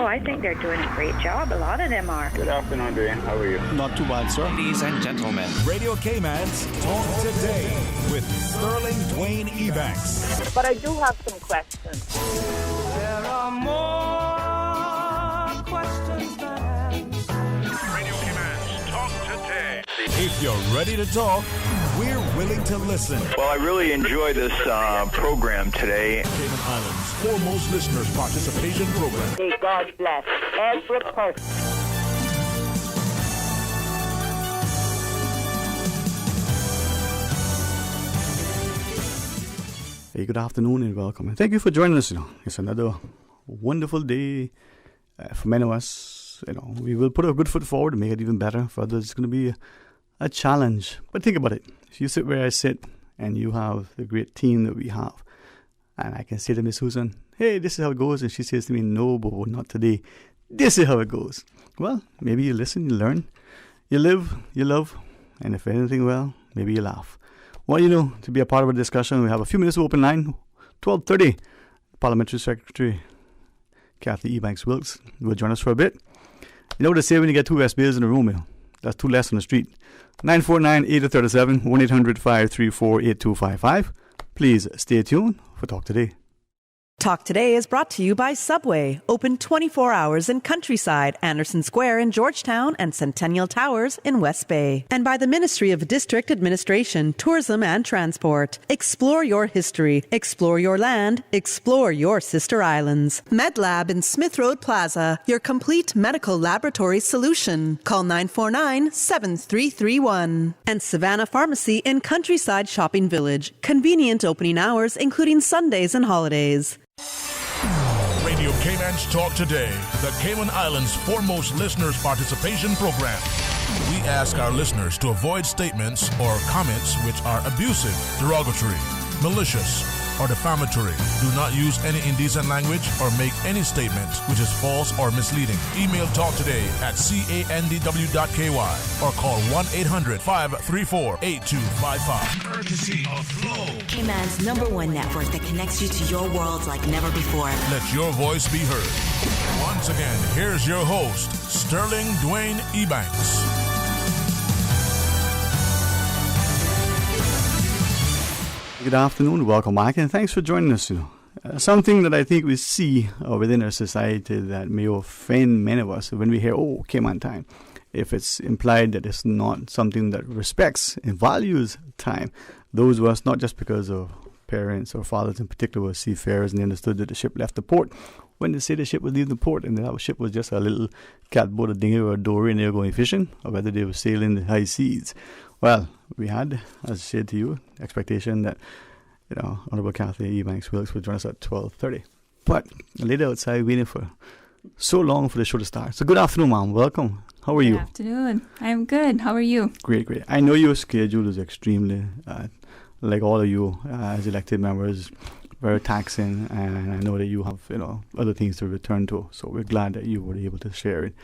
Oh, I think they're doing a great job. A lot of them are. Good afternoon, Dwayne. How are you? Not too bad, sir. Ladies and gentlemen, Radio Cayman's Talk Today with Sterling Dwayne Ebanks. But I do have some questions. There are more questions than answers. Radio Cayman's Talk Today. If you're ready to talk, we're willing to listen. Well, I really enjoy this program today. Cayman Islands' foremost listeners participation program. May God bless every person. Hey, good afternoon and welcome. And thank you for joining us. It's another wonderful day for many of us. We will put a good foot forward to make it even better. For others, it's going to be a challenge. But think about it. If you sit where I sit and you have the great team that we have, and I can say to Miss Susan, hey, this is how it goes. And she says to me, no, Bobo, not today. This is how it goes. Well, maybe you listen, you learn, you live, you love, and if anything, well, maybe you laugh. Well, to be a part of a discussion, we have a few minutes of open line, 12:30. Parliamentary Secretary Kathy Ebanks-Wilkes will join us for a bit. You know what they say when you get two West Bears in a room? That's two less on the street. 949-8037, 1-800-534-8255. Please stay tuned for Talk Today. Talk Today is brought to you by Subway, open 24 hours in Countryside, Anderson Square in Georgetown, and Centennial Towers in West Bay. And by the Ministry of District Administration, Tourism and Transport. Explore your history, explore your land, explore your sister islands. MedLab in Smith Road Plaza, your complete medical laboratory solution. Call 949-7331. And Savannah Pharmacy in Countryside Shopping Village, convenient opening hours including Sundays and holidays. Radio Cayman's Talk Today, the Cayman Islands' foremost listeners participation program. We ask our listeners to avoid statements or comments which are abusive, derogatory, malicious, or defamatory. Do not use any indecent language or make any statement which is false or misleading. Email talktoday@candw.ky or call 1-800-534-8255. Courtesy of Flow. Cayman's #1 network that connects you to your world like never before. Let your voice be heard. Once again, here's your host, Sterling Dwayne Ebanks. Good afternoon, welcome back, and thanks for joining us. Something that I think we see within our society that may offend many of us when we hear, Cayman time. If it's implied that it's not something that respects and values time, those of us, not just because of parents or fathers in particular, were seafarers and they understood that the ship left the port. When they say the ship was leaving the port and that ship was just a little catboat, a dinghy, or a dory, and they were going fishing, or whether they were sailing the high seas. Well, we had, as I said to you, expectation that, Honorable Kathy Ebanks-Wilkes would join us at 12:30. But a lady outside waiting for so long for the show to start. So good afternoon, ma'am. Welcome. How are you? Good afternoon. I'm good. How are you? Great. I know your schedule is extremely, like all of you as elected members, very taxing, and I know that you have, other things to return to. So we're glad that you were able to share it.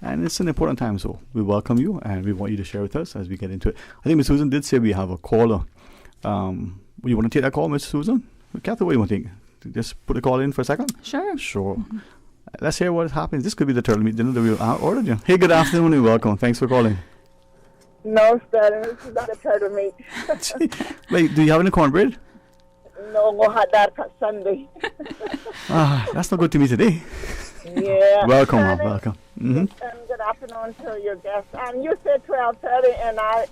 And it's an important time, so we welcome you, and we want you to share with us as we get into it. I think Ms. Susan did say we have a caller. You want to take that call, Ms. Susan? Kathy, what do you want to think? Just put the call in for a second? Sure. Mm-hmm. Let's hear what happens. This could be the turtle meat dinner that we ordered you. Hey, good afternoon and welcome. Thanks for calling. No, Sterling, this is not a turtle meat. Wait, do you have any cornbread? No, we had that Sunday. That's not good to me today. Yeah. Welcome, ma'am. Welcome. Mm-hmm. Good afternoon to your guest. You said 12:30, and I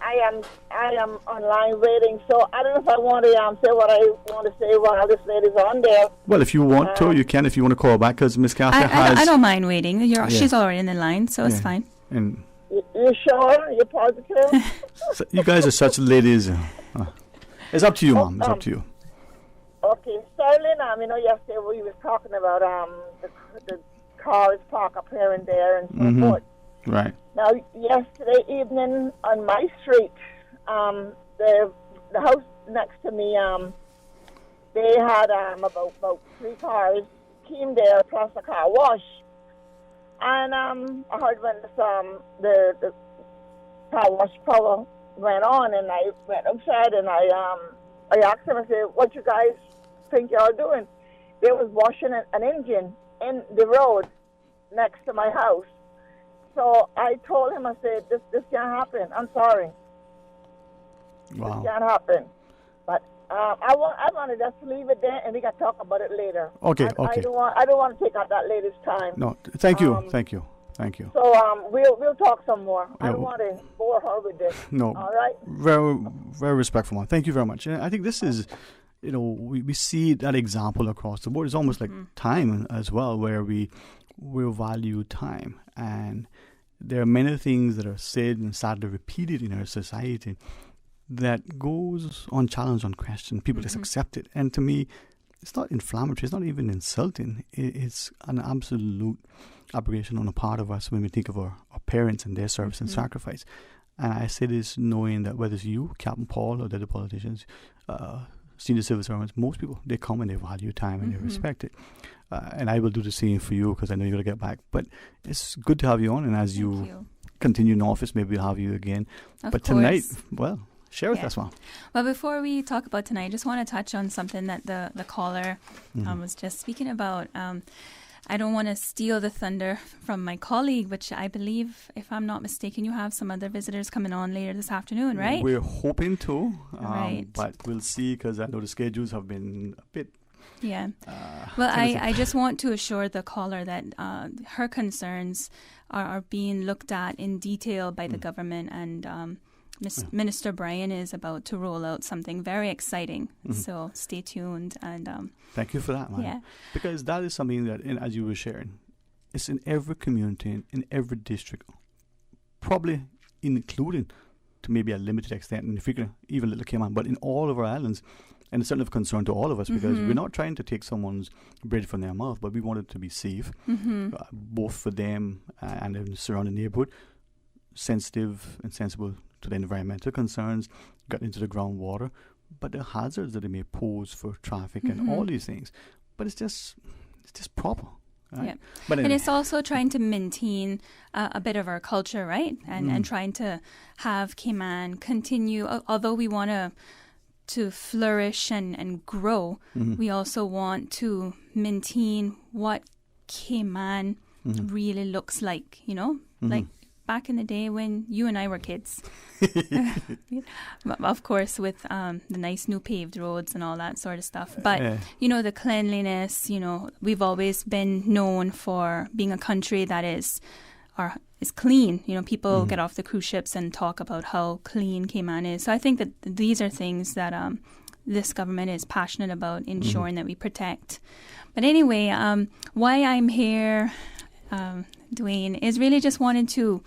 am online waiting. So I don't know if I want to say what I want to say while this lady's on there. Well, if you want to, you can. If you want to call back, because Miss Kathy has. I don't mind waiting. She's already in the line, so it's fine. And you sure? You're positive? So you guys are such ladies. It's up to you, ma'am. It's up to you. Okay, Sterling. Yesterday we was talking about the cars park up here and there and so forth. Right. Now, yesterday evening on my street, the house next to me, they had about 3 cars came there plus a car wash, and I heard when the car wash power went on, and I went outside and I asked them, I said, "What you guys think y'all doing?" They was washing an engine in the road. next to my house. So I told him, I said, this can't happen. I'm sorry. Wow. This can't happen. But I wanted us to leave it there, and we can talk about it later. Okay. I don't want to take out that lady's time. No, thank you. Thank you. So we'll talk some more. I Yeah, don't want to bore her with this. No. All right. Very, very respectful, man. Thank you very much. And I think this is, we see that example across the board. It's almost like time as well, where we value time. And there are many things that are said and sadly repeated in our society that goes unchallenged, unquestioned. People just accept it. And to me, it's not inflammatory. It's not even insulting. It's an absolute aberration on a part of us when we think of our parents and their service and sacrifice. And I say this knowing that whether it's you, Captain Paul, or the other politicians, senior civil servants, most people, they come and they value time and they respect it. And I will do the same for you because I know you're going to get back. But it's good to have you on. And as you continue in office, maybe we'll have you again. But tonight, well, share with us, well. Well, before we talk about tonight, I just want to touch on something that the caller was just speaking about. I don't want to steal the thunder from my colleague, which I believe, if I'm not mistaken, you have some other visitors coming on later this afternoon, right? We're hoping to, right. But we'll see because I know the schedules have been a bit... Yeah. Well, I just want to assure the caller that her concerns are being looked at in detail by the government, and Minister Bryan is about to roll out something very exciting. So stay tuned. And thank you for that, man. Yeah. Because that is something that, as you were sharing, it's in every community, in every district, probably including to maybe a limited extent in the future, even Little Cayman, but in all of our islands. And it's certainly of concern to all of us because we're not trying to take someone's bread from their mouth, but we want it to be safe, both for them and the surrounding neighborhood, sensitive and sensible to the environmental concerns, got into the groundwater, but the hazards that it may pose for traffic and all these things. But it's just proper. Right? Yeah. But anyway. And it's also trying to maintain a bit of our culture, right? And trying to have Cayman continue, although we want to flourish and grow, we also want to maintain what Cayman really looks like, like back in the day when you and I were kids. Of course, with the nice new paved roads and all that sort of stuff. But, the cleanliness, we've always been known for being a country that is clean. People get off the cruise ships and talk about how clean Cayman is. So I think that these are things that this government is passionate about ensuring that we protect. But anyway, why I'm here, Dwayne, is really just wanted to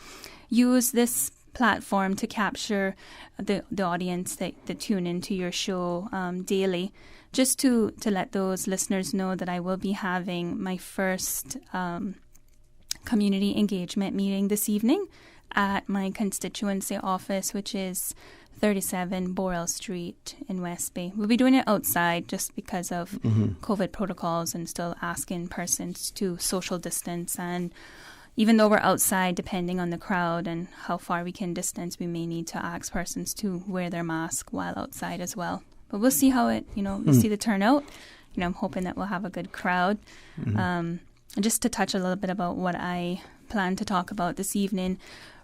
use this platform to capture the audience that tune into your show daily, just to let those listeners know that I will be having my first community engagement meeting this evening at my constituency office, which is 37 Boreal Street in West Bay. We'll be doing it outside just because of COVID protocols and still asking persons to social distance. And even though we're outside, depending on the crowd and how far we can distance, we may need to ask persons to wear their mask while outside as well. But we'll see how it, we'll see the turnout. I'm hoping that we'll have a good crowd. Just to touch a little bit about what I plan to talk about this evening,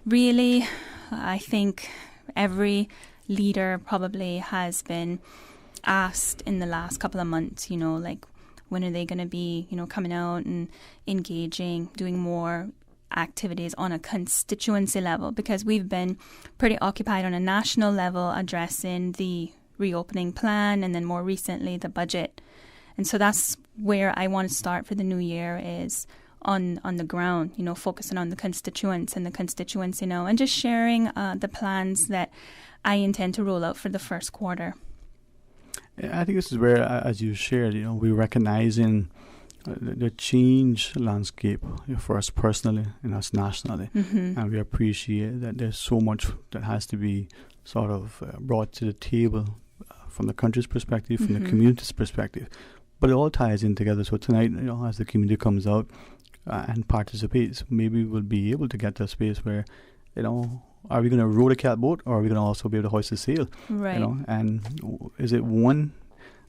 really, I think every leader probably has been asked in the last couple of months, like when are they going to be, coming out and engaging, doing more activities on a constituency level, because we've been pretty occupied on a national level addressing the reopening plan and then more recently the budget. And so that's where I want to start for the new year, is on the ground, focusing on the constituents and the constituency now, and just sharing the plans that I intend to roll out for the first quarter. I think this is where, as you shared, we're recognizing the change landscape for us personally and us nationally. And we appreciate that there's so much that has to be sort of brought to the table from the country's perspective, from the community's perspective. But it all ties in together. So tonight, as the community comes out and participates, maybe we'll be able to get to a space where, are we going to row the catboat, or are we going to also be able to hoist the sail? Right. And is it one,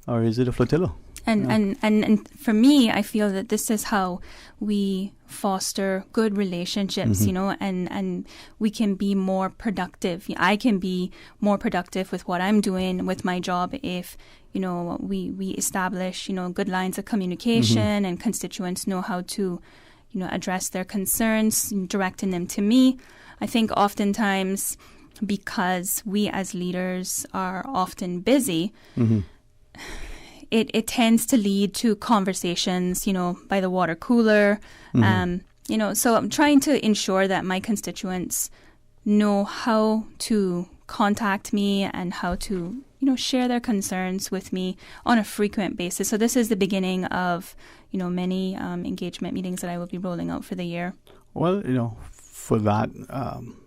or is it a flotilla? And for me, I feel that this is how we foster good relationships, you know, and we can be more productive. I can be more productive with what I'm doing with my job if, you know, we establish, you know, good lines of communication and constituents know how to, you know, address their concerns, directing them to me. I think oftentimes because we as leaders are often busy, it tends to lead to conversations, you know, by the water cooler. You know, so I'm trying to ensure that my constituents know how to contact me and how to, you know, share their concerns with me on a frequent basis. So this is the beginning of, you know, many engagement meetings that I will be rolling out for the year. Well, you know, for that,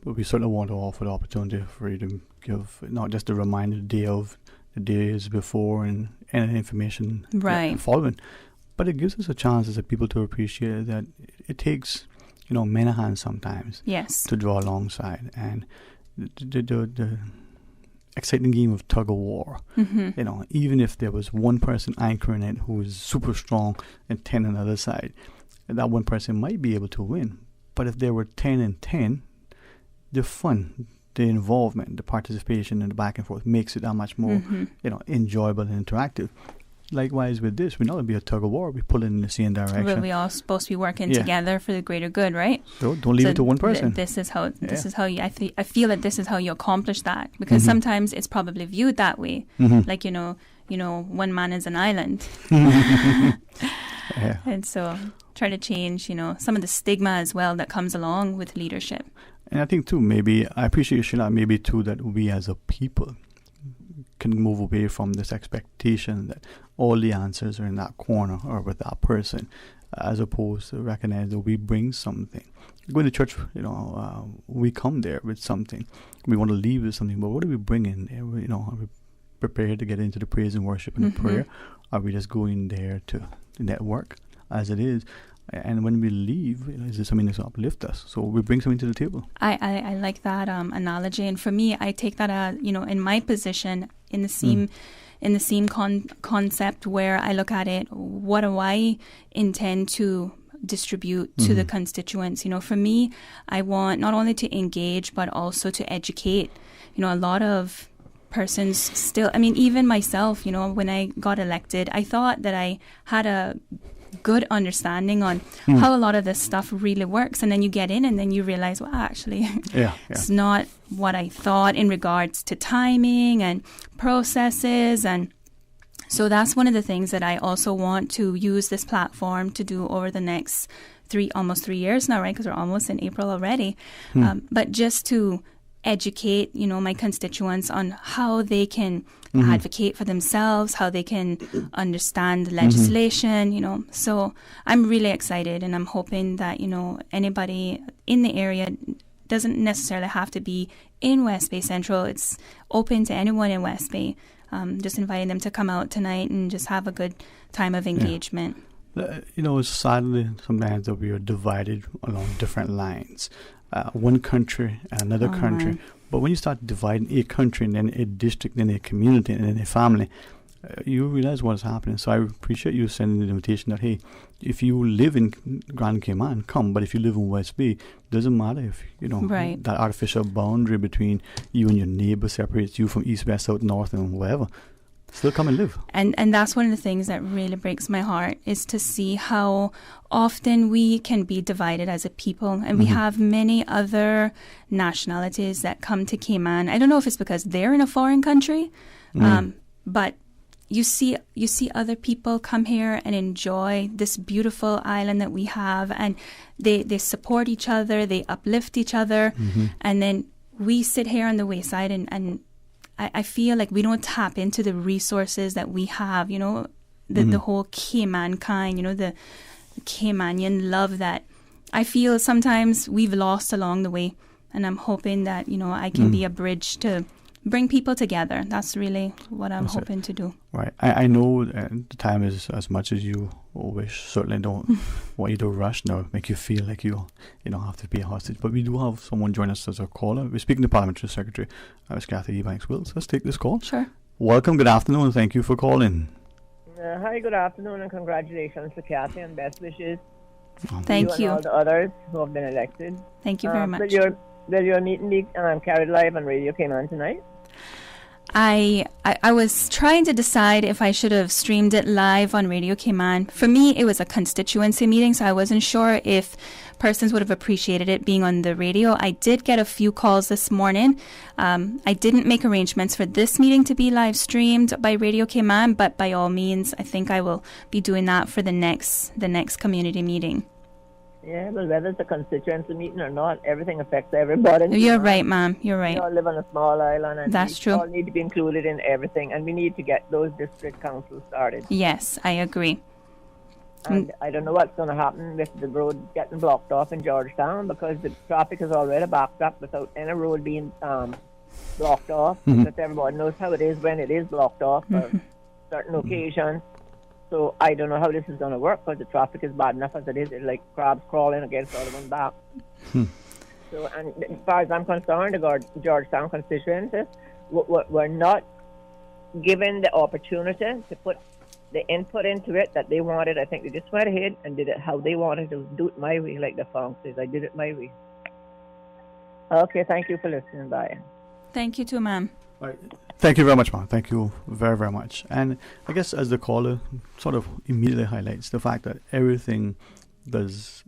we certainly want to offer the opportunity for you to give not just a reminder the days before and any information following, but it gives us a chance as a people to appreciate that it takes, you know, many hands sometimes to draw alongside. And the exciting game of tug of war, you know, even if there was one person anchoring it who is super strong and 10 on the other side, that one person might be able to win. But if there were 10 and 10, the fun, the involvement, the participation and the back and forth makes it that much more, you know, enjoyable and interactive. Likewise with this, we're not going to be a tug of war. We pull in the same direction. But we all supposed to be working together for the greater good, right? So don't leave it to one person. This is how you. I feel that this is how you accomplish that, because sometimes it's probably viewed that way, like you know, one man is an island, and so try to change, you know, some of the stigma as well that comes along with leadership. And I think too, maybe I appreciate you, Sheila, maybe too that we as a people can move away from this expectation that all the answers are in that corner or with that person, as opposed to recognize that we bring something. Going to church, you know, we come there with something. We want to leave with something, but what do we bring in there? You know, are we prepared to get into the praise and worship and the prayer? Are we just going there to network as it is? And when we leave, you know, is there something that's going to uplift us? So we bring something to the table. I like that analogy, and for me, I take that as, you know, in my position in the same concept where I look at it. What do I intend to distribute to the constituents? You know, for me, I want not only to engage but also to educate. You know, a lot of persons still. I mean, even myself. You know, when I got elected, I thought that I had a good understanding on how a lot of this stuff really works, and then you get in and then you realize, well, actually it's not what I thought in regards to timing and processes. And so that's one of the things that I also want to use this platform to do over the next almost 3 years now, right? Because we're almost in April already. But just to educate, you know, my constituents on how they can advocate for themselves, how they can understand the legislation, you know. So I'm really excited, and I'm hoping that, you know, anybody in the area doesn't necessarily have to be in West Bay Central. It's open to anyone in West Bay. Just inviting them to come out tonight and just have a good time of engagement. You know, it's sadly sometimes that we are divided along different lines. One country and another country. Man. But when you start dividing a country and then a district, then a community, and then a family, you realize what's happening. So I appreciate you sending the invitation that, hey, if you live in Grand Cayman, come. But if you live in West Bay, it doesn't matter if, you know, that artificial boundary between you and your neighbor separates you from east, west, south, north, and whatever. Still come and live. And that's one of the things that really breaks my heart, is to see how often we can be divided as a people. And we have many other nationalities that come to Cayman. I don't know if it's because they're in a foreign country, but you see other people come here and enjoy this beautiful island that we have, and they support each other, they uplift each other, and then we sit here on the wayside and I feel like we don't tap into the resources that we have, you know, the whole Cayman kind, you know, the Caymanian love that I feel sometimes we've lost along the way. And I'm hoping that, you know, I can be a bridge to bring people together. That's really what I'm hoping to do. Right. I know the time is as much as you wish. Certainly don't want you to rush now, make you feel like you have to be a hostage. But we do have someone join us as a caller. We're speaking to Parliamentary Secretary, Ms. Kathy Ebanks-Wills. Let's take this call. Sure. Welcome. Good afternoon. Thank you for calling. Hi, good afternoon, and congratulations to Kathy and best wishes. Thank you. And all the others who have been elected. Thank you very much. Will your meeting be carried live on Radio Cayman tonight? I was trying to decide if I should have streamed it live on Radio Cayman. For me, it was a constituency meeting, so I wasn't sure if persons would have appreciated it being on the radio. I did get a few calls this morning. I didn't make arrangements for this meeting to be live streamed by Radio Cayman, but by all means, I think I will be doing that for the next community meeting. Yeah, well, whether it's a constituency meeting or not, everything affects everybody. You're right, ma'am. You're right. We all live on a small island, and that's true. We all need to be included in everything, and we need to get those district councils started. Yes, I agree. And I don't know what's going to happen with the road getting blocked off in Georgetown, because the traffic is already backed up without any road being blocked off. Because everybody knows how it is when it is blocked off for certain occasions. So I don't know how this is going to work, because the traffic is bad enough as it is. It's like crabs crawling against the other one back. So, and as far as I'm concerned, the Georgetown constituency, we're not given the opportunity to put the input into it that they wanted. I think they just went ahead and did it how they wanted to do it my way, like the song says. I did it my way. Okay, thank you for listening. Bye. Thank you too, ma'am. Right. Thank you very much, ma'am. Thank you very, very much. And I guess as the caller sort of immediately highlights the fact that everything does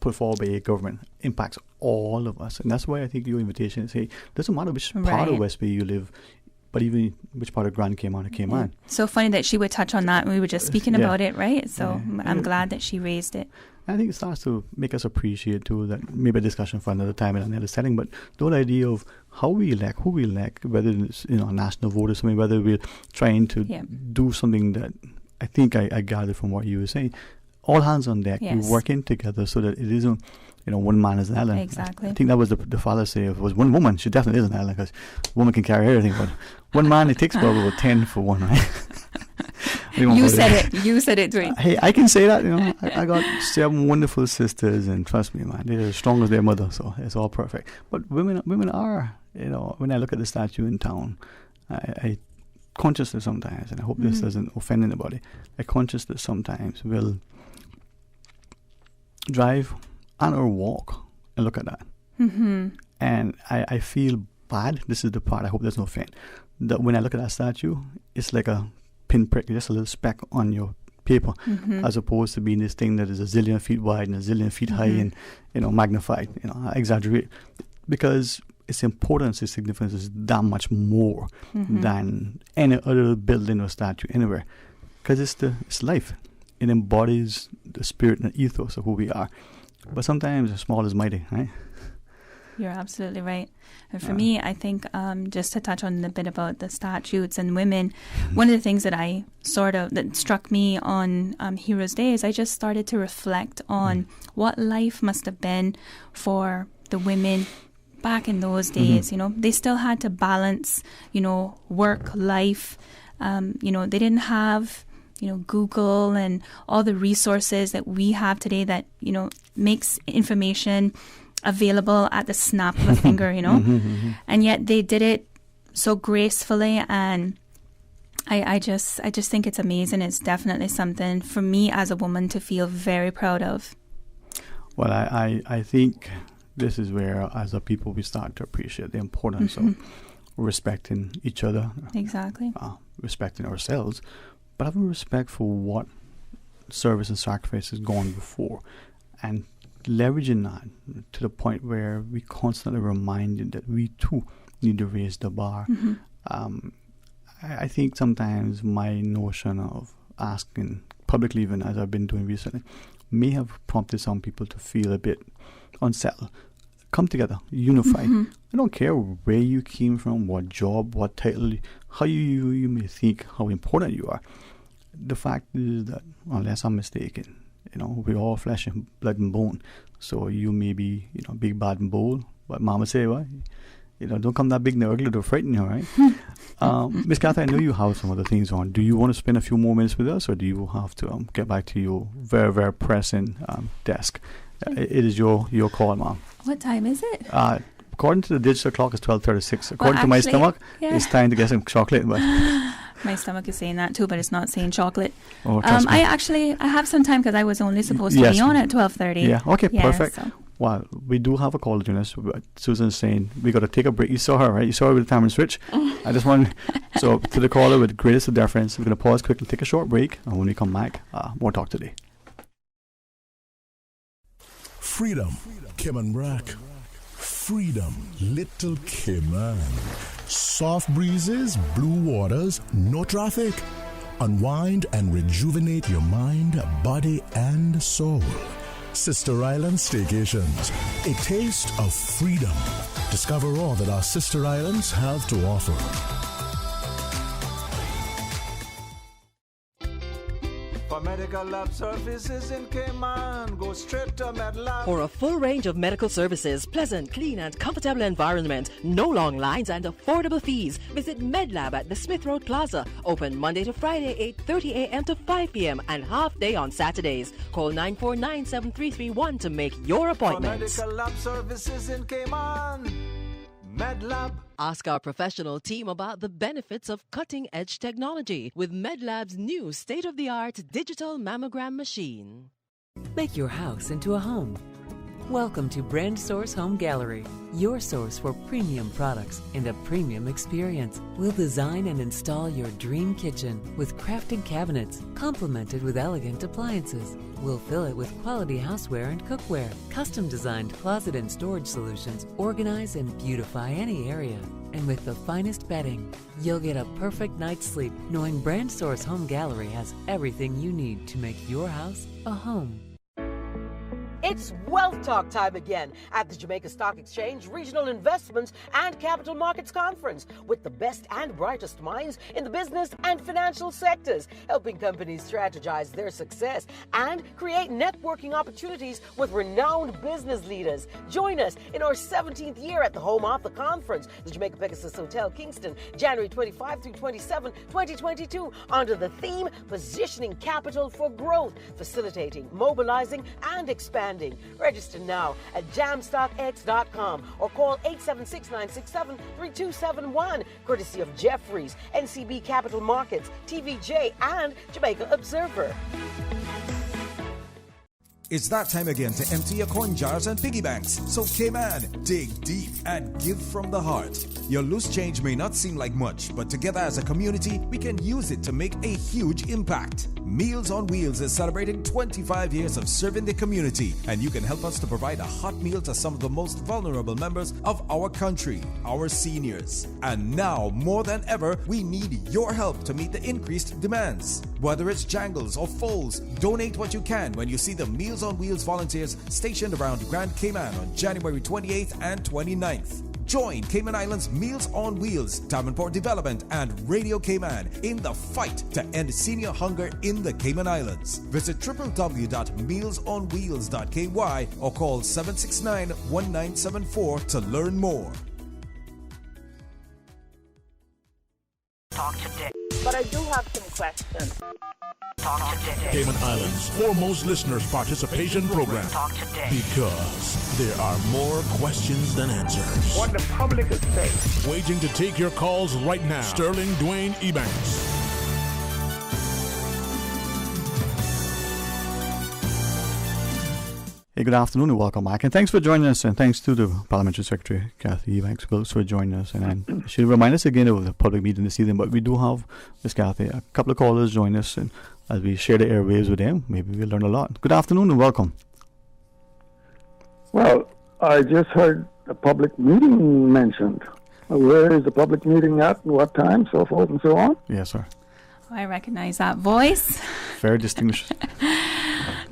put forward by a government impacts all of us. And that's why I think your invitation is, hey, doesn't matter which part of West Bay you live, but even which part of Grand Cayman or Cayman. So funny that she would touch on that when we were just speaking about it, right? So I'm glad that she raised it. I think it starts to make us appreciate too that maybe a discussion for another time in another setting, but the whole idea of how we elect, who we elect, whether it's national vote or something, whether we're trying to do something that I think I gathered from what you were saying, all hands on deck. Yes. We're working together so that it isn't one man is an island. Exactly. I think that was the father say, if it was one woman, she definitely is an island, because a woman can carry everything, but one man, it takes probably about 10 for one, right? You said it, Dwayne. Hey, I can say that, I got 7 wonderful sisters, and trust me, man, they're as strong as their mother, so it's all perfect. But women are, when I look at the statue in town, I conscious that sometimes, and I hope this doesn't offend anybody, I conscious that sometimes we'll drive and or walk and look at that. And I feel bad, this is the part I hope there's no offense, that when I look at that statue, it's like a pinprick, just a little speck on your paper, as opposed to being this thing that is a zillion feet wide and a zillion feet high and magnified. I exaggerate, because its importance, its significance is that much more than any other building or statue anywhere, because it's life. It embodies the spirit and the ethos of who we are. But sometimes small is mighty, right? You're absolutely right. And for me, I think just to touch on a bit about the statutes and women, one of the things that that struck me on Heroes Day is I just started to reflect on what life must have been for the women back in those days. They still had to balance, work, life. They didn't have Google and all the resources that we have today that, makes information available at the snap of a finger, and yet they did it so gracefully, and I just think it's amazing. It's definitely something for me as a woman to feel very proud of. Well, I think this is where, as a people, we start to appreciate the importance of respecting each other. Exactly. Respecting ourselves, but having respect for what service and sacrifice has gone before, and leveraging that to the point where we constantly reminded that we too need to raise the bar. I think sometimes my notion of asking publicly, even as I've been doing recently, may have prompted some people to feel a bit unsettled. Come together, unify. I don't care where you came from, what job, what title, how you may think how important you are. The fact is that, unless I'm mistaken, we're all flesh and blood and bone. So you may be, big, bad, and bold. But Mama say, what? Don't come that big and ugly to frighten you, right? Miss Cathy, I know you have some other things on. Do you want to spend a few more minutes with us, or do you have to get back to your very, very pressing desk? It is your call, Mom. What time is it? According to the digital clock, it's 12:36. According to my stomach, it's time to get some chocolate. But My stomach is saying that too, but it's not saying chocolate. Oh, trust me. I have some time because I was only supposed to be on at 12:30. Yeah. Okay. Perfect. So. Well, we do have a caller joining us. Susan's saying we got to take a break. You saw her, right? You saw her with the time and switch. I just want so to the caller with greatest of deference, we're going to pause quickly, take a short break, and when we come back, more talk today. Freedom, Cayman Brack. Freedom, Little Cayman. Soft breezes, blue waters, no traffic. Unwind and rejuvenate your mind, body, and soul. Sister Island Staycations, a taste of freedom. Discover all that our sister islands have to offer. For medical lab services in Cayman, go straight to MedLab. For a full range of medical services, pleasant, clean and comfortable environment, no long lines and affordable fees, visit MedLab at the Smith Road Plaza. Open Monday to Friday, 8:30 a.m. to 5 p.m. and half day on Saturdays. Call 949-7331 to make your appointment. For medical lab services in Cayman, MedLab. Ask our professional team about the benefits of cutting-edge technology with MedLab's new state-of-the-art digital mammogram machine. Make your house into a home. Welcome to Brand Source Home Gallery, your source for premium products and a premium experience. We'll design and install your dream kitchen with crafted cabinets, complemented with elegant appliances. We'll fill it with quality houseware and cookware. Custom-designed closet and storage solutions organize and beautify any area. And with the finest bedding, you'll get a perfect night's sleep knowing Brand Source Home Gallery has everything you need to make your house a home. It's Wealth Talk time again at the Jamaica Stock Exchange Regional Investments and Capital Markets Conference with the best and brightest minds in the business and financial sectors, helping companies strategize their success and create networking opportunities with renowned business leaders. Join us in our 17th year at the home of the conference, the Jamaica Pegasus Hotel, Kingston, January 25 through 27, 2022, under the theme Positioning Capital for Growth, Facilitating, Mobilizing, and Expanding. Register now at jamstockx.com or call 876-967-3271, courtesy of Jeffries, NCB Capital Markets, TVJ, and Jamaica Observer. It's that time again to empty your coin jars and piggy banks. So Cayman, dig deep and give from the heart. Your loose change may not seem like much, but together as a community, we can use it to make a huge impact. Meals on Wheels is celebrating 25 years of serving the community, and you can help us to provide a hot meal to some of the most vulnerable members of our country, our seniors. And now, more than ever, we need your help to meet the increased demands. Whether it's jangles or foals, donate what you can when you see the Meals on Wheels volunteers stationed around Grand Cayman on January 28th and 29th. Join Cayman Islands Meals on Wheels, Davenport Development, and Radio Cayman in the fight to end senior hunger in the Cayman Islands. Visit www.mealsonwheels.ky or call 769-1974 to learn more. Talk today. But I do have some questions. Talk today. Cayman Islands' foremost listeners' participation program. Talk today. Because there are more questions than answers. What the public is saying. Waiting to take your calls right now. Sterling Dwayne Ebanks. Hey, good afternoon and welcome back. And thanks for joining us. And thanks to the Parliamentary Secretary, Kathy Ebanks Wilkes, for joining us. And I should remind us again of the public meeting this evening. But we do have, Ms. Kathy, a couple of callers join us. And as we share the airwaves with them, maybe we'll learn a lot. Good afternoon and welcome. Well, I just heard a public meeting mentioned. Where is the public meeting at and what time, so forth and so on? Yes, sir. Oh, I recognize that voice. Very distinguished.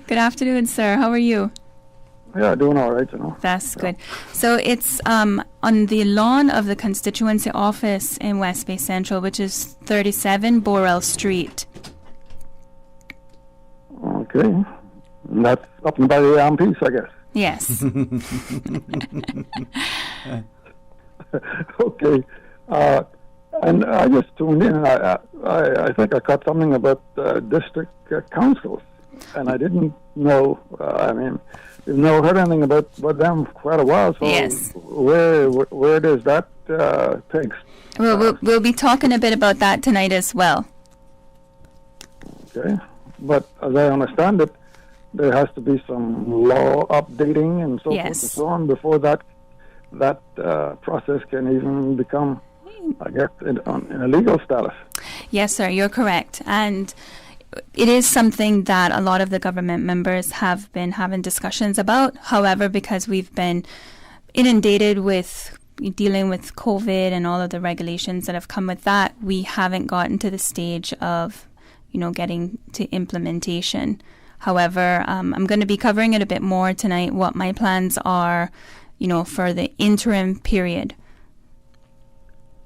Good afternoon, sir. How are you? Yeah, doing all right, you know. That's good. So it's on the lawn of the constituency office in West Bay Central, which is 37 Borrell Street. Okay. And that's up and by the Peace, I guess. Yes. Okay. And I just tuned in, and I think I caught something about district councils, and I didn't know, I've never heard anything about them for quite a while, so yes. Where does that take? We'll be talking a bit about that tonight as well. Okay, but as I understand it, there has to be some law updating and so forth and so on before that process can even become, I guess, in a legal status. Yes, sir, you're correct. And it is something that a lot of the government members have been having discussions about. However, because we've been inundated with dealing with COVID and all of the regulations that have come with that, we haven't gotten to the stage of, getting to implementation. However, I'm going to be covering it a bit more tonight, what my plans are, for the interim period.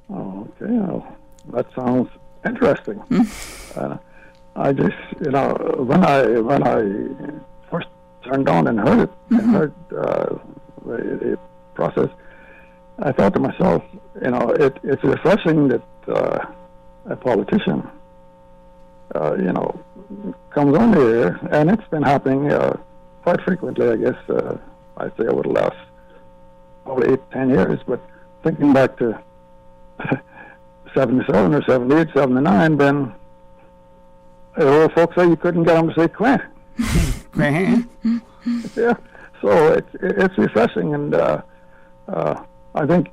Oh, okay. Well, that sounds interesting. I just, when I first turned on and heard it, and heard the process, I thought to myself, it's refreshing that a politician, comes on here, and it's been happening quite frequently, I guess, I'd say over the last probably 8-10 years, but thinking back to 77 or 78, 79, then there were folks say you couldn't get them to say quack. Yeah, so it's refreshing, and I think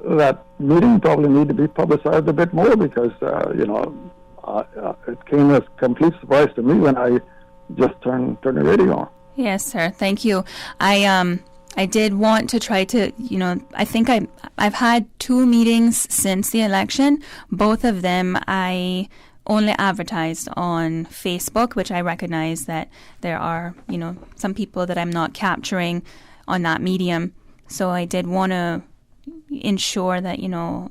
that meeting probably need to be publicized a bit more because, it came as a complete surprise to me when I just turned the radio on. Yes, sir. Thank you. I did want to try to, I think I've had 2 meetings since the election. Both of them I only advertised on Facebook, which I recognize that there are, some people that I'm not capturing on that medium. So I did want to ensure that,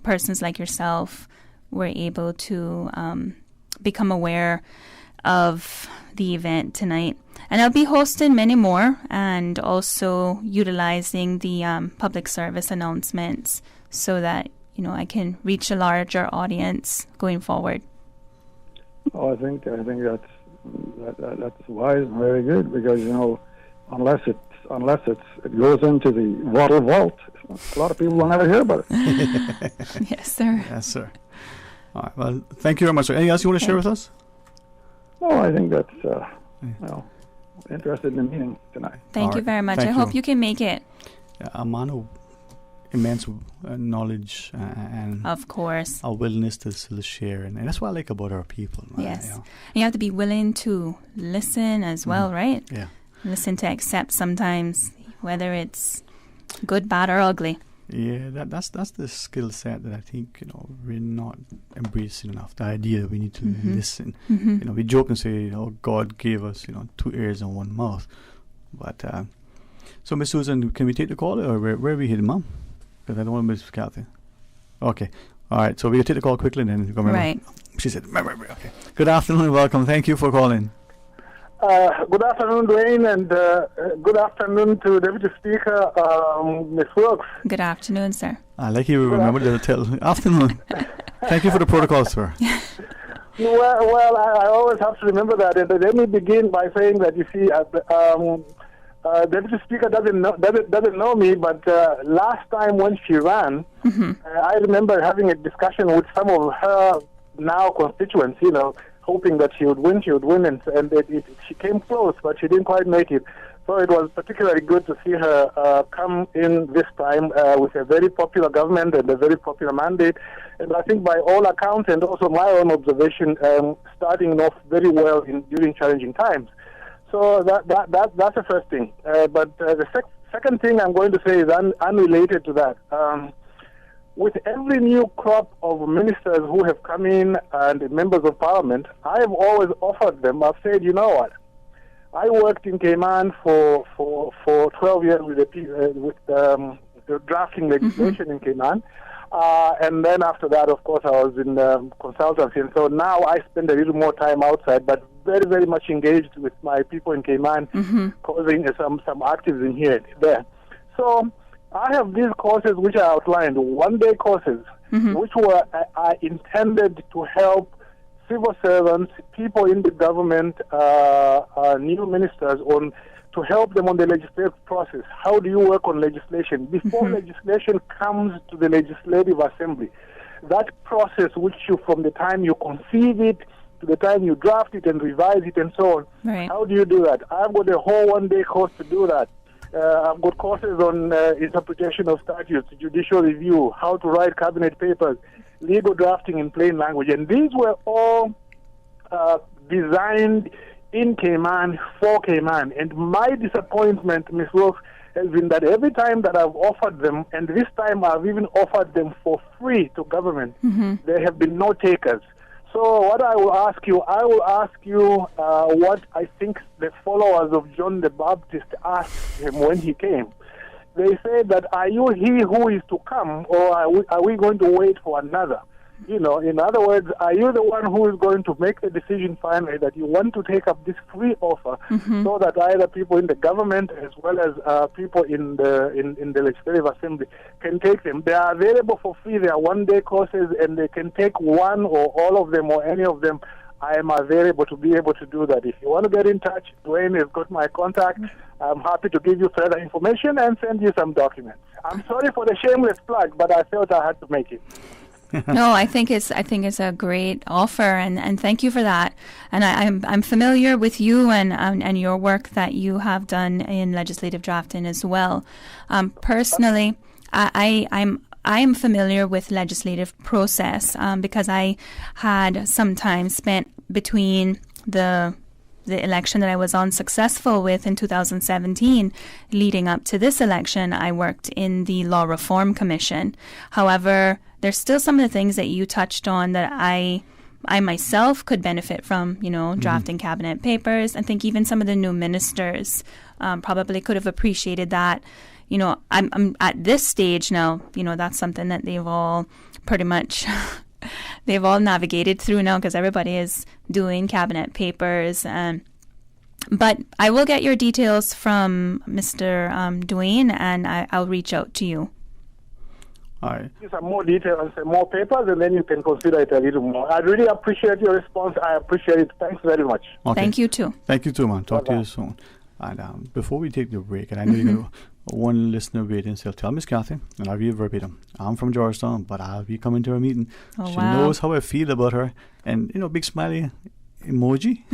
persons like yourself were able to become aware of the event tonight. And I'll be hosting many more and also utilizing the public service announcements so that, I can reach a larger audience going forward. Oh, I think that's wise and very good because, unless it goes into the water vault, a lot of people will never hear about it. Yes, sir. Yes, sir. All right. Well, thank you very much, sir. Anything else you want to share with us? No, I think that's, interested in the meeting tonight. Thank you very much. I hope you can make it. A man of immense knowledge and of course our willingness to share, and that's what I like about our people. Yes, and you have to be willing to listen as well, right? Yeah, listen to accept sometimes, whether it's good, bad, or ugly. Yeah, that's the skill set that I think we're not embracing enough. The idea that we need to listen. We joke and say, God gave us 2 ears and 1 mouth. But so, Miss Susan, can we take the call, or where are we heading, Mom? Because I don't want to miss Kathy. Okay, all right. So we can take the call quickly, and then go. Right. She said, okay. Good afternoon and welcome. Thank you for calling. Good afternoon, Dwayne, and good afternoon to Deputy Speaker, Ms. Wilkes. Good afternoon, sir. I like you remember to tell. Afternoon. Thank you for the protocol, sir. Well, I always have to remember that. And let me begin by saying that, you see, Deputy Speaker doesn't know me, but last time when she ran, I remember having a discussion with some of her now constituents, hoping that she would win, and she came close, but she didn't quite make it. So it was particularly good to see her come in this time with a very popular government and a very popular mandate. And I think by all accounts, and also my own observation, starting off very well during challenging times. So that's the first thing. But the second thing I'm going to say is unrelated to that. With every new crop of ministers who have come in and members of parliament, I have always offered them, I've said, you know what, I worked in Cayman for 12 years with drafting legislation in Cayman. And then after that, of course, I was in consultancy. And so now I spend a little more time outside, but very, very much engaged with my people in Cayman, causing some activism here and there. So I have these courses which I outlined, one-day courses, which are intended to help civil servants, people in the government, new ministers, to help them on the legislative process. How do you work on legislation? Before legislation comes to the Legislative Assembly, that process, which you, from the time you conceive it to the time you draft it and revise it and so on, how do you do that? I've got a whole one-day course to do that. I've got courses on interpretation of statutes, judicial review, how to write cabinet papers, legal drafting in plain language. And these were all designed in Cayman for Cayman. And my disappointment, Ms. Wilkes, has been that every time that I've offered them, and this time I've even offered them for free to government, there have been no takers. So what I will ask you what I think the followers of John the Baptist asked him when he came. They said that, are you he who is to come, or are we going to wait for another? You know, in other words, are you the one who is going to make the decision finally that you want to take up this free offer so that either people in the government as well as people in the Legislative Assembly can take them? They are available for free. They are one-day courses, and they can take one or all of them or any of them. I am available to be able to do that. If you want to get in touch, Dwayne has got my contact. I'm happy to give you further information and send you some documents. I'm sorry for the shameless plug, but I felt I had to make it. No, I think it's a great offer, and thank you for that. And I'm familiar with you and your work that you have done in legislative drafting as well. Personally, I'm familiar with legislative process because I had some time spent between the election that I was unsuccessful with in 2017, leading up to this election. I worked in the Law Reform Commission. However, there's still some of the things that you touched on that I myself could benefit from, drafting cabinet papers. I think even some of the new ministers probably could have appreciated that. I'm at this stage now, that's something that they've all pretty much they've all navigated through now because everybody is doing cabinet papers. But I will get your details from Mr. Dwayne, and I'll reach out to you. All right. Some more details and more papers, and then you can consider it a little more. I really appreciate your response. I appreciate it. Thanks very much. Okay. Thank you too. Thank you too, man. Talk to you soon. And before we take the break, and I know you got one listener waiting still. Tell Miss Kathy, and I'll read verbatim. I'm from Georgetown, but I'll be coming to her meeting. She knows how I feel about her, and big smiley emoji.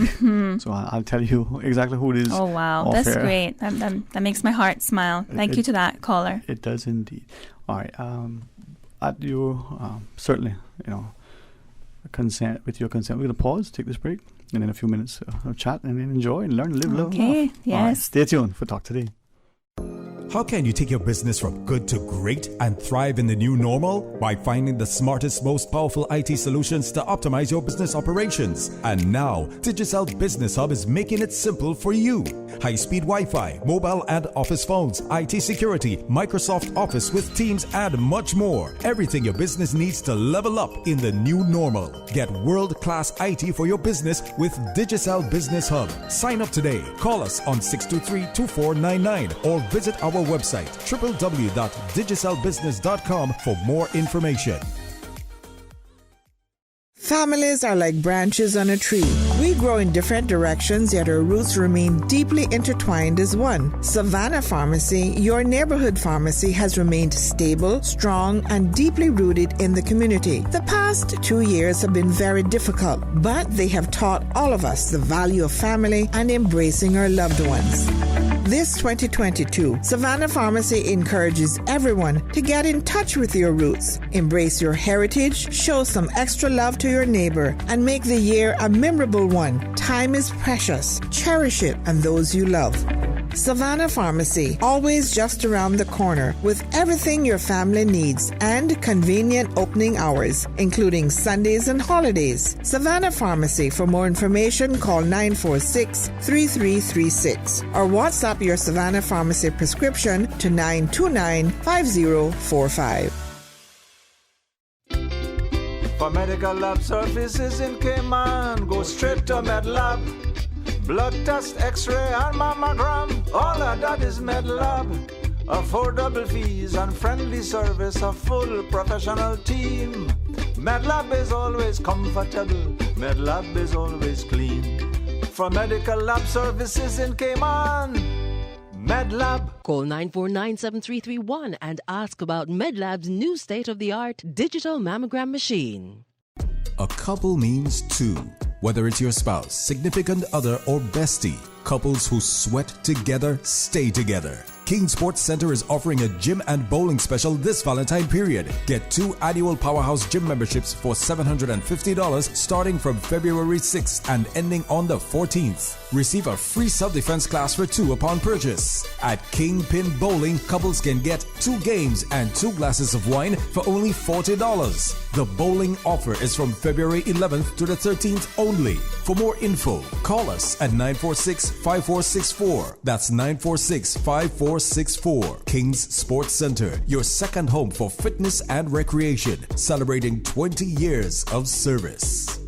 So I'll tell you exactly who it is. Oh wow, that's great. That makes my heart smile. Thank you to that caller. It does indeed. All right. At your certainly, consent. With your consent, we're going to pause, take this break, and in a few minutes of chat, and then enjoy and learn, live, love. Okay. Yes. All right, stay tuned for Talk Today. How can you take your business from good to great and thrive in the new normal? By finding the smartest, most powerful IT solutions to optimize your business operations. And now, Digicel Business Hub is making it simple for you. High-speed Wi-Fi, mobile and office phones, IT security, Microsoft Office with Teams, and much more. Everything your business needs to level up in the new normal. Get world-class IT for your business with Digicel Business Hub. Sign up today. Call us on 623-2499 or visit our website www.digicelbusiness.com for more information. Families are like branches on a tree. We grow in different directions, yet our roots remain deeply intertwined as one. Savannah Pharmacy, your neighborhood pharmacy, has remained stable, strong, and deeply rooted in the community. The past 2 years have been very difficult, but they have taught all of us the value of family and embracing our loved ones. This 2022, Savannah Pharmacy encourages everyone to get in touch with your roots, embrace your heritage, show some extra love to your neighbor, and make the year a memorable one. Time is precious. Cherish it and those you love. Savannah Pharmacy, always just around the corner with everything your family needs and convenient opening hours, including Sundays and holidays. Savannah Pharmacy. For more information, call 946-3336 or WhatsApp your Savannah Pharmacy prescription to 929-5045. For medical lab services in Cayman, go straight to MedLab. Blood test, x-ray, and mammogram, all of that is MedLab. Affordable fees and friendly service, a full professional team. MedLab is always comfortable, MedLab is always clean. For medical lab services in Cayman, MedLab. Call 949-7331 and ask about MedLab's new state-of-the-art digital mammogram machine. A couple means two. Whether it's your spouse, significant other, or bestie, couples who sweat together stay together. King Sports Center is offering a gym and bowling special this Valentine period. Get 2 annual Powerhouse Gym memberships for $750 starting from February 6th and ending on the 14th. Receive a free self-defense class for 2 upon purchase. At Kingpin Bowling, couples can get 2 games and 2 glasses of wine for only $40. The bowling offer is from February 11th to the 13th only. For more info, call us at 946-5464. That's 946-5464. King's Sports Center, your second home for fitness and recreation, celebrating 20 years of service.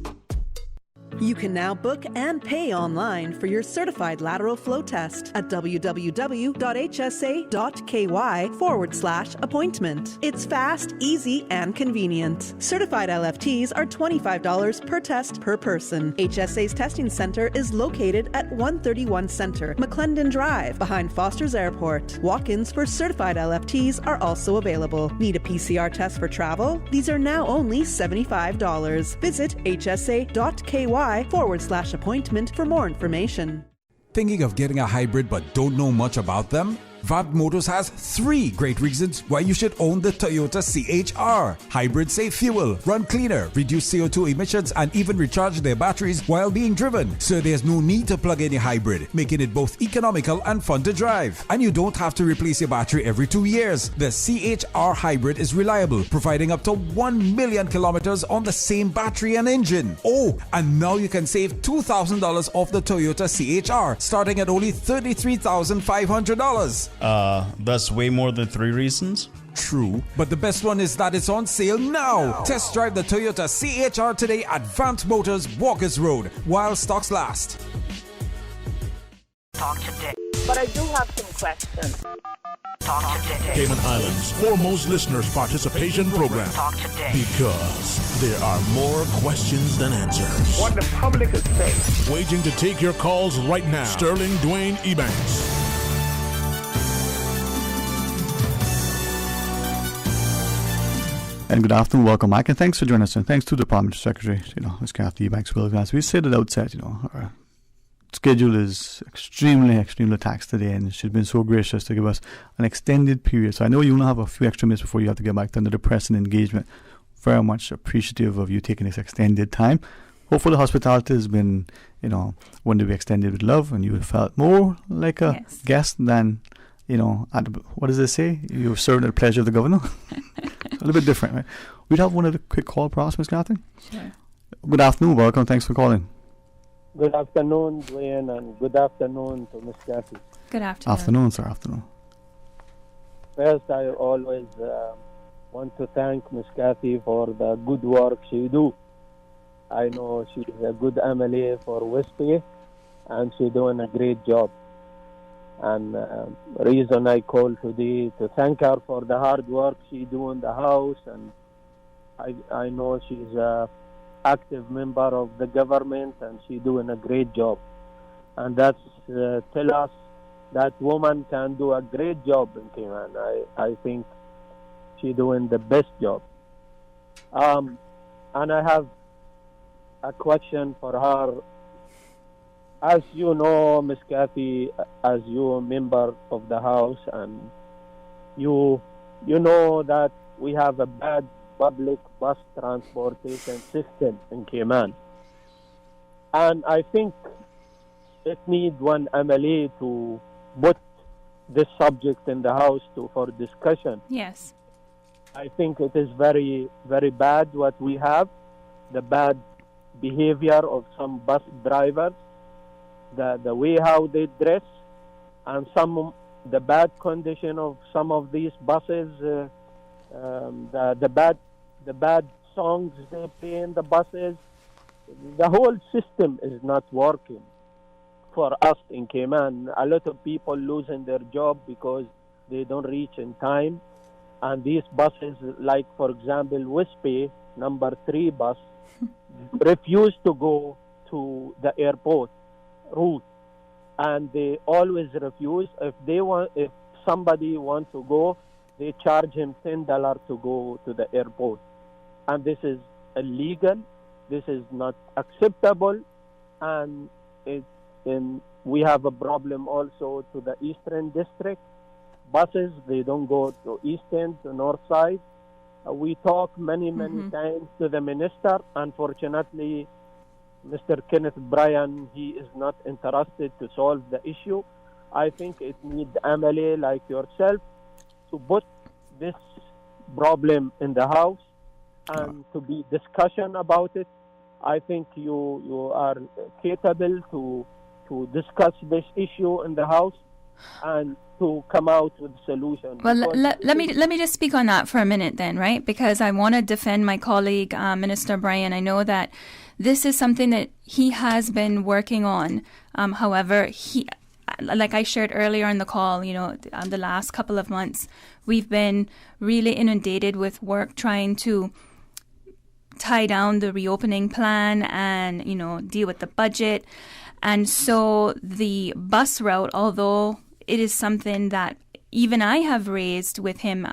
You can now book and pay online for your certified lateral flow test at www.hsa.ky/appointment. It's fast, easy, and convenient. Certified LFTs are $25 per test per person. HSA's testing center is located at 131 Center, McClendon Drive, behind Foster's Airport. Walk-ins for certified LFTs are also available. Need a PCR test for travel? These are now only $75. Visit hsa.ky/appointment for more information. Thinking of getting a hybrid but don't know much about them? Vabt Motors has 3 great reasons why you should own the Toyota CHR. Hybrid save fuel, run cleaner, reduce CO2 emissions, and even recharge their batteries while being driven. So there's no need to plug in a hybrid, making it both economical and fun to drive. And you don't have to replace your battery every 2 years. The CHR Hybrid is reliable, providing up to 1 million kilometers on the same battery and engine. Oh, and now you can save $2,000 off the Toyota CHR, starting at only $33,500. That's way more than 3 reasons. True, but the best one is that it's on sale now. Test drive the Toyota CHR today at Vabt Motors, Walkers Road, while stocks last. Talk today. But I do have some questions. Talk today. Cayman Islands' foremost listeners' participation program. Talk today. Because there are more questions than answers. What the public is saying. Waging to take your calls right now. Sterling Dwayne Ebanks. And good afternoon, welcome back, and thanks for joining us, and thanks to the Parliamentary Secretary, Ms. Kathy Ebanks Williams. As we said at the outset, our schedule is extremely taxed today, and she's been so gracious to give us an extended period. So I know you only have a few extra minutes before you have to get back to another press and engagement. Very much appreciative of you taking this extended time. Hopefully the hospitality has been, one to be extended with love, and you have felt more like a guest than, what does it say? You served at the pleasure of the governor. A little bit different, right? We'd have one of the quick call for us, Ms. Kathy. Sure. Good afternoon, welcome, thanks for calling. Good afternoon, Dwayne, and good afternoon to Ms. Kathy. Good afternoon. Afternoon, sir, afternoon. First, I always want to thank Ms. Kathy for the good work she do. I know she's a good MLA for Westby, and she's doing a great job. And reason I called today to thank her for the hard work she do in the house, and I know she's a active member of the government, and she doing a great job. And that's tell us that woman can do a great job in Cayman. I think she doing the best job. And I have a question for her. As you know, Ms. Kathy, as you a member of the House, and you know that we have a bad public bus transportation system in Cayman. And I think it needs one MLA to put this subject in the House for discussion. Yes. I think it is very, very bad what we have, the bad behavior of some bus drivers, the way how they dress, and the bad condition of some of these buses, the bad songs they play in the buses. The whole system is not working for us in Cayman. A lot of people losing their job because they don't reach in time. And these buses, like for example, Westby number 3 bus, refuse to go to the airport route. and they always refuse. If somebody wants to go, they charge him $10 to go to the airport, and this is illegal. This is not acceptable, and we have a problem also to the Eastern District. Buses, they don't go to Eastern, to North Side. We talked many times to the minister. Unfortunately, Mr. Kenneth Bryan, he is not interested to solve the issue. I think it needs MLA like yourself to put this problem in the House and to be discussion about it. I think you are capable to discuss this issue in the House and to come out with a solution. Well, let me just speak on that for a minute then, right? Because I want to defend my colleague, Minister Bryan. I know that this is something that he has been working on. However, he, like I shared earlier in the call, the last couple of months, we've been really inundated with work trying to tie down the reopening plan and, deal with the budget. And so the bus route, although it is something that even I have raised with him,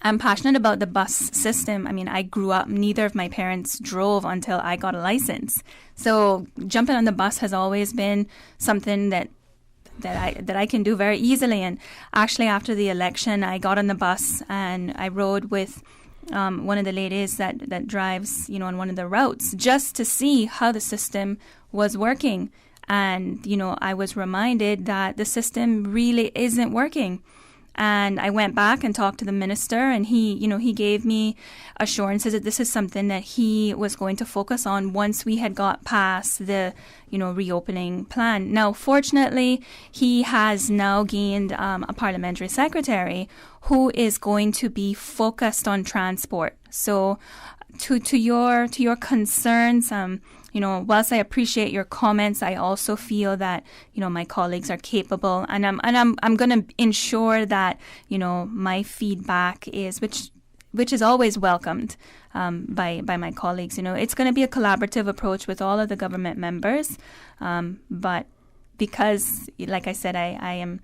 I'm passionate about the bus system. I mean, I grew up, neither of my parents drove until I got a license. So jumping on the bus has always been something that I can do very easily. And actually, after the election, I got on the bus and I rode with one of the ladies that drives, on one of the routes, just to see how the system was working. And, I was reminded that the system really isn't working. And I went back and talked to the minister, and he gave me assurances that this is something that he was going to focus on once we had got past the, reopening plan. Now, fortunately, he has now gained a parliamentary secretary who is going to be focused on transport. So to your concerns, whilst I appreciate your comments, I also feel that, my colleagues are capable, and I'm going to ensure that, my feedback is, which is always welcomed by my colleagues. It's going to be a collaborative approach with all of the government members, but because, like I said, I am,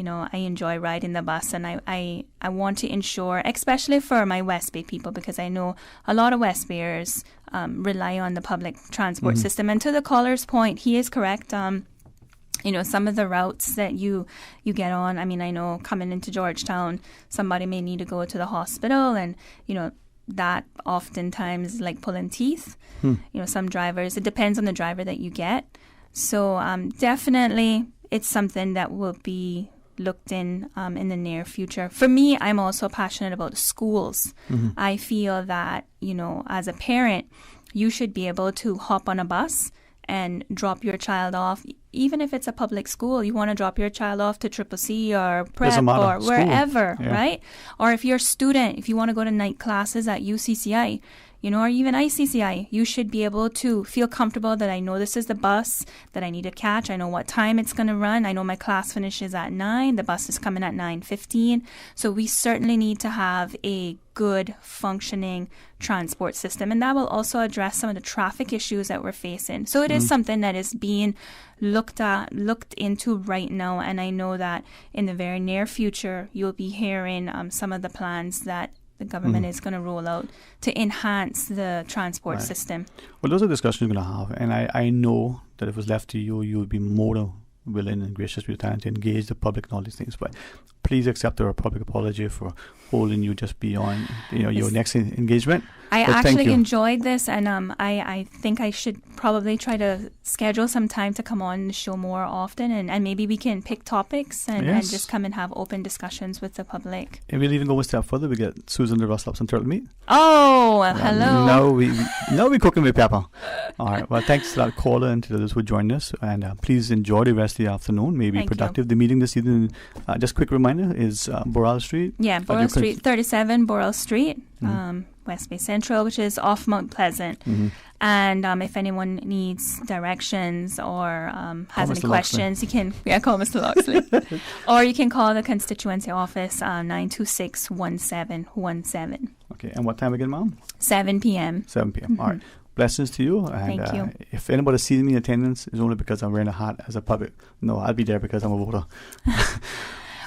I enjoy riding the bus, and I want to ensure, especially for my West Bay people, because I know a lot of West Bayers rely on the public transport system. And to the caller's point, he is correct. Some of the routes that you get on, I mean, I know coming into Georgetown, somebody may need to go to the hospital, and, that oftentimes like pulling teeth. Some drivers, it depends on the driver that you get. So definitely it's something that will be looked in the near future. For me, I'm also passionate about schools. I feel that, as a parent, you should be able to hop on a bus and drop your child off. Even if it's a public school, you want to drop your child off to Triple C or Prep or wherever, right? Or if you're a student, if you want to go to night classes at UCCI, or even ICCI, you should be able to feel comfortable that I know this is the bus that I need to catch. I know what time it's going to run. I know my class finishes at 9. The bus is coming at 9:15. So we certainly need to have a good functioning transport system. And that will also address some of the traffic issues that we're facing. So it is something that is being looked into right now. And I know that in the very near future, you'll be hearing some of the plans that the government is going to roll out to enhance the transport system. Well, those are discussions we're going to have. And I know that if it was left to you, you would be more than willing and gracious with your time to engage the public and all these things. But please accept our public apology for holding you just beyond your next engagement. I actually enjoyed this, and I think I should probably try to schedule some time to come on the show more often, and maybe we can pick topics and just come and have open discussions with the public. And we'll even go one step further. We get Susan the Russell some turtle meat. Oh, hello. Now we're cooking with pepper. All right. Well, thanks to that caller and to those who joined us. And please enjoy the rest of the afternoon. Maybe Thank productive. You. The meeting this evening, just quick reminder, is Boral Street. Yeah, Boral Street, 37 Boral Street. West Bay Central, which is off Mount Pleasant. And if anyone needs directions or has any questions, you can call Mr. Loxley. Or you can call the constituency office 926-1717. Okay, and what time again, Mom? 7 p.m. 7 p.m. All right. blessings to you. And Thank you. If anybody sees me in attendance, it's only because I'm wearing a hat as a public. No, I'll be there because I'm a voter.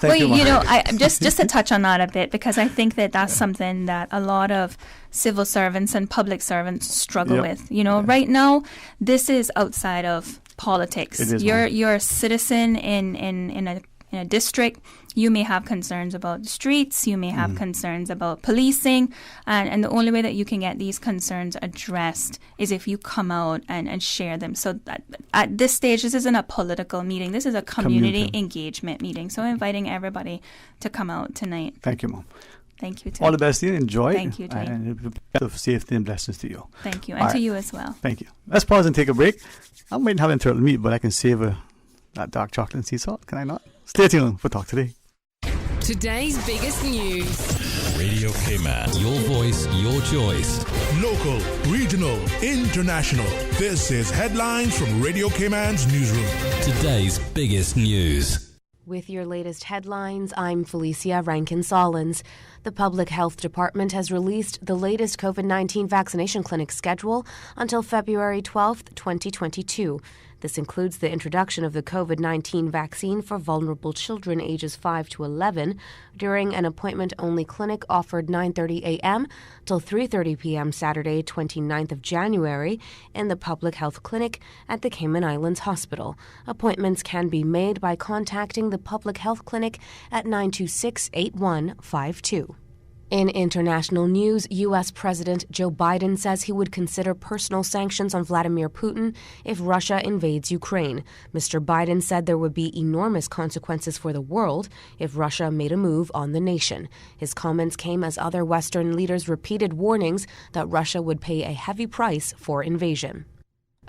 Well, you know, I just to touch on that a bit, because I think that that's something that a lot of civil servants and public servants struggle with. You know, right now, this is outside of politics. It is, you're a citizen in a district. You may have concerns about the streets. You may have concerns about policing. And the only way that you can get these concerns addressed is if you come out and share them. So at this stage, this isn't a political meeting. This is a community engagement meeting. So I'm inviting everybody to come out tonight. Thank you, Mom. Thank you, Tim. All the best to you. Enjoy. Thank you, Tim. And of safety and blessings to you. Thank you. And to you as well. Thank you. Let's pause and take a break. I might have turtle meat, but I can savor that dark chocolate and sea salt. Can I not? Stay tuned for Talk Today. Today's biggest news. Radio Cayman. Your voice, your choice. Local, regional, international. This is Headlines from Radio Cayman's newsroom. Today's biggest news. With your latest headlines, I'm Felicia Rankin-Solins. The Public Health Department has released the latest COVID-19 vaccination clinic schedule until February 12th, 2022. This includes the introduction of the COVID-19 vaccine for vulnerable children ages 5 to 11 during an appointment-only clinic offered 9:30 a.m. till 3:30 p.m. Saturday, 29th of January in the Public Health Clinic at the Cayman Islands Hospital. Appointments can be made by contacting the Public Health Clinic at 926-8152. In international news, U.S. President Joe Biden says he would consider personal sanctions on Vladimir Putin if Russia invades Ukraine. Mr. Biden said there would be enormous consequences for the world if Russia made a move on the nation. His comments came as other Western leaders repeated warnings that Russia would pay a heavy price for invasion.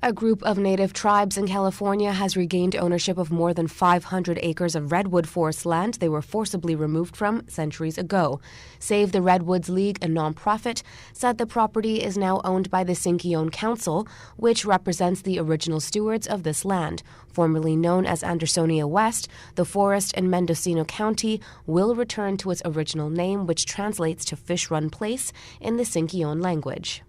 A group of native tribes in California has regained ownership of more than 500 acres of redwood forest land they were forcibly removed from centuries ago. Save the Redwoods League, a nonprofit, said the property is now owned by the Sinkyone Council, which represents the original stewards of this land. Formerly known as Andersonia West, the forest in Mendocino County will return to its original name, which translates to Fish Run Place in the Sinkyone language.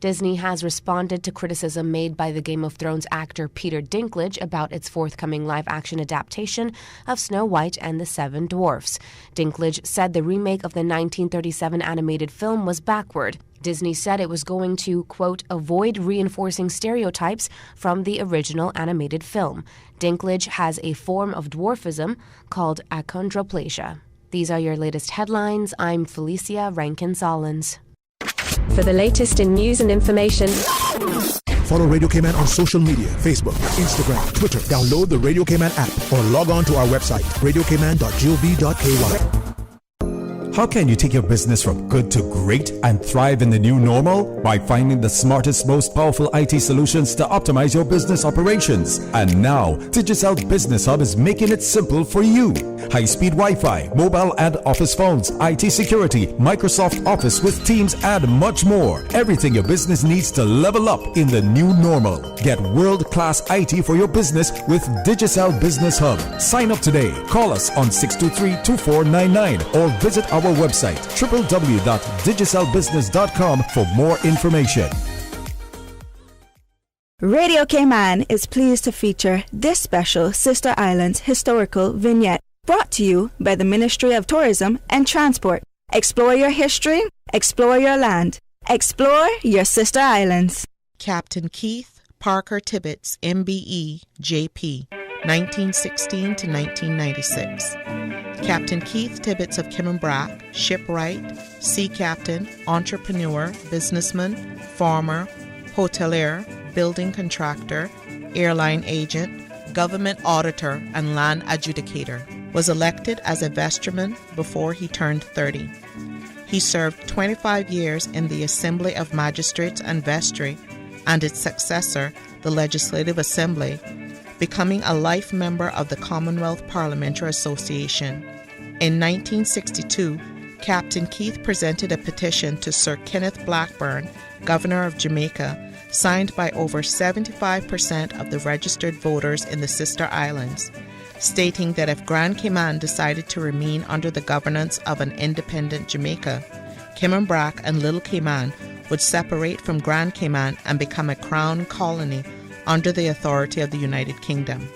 Disney has responded to criticism made by the Game of Thrones actor Peter Dinklage about its forthcoming live-action adaptation of Snow White and the Seven Dwarfs. Dinklage said the remake of the 1937 animated film was backward. Disney said it was going to, quote, avoid reinforcing stereotypes from the original animated film. Dinklage has a form of dwarfism called achondroplasia. These are your latest headlines. I'm Felicia Rankin-Solins. For the latest in news and information, follow Radio Cayman on social media, Facebook, Instagram, Twitter. Download the Radio Cayman app or log on to our website, radiocayman.gov.ky. How can you take your business from good to great and thrive in the new normal? By finding the smartest, most powerful IT solutions to optimize your business operations. And now, Digicel Business Hub is making it simple for you. High-speed Wi-Fi, mobile and office phones, IT security, Microsoft Office with Teams, and much more. Everything your business needs to level up in the new normal. Get world-class IT for your business with Digicel Business Hub. Sign up today. Call us on 623-2499 or visit our website www.digicelbusiness.com for more information. Radio Cayman is pleased to feature this special Sister Islands historical vignette brought to you by the Ministry of Tourism and Transport. Explore your history, explore your land, explore your Sister Islands. Captain Keith Parker Tibbetts, MBE, JP, 1916 to 1996. Captain Keith Tibbetts of Kimmenbrack, shipwright, sea captain, entrepreneur, businessman, farmer, hotelier, building contractor, airline agent, government auditor, and land adjudicator, was elected as a vestryman before he turned 30. He served 25 years in the Assembly of Magistrates and Vestry and its successor, the Legislative Assembly, becoming a life member of the Commonwealth Parliamentary Association. In 1962, Captain Keith presented a petition to Sir Kenneth Blackburn, Governor of Jamaica, signed by over 75% of the registered voters in the Sister Islands, stating that if Grand Cayman decided to remain under the governance of an independent Jamaica, Kimmenbrack and Little Cayman would separate from Grand Cayman and become a crown colony under the authority of the United Kingdom.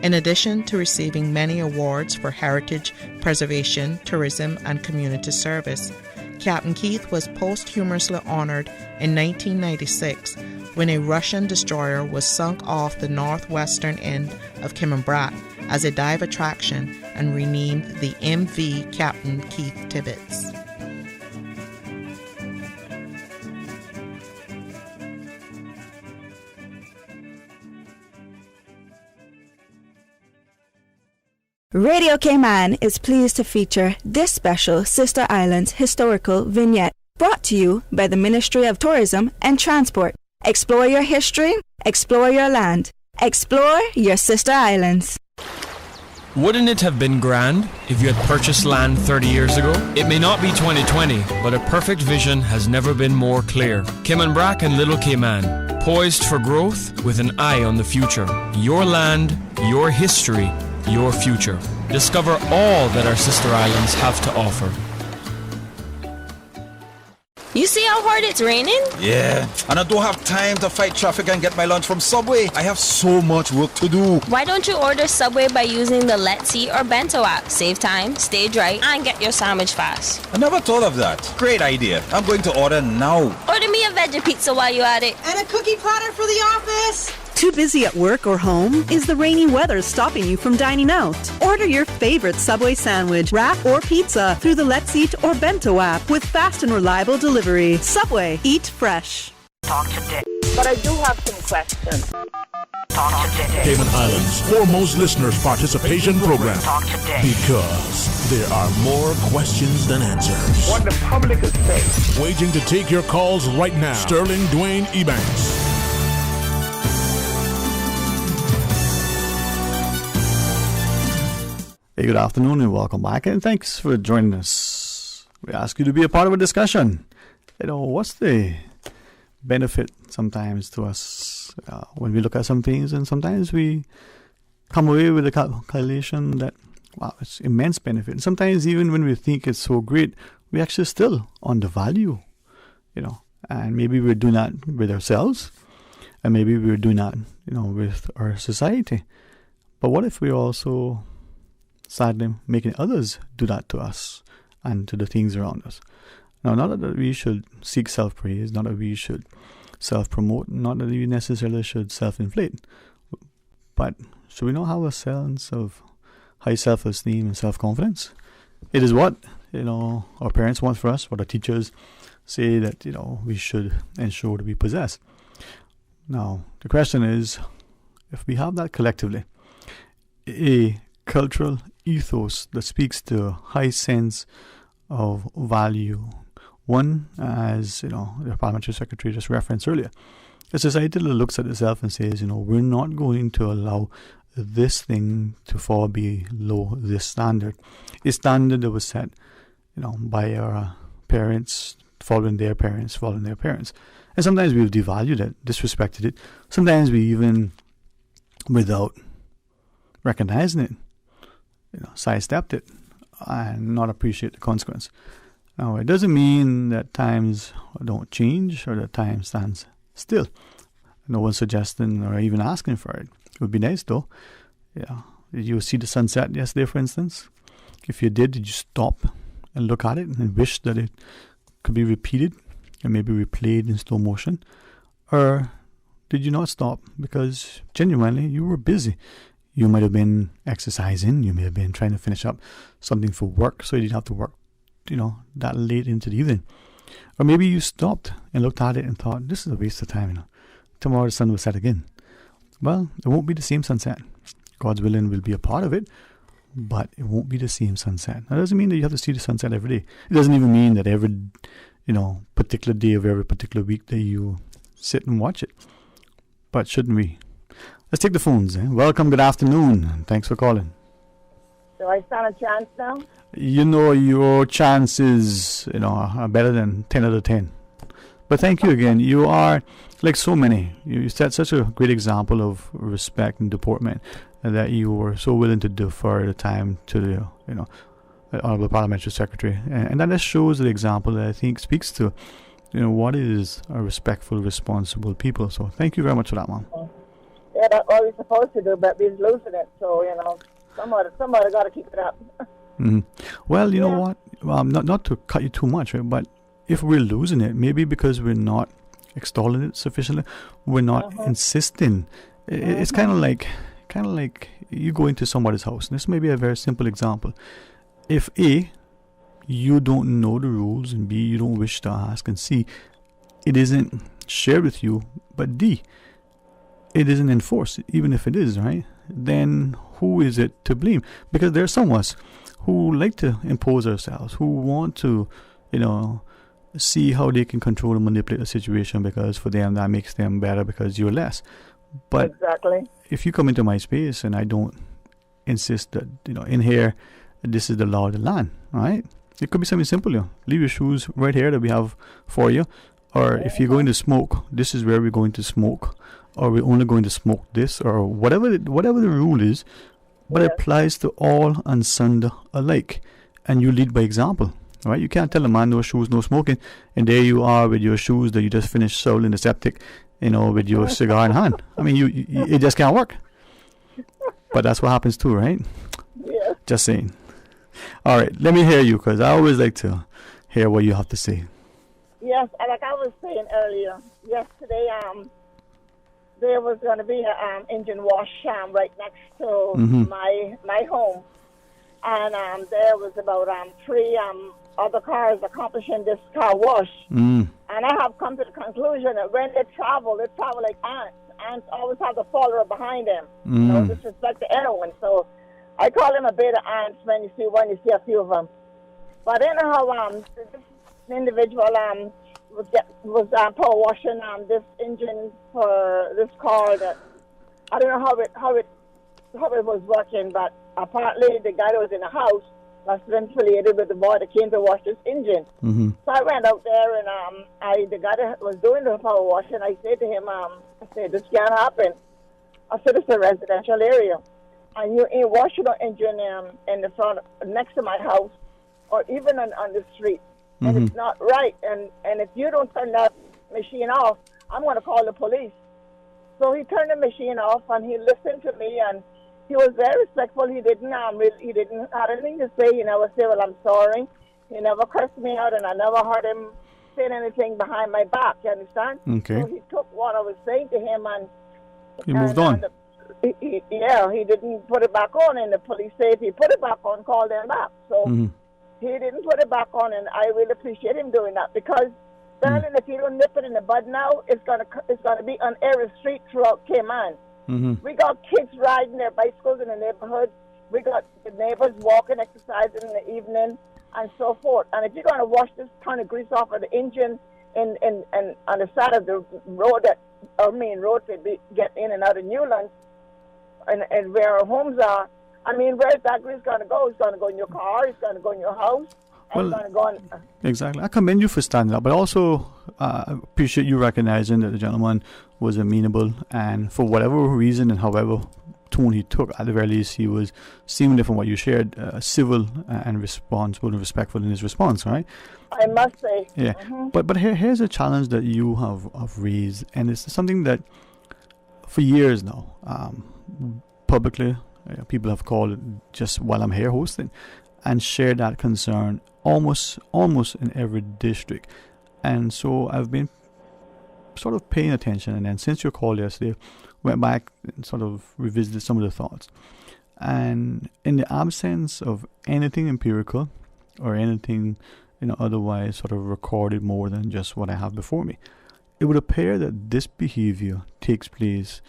In addition to receiving many awards for heritage preservation, tourism, and community service, Captain Keith was posthumously honored in 1996 when a Russian destroyer was sunk off the northwestern end of Cayman Brac as a dive attraction and renamed the MV Captain Keith Tibbets. Radio Cayman is pleased to feature this special Sister Islands historical vignette brought to you by the Ministry of Tourism and Transport. Explore your history, explore your land, explore your sister islands. Wouldn't it have been grand if you had purchased land 30 years ago? It may not be 2020, but a perfect vision has never been more clear. Cayman Brac and Little Cayman, poised for growth with an eye on the future. Your land, your history, your future. Discover all that our sister islands have to offer. You see how hard it's raining? Yeah, and I don't have time to fight traffic and get my lunch from Subway. I have so much work to do. Why don't you order Subway by using the Let's Eat or Bento app? Save time, stay dry, and get your sandwich fast. I never thought of that. Great idea. I'm going to order now. Order me a veggie pizza while you're at it. And a cookie platter for the office. Too busy at work or home? Is the rainy weather stopping you from dining out? Order your favorite Subway sandwich, wrap, or pizza through the Let's Eat or Bento app with fast and reliable delivery. Subway, eat fresh. Talk today. But I do have some questions. Talk today. Cayman Islands' foremost listeners' participation program. Talk today. Because there are more questions than answers. What the public is saying. Waiting to take your calls right now. Sterling Dwayne Ebanks. Hey, good afternoon and welcome back, and thanks for joining us. We ask you to be a part of a discussion. What's the benefit sometimes to us when we look at some things, and sometimes we come away with a calculation that, wow, it's immense benefit. And sometimes even when we think it's so great, we actually still undervalue, and maybe we're doing that with ourselves, and maybe we're doing that, with our society. But what if we also sadly making others do that to us and to the things around us? Now, not that we should seek self-praise, not that we should self-promote, not that we necessarily should self-inflate, but should we not have a sense of high self-esteem and self-confidence? It is what our parents want for us, what our teachers say that we should ensure to be possessed. Now, the question is, if we have that collectively, a cultural ethos that speaks to a high sense of value, one, as the Parliamentary Secretary just referenced earlier, a society that looks at itself and says, we're not going to allow this thing to fall below this standard. A standard that was set, by our parents, following their parents, And sometimes we've devalued it, disrespected it. Sometimes we even, without recognizing it, sidestepped it and not appreciate the consequence. Now, it doesn't mean that times don't change or that time stands still. No one's suggesting or even asking for it. It would be nice, though. Yeah. Did you see the sunset yesterday, for instance? If you did you stop and look at it and wish that it could be repeated and maybe replayed in slow motion? Or did you not stop because genuinely you were busy? You might have been exercising. You may have been trying to finish up something for work, so you didn't have to work, that late into the evening. Or maybe you stopped and looked at it and thought, this is a waste of time. Tomorrow the sun will set again. Well, it won't be the same sunset. God's willing will be a part of it, but it won't be the same sunset. That doesn't mean that you have to see the sunset every day. It doesn't even mean that every, particular day of every particular week that you sit and watch it. But shouldn't we? Let's take the phones. Welcome, good afternoon. Thanks for calling. Do I stand a chance now? Your chances, are better than 10 out of 10. But thank you again. You are, like so many, you set such a great example of respect and deportment that you were so willing to defer the time to the, Honorable Parliamentary Secretary. And that just shows the example that I think speaks to, what is a respectful, responsible people. So thank you very much for that, Mom. Yeah, that's what we're supposed to do, but we're losing it. So, somebody got to keep it up. Mm-hmm. Well, you know what? Not to cut you too much, right? But if we're losing it, maybe because we're not extolling it sufficiently, we're not insisting. It's kind of like you go into somebody's house. This may be a very simple example. If A, you don't know the rules, and B, you don't wish to ask, and C, it isn't shared with you, but D, it isn't enforced, even if it is, right? Then who is it to blame? Because there are some of us who like to impose ourselves, who want to, see how they can control and manipulate the situation, because for them that makes them better because you're less. But exactly. If you come into my space and I don't insist that, in here, this is the law of the land, right? It could be something simple, leave your shoes right here that we have for you. Or if you're going to smoke, this is where we're going to smoke. Or we're only going to smoke this, or whatever the rule is, but it applies to all and sundry alike. And you lead by example, right? You can't tell a man no shoes, no smoking, and there you are with your shoes that you just finished sold in the septic, with your cigar in hand. I mean, it just can't work. But that's what happens too, right? Yes. Just saying. All right, let me hear you, because I always like to hear what you have to say. Yes, like I was saying earlier, yesterday, there was going to be an engine wash right next to my home, and there was about 3 other cars accomplishing this car wash. And I have come to the conclusion that when they travel like ants. Ants always have the follower behind them. No disrespect to anyone. So I call them a bit of ants when you see a few of them. But anyhow, this individual was power washing this engine for this car that I don't know how it was working, but apparently the guy that was in the house was affiliated with the boy that came to wash this engine. So I went out there and the guy that was doing the power washing, I said to him, I said, this can't happen. I said, it's a residential area, and you ain't washing an engine in the front next to my house or even on the street. And it's not right. And if you don't turn that machine off, I'm going to call the police. So he turned the machine off, and he listened to me, and he was very respectful. He didn't have anything to say. He never said, well, I'm sorry. He never cursed me out, and I never heard him say anything behind my back. You understand? Okay. So he took what I was saying to him, and he moved on. He didn't put it back on, and the police said if he put it back on, call them back. So he didn't put it back on, and I really appreciate him doing that, because, darling, if you don't nip it in the bud now, it's gonna be on every street throughout Cayman. We got kids riding their bicycles in the neighborhood. We got the neighbors walking, exercising in the evening, and so forth. And if you're going to wash this ton of grease off of the engine and on the side of the road, main road to get in and out of Newlands, and where our homes are, I mean, where's that grease going to go? It's going to go in your car. It's going to go in your house. Well, it's going to go on. Exactly. I commend you for standing up, but also appreciate you recognizing that the gentleman was amenable, and for whatever reason and however tone he took, at the very least, he was, seemingly from what you shared, civil and responsible and respectful in his response, right? I must say. Yeah. But here's a challenge that you have raised, and it's something that for years now, publicly, people have called it just while I'm here hosting, and share that concern almost in every district. And so I've been sort of paying attention, and then since your call yesterday, went back and sort of revisited some of the thoughts. And in the absence of anything empirical or anything otherwise sort of recorded more than just what I have before me, it would appear that this behavior takes place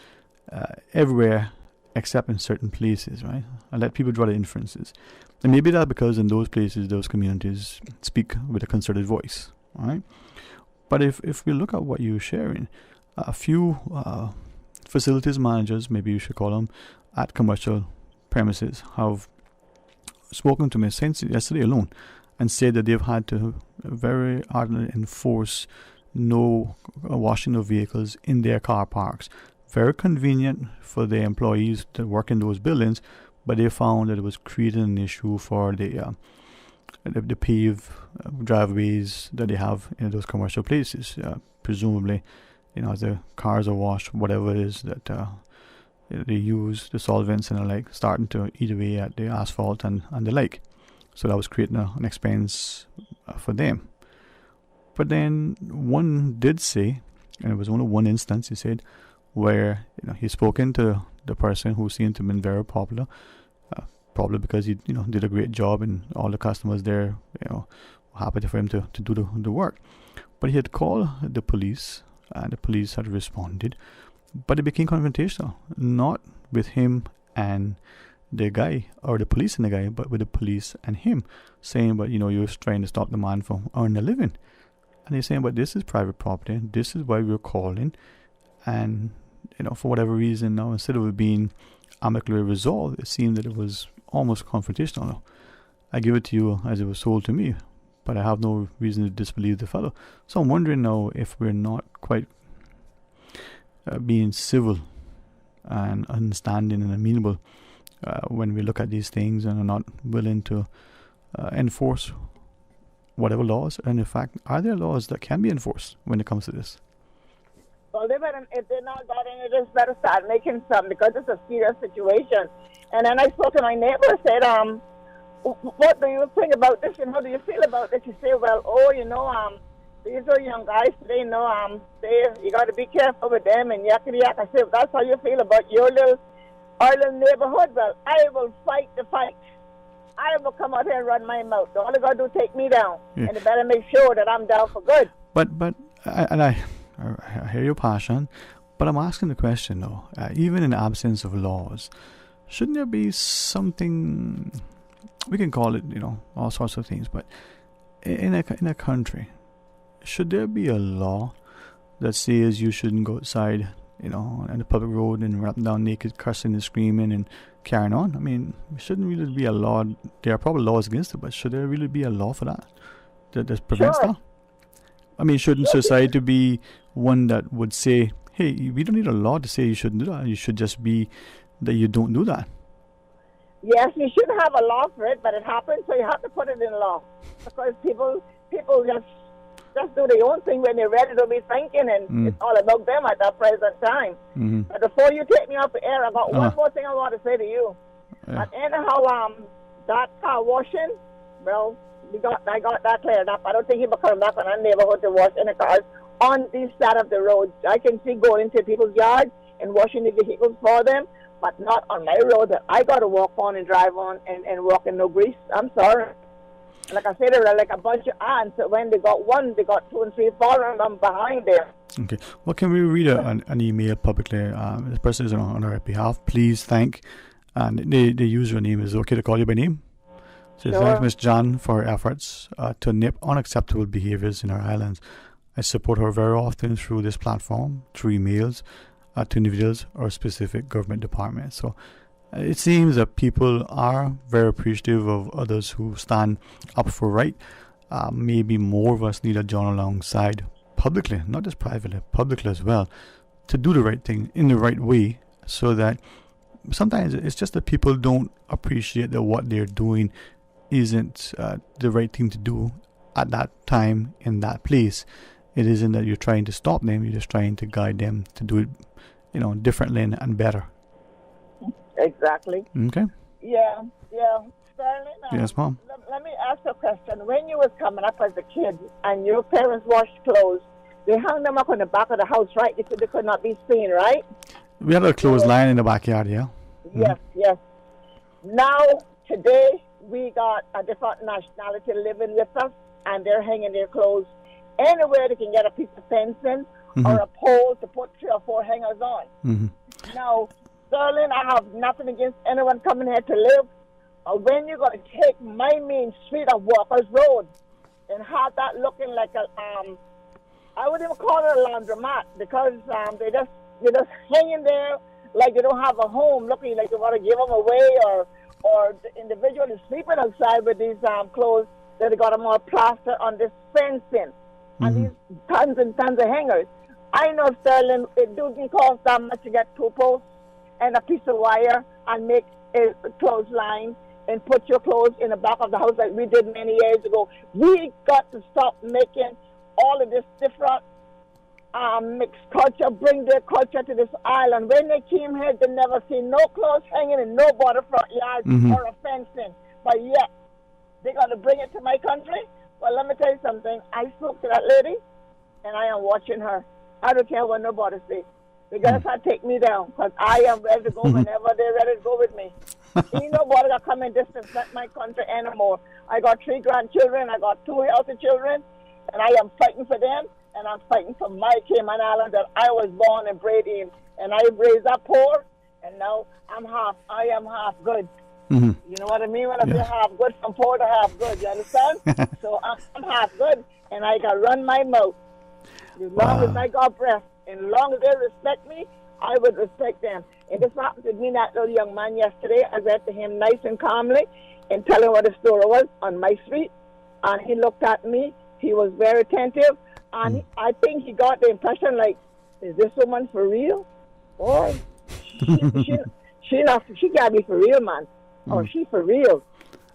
everywhere except in certain places, right? I let people draw the inferences. And maybe that's because in those places, those communities speak with a concerted voice, all right? But if we look at what you're sharing, a few facilities managers, maybe you should call them, at commercial premises have spoken to me since yesterday alone and said that they've had to very ardently enforce no washing of vehicles in their car parks. Very convenient for the employees that work in those buildings, but they found that it was creating an issue for the the paved driveways that they have in those commercial places. Presumably, as the cars are washed, whatever it is that they use, the solvents and the like, starting to eat away at the asphalt and the like. So that was creating an expense for them. But then one did say, and it was only one instance, he said, where he's spoken to the person who seemed to have been very popular, probably because he did a great job and all the customers there were happy for him to do the work. But he had called the police and the police had responded, but it became confrontational, not with him and the guy or the police and the guy, but with the police and him, saying, but you're trying to stop the man from earning a living. And he's saying, but this is private property, this is why we're calling. And for whatever reason now, instead of it being amicably resolved, it seemed that it was almost confrontational. I give it to you as it was sold to me, but I have no reason to disbelieve the fellow. So I'm wondering now if we're not quite being civil and understanding and amenable when we look at these things and are not willing to enforce whatever laws. And in fact, are there laws that can be enforced when it comes to this? Well, if they're not got any, they just better start making some, because it's a serious situation. And then I spoke to my neighbor, said, what do you think about this and how do you feel about this? He said, well, these are young guys today, you got to be careful with them and yakety yak. I said, that's how you feel about our little neighborhood. Well, I will fight the fight. I will come out here and run my mouth. All they got to do is take me down. Yeah. And they better make sure that I'm down for good. But I hear your passion, but I'm asking the question though, even in the absence of laws, shouldn't there be something, we can call it, all sorts of things, but in a country, should there be a law that says you shouldn't go outside, on the public road and run up and down naked, cursing and screaming and carrying on? I mean, shouldn't really be a law. There are probably laws against it, but should there really be a law for that prevents that? I mean, shouldn't society be one that would say, hey, we don't need a law to say you shouldn't do that. You should just be that you don't do that. Yes, you should have a law for it, but it happens, so you have to put it in law. Because people just do their own thing when they're ready to be thinking, and it's all about them at that present time. Mm-hmm. But before you take me off the air, I got one more thing I want to say to you. Yeah. And anyhow, that car washing, well, I got that cleared up. I don't think he'll be coming back on our neighborhood to wash any cars on this side of the road. I can see going into people's yards and washing the vehicles for them, but not on my road that I got to walk on and drive on and walk in no grease. I'm sorry. Like I said, they're like a bunch of ants. When they got one, they got 2 and 3, 4 of them behind there. Okay. Well, can we read an email publicly? This person is on our behalf. Please thank, and the username is okay to call you by name. So sure. Thanks, Ms. John, for her efforts to nip unacceptable behaviours in our islands. I support her very often through this platform, through emails, to individuals or specific government departments. So it seems that people are very appreciative of others who stand up for right. Maybe more of us need to join alongside publicly, not just privately, publicly as well, to do the right thing in the right way, so that sometimes it's just that people don't appreciate that what they're doing isn't the right thing to do at that time in that place. It isn't that you're trying to stop them, you're just trying to guide them to do it, differently and better. Exactly. Okay. Yeah. Sterling, yes, Mom. Let me ask a question. When you was coming up as a kid and your parents washed clothes, they hung them up on the back of the house, right? They could not be seen, right? We had a clothesline in the backyard, yeah. Yes. Now, today, we got a different nationality living with us, and they're hanging their clothes anywhere they can get a piece of fencing or a pole to put 3 or 4 hangers on. Now, Sterling, I have nothing against anyone coming here to live. When you're going to take my main street of Walker's Road and have that looking like I wouldn't even call it a laundromat, because they're just hanging there like they don't have a home, looking like they want to give them away, or the individual is sleeping outside with these clothes that they got them all plastered on this fencing and these tons and tons of hangers. I know, Sterling, it doesn't cost that much to get 2 posts and a piece of wire and make a clothesline. and put your clothes in the back of the house like we did many years ago. We got to stop making all of this different mixed culture, bring their culture to this island. When they came here, they never seen no clothes hanging in no waterfront yard or a fencing. But yet, they're going to bring it to my country? Well, let me tell you something. I spoke to that lady, and I am watching her. I don't care what nobody says. They're going to take me down, because I am ready to go whenever they're ready to go with me. Ain't nobody going to come and disrespect my country anymore. I got 3 grandchildren. I got 2 healthy children, and I am fighting for them. And I'm fighting for my Cayman Island that I was born and bred in. And I raised up poor, and now I am half good. You know what I mean? When I say half good, from poor to half good, you understand? So I'm half good, and I can run my mouth. As long as I got breath, and as long as they respect me, I would respect them. And this happened to me, that little young man yesterday. I went to him nice and calmly and tell him what the story was on my street. And he looked at me. He was very attentive. And I think he got the impression like, is this woman for real? Or she can't be for real, man. Or she for real.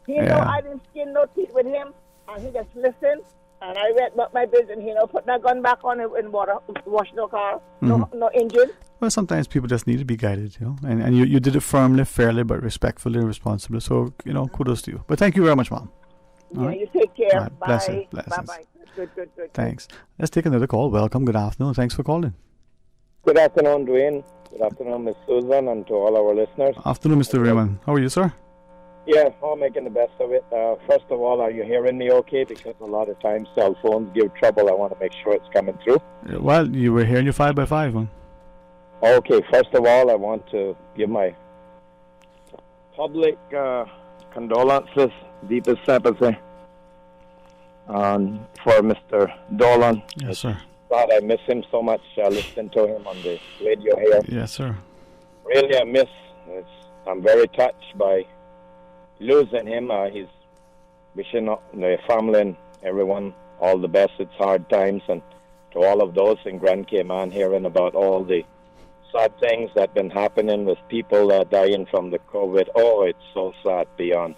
You know, I didn't skin no teeth with him, and he just listened. And I went about my business, put that gun back on in water, wash no car, no engine. Well, sometimes people just need to be guided, And you did it firmly, fairly, but respectfully and responsibly. So, kudos to you. But thank you very much, Mom. You take care. Right, Bye. blessings. Bye-bye. Good. Thanks. Let's take another call. Welcome. Good afternoon. Thanks for calling. Good afternoon, Dwayne. Good afternoon, Miss Susan, and to all our listeners. Afternoon, Mr. Raymond. How are you, sir? Yeah, I'm making the best of it. First of all, are you hearing me okay? Because a lot of times cell phones give trouble. I want to make sure it's coming through. Well, you were hearing you 5x5, man. Okay, first of all, I want to give my public condolences, deepest sympathy for Mr. Dolan. Yes, sir. God, I miss him so much. I listened to him on the radio here. Yes, sir. Really, I'm very touched by losing him. He's wishing the family and everyone all the best. It's hard times, and to all of those in Grand Cayman, hearing about all the sad things that have been happening with people dying from the COVID. Oh, it's so sad beyond.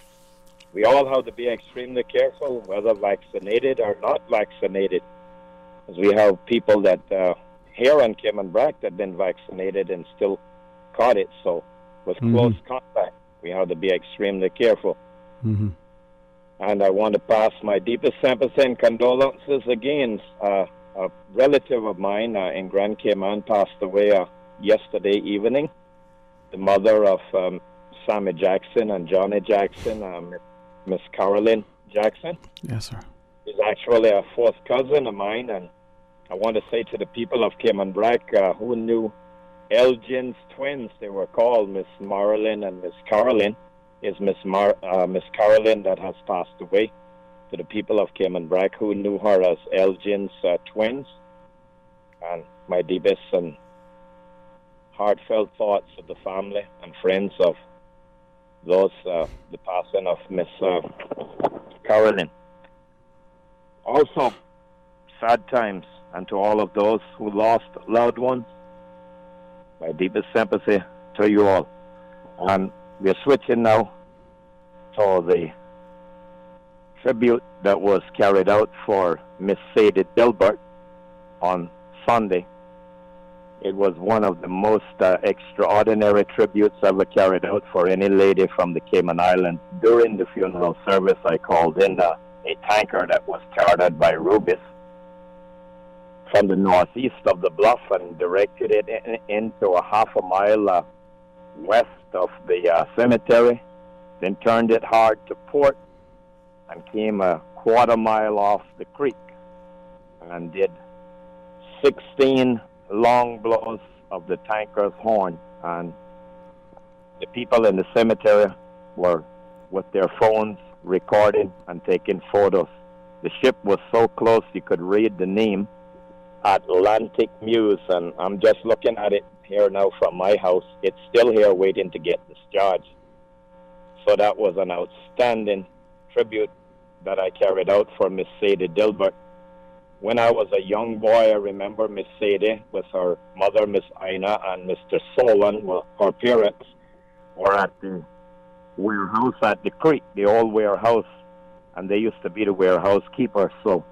We all have to be extremely careful, whether vaccinated or not vaccinated. Because we have people that here on Cayman Brac that have been vaccinated and still caught it. So with close contact, we have to be extremely careful. And I want to pass my deepest sympathy and condolences again. A relative of mine in Grand Cayman passed away yesterday evening. The mother of Sammy Jackson and Johnny Jackson, Miss Carolyn Jackson. Yes, sir. She's actually a fourth cousin of mine, and I want to say to the people of Cayman Brac who knew Elgin's twins, they were called Miss Marilyn and Miss Carolyn, is Miss Carolyn that has passed away. To the people of Cayman Brac who knew her as Elgin's twins, and my deepest and heartfelt thoughts of the family and friends of those, the passing of Miss Carolyn. Also, sad times, and to all of those who lost loved ones, my deepest sympathy to you all. And we're switching now to the tribute that was carried out for Miss Sadie Dilbert on Sunday. It was one of the most extraordinary tributes ever carried out for any lady from the Cayman Islands. During the funeral service, I called in a tanker that was chartered by Rubis from the northeast of the bluff and directed it into a half a mile west of the cemetery, then turned it hard to port and came a quarter mile off the creek and did 16 long blows of the tanker's horn, and the people in the cemetery were with their phones recording and taking photos. The ship was so close you could read the name, Atlantic Muse, and I'm just looking at it here now from my house. It's still here waiting to get discharged. So that was an outstanding tribute that I carried out for Miss Sadie Dilbert. When I was a young boy, I remember Miss Sadie with her mother, Miss Ina, and Mr. Solon, her parents, were at the warehouse at the creek, the old warehouse, and they used to be the warehouse keeper. So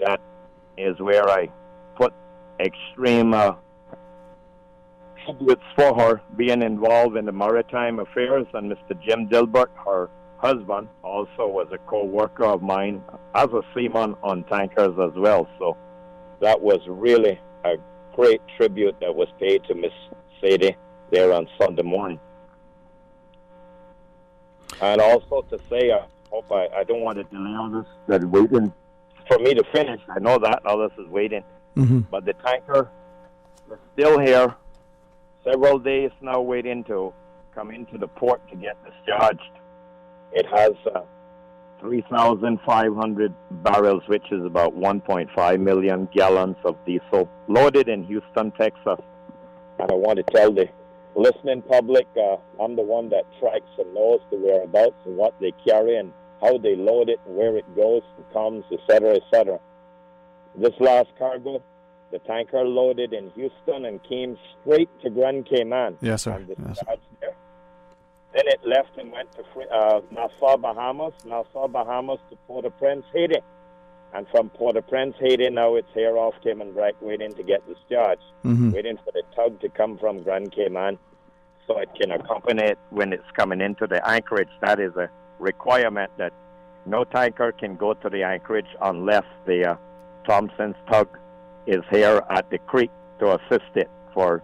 that is where I put extreme tributes for her being involved in the maritime affairs. And Mr. Jim Dilbert, her husband, also was a co-worker of mine as a seaman on tankers as well. So that was really a great tribute that was paid to Miss Sadie there on Sunday morning. And also to say, I hope I don't want to delay on this, that waiting for me to finish. I know that others is waiting. But the tanker is still here, several days now waiting to come into the port to get discharged. It has 3,500 barrels, which is about 1.5 million gallons of diesel, loaded in Houston, Texas. And I want to tell the listening public, I'm the one that tracks and knows the whereabouts and what they carry and how they load it, and where it goes and comes, etc., etc. This last cargo, the tanker loaded in Houston and came straight to Grand Cayman. Yes, sir. And Yes, sir. there. Then it left and went to Nassau, Bahamas to Port-au-Prince, Haiti. And from Port-au-Prince, Haiti, now it's here off Cayman Brac waiting to get discharged, waiting for the tug to come from Grand Cayman so it can accompany it when it's coming into the anchorage. That is a requirement that no tanker can go to the anchorage unless the Thompson's tug is here at the creek to assist it for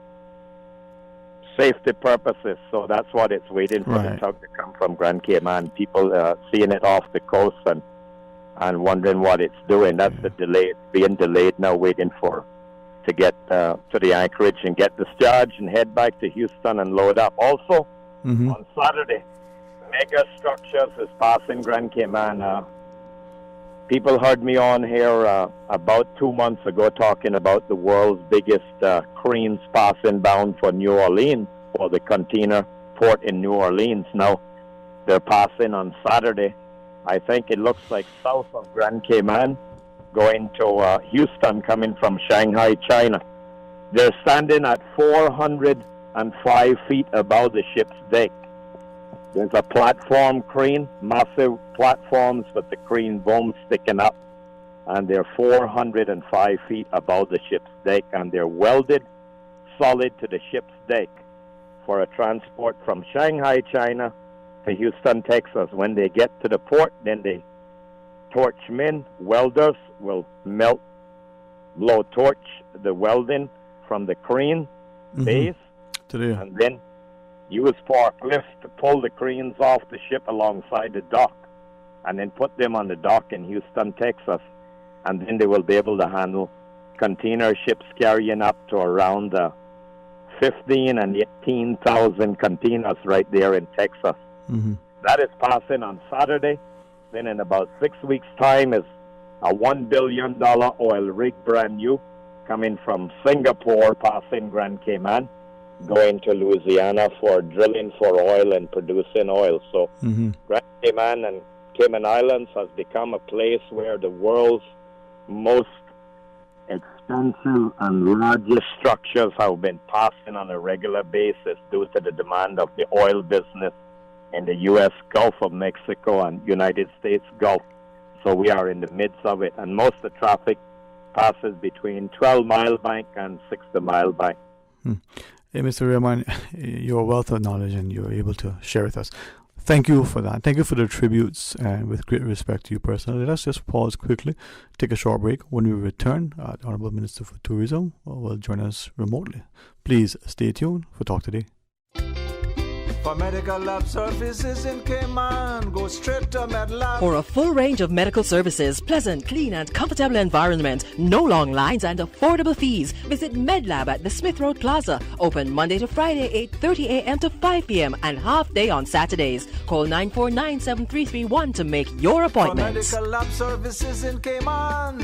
safety purposes. So that's what it's waiting for, the tug to come from Grand Cayman. People seeing it off the coast and wondering what it's doing. That's the delay. It's being delayed now, waiting to get to the anchorage and get discharged and head back to Houston and load up. Also, on Saturday, Mega Structures is passing Grand Cayman. People heard me on here about 2 months ago talking about the world's biggest cranes passing bound for New Orleans, for the container port in New Orleans. Now, they're passing on Saturday. I think it looks like south of Grand Cayman, going to Houston, coming from Shanghai, China. They're standing at 405 feet above the ship's deck. There's a platform crane, massive platforms with the crane boom sticking up, and they're 405 feet above the ship's deck, and they're welded solid to the ship's deck for a transport from Shanghai, China to Houston, Texas. When they get to the port, then the torchmen, welders, will blow torch the welding from the crane base, and then use forklifts to pull the cranes off the ship alongside the dock, and then put them on the dock in Houston, Texas, and then they will be able to handle container ships carrying up to around 15 and 18,000 containers right there in Texas. That is passing on Saturday. Then in about 6 weeks' time is a $1 billion oil rig, brand new, coming from Singapore, passing Grand Cayman, going to Louisiana for drilling for oil and producing oil. So Grand Cayman and Cayman Islands has become a place where the world's most expensive and largest structures have been passing on a regular basis due to the demand of the oil business in the U.S. Gulf of Mexico and United States Gulf. So we are in the midst of it, and most of the traffic passes between 12 Mile Bank and 60 Mile Bank. Hey, Mr. Rahman, you're a wealth of knowledge and you're able to share with us. Thank you for that. Thank you for the tributes, and with great respect to you personally. Let's just pause quickly, take a short break. When we return, the Honorable Minister for Tourism will join us remotely. Please stay tuned for Talk Today. For medical lab services in Cayman, go straight to MedLab. For a full range of medical services, pleasant, clean and comfortable environment, no long lines and affordable fees, visit MedLab at the Smith Road Plaza. Open Monday to Friday, 8:30 a.m. to 5 p.m. and half day on Saturdays. Call 949-7331 to make your appointment. For medical lab services in Cayman,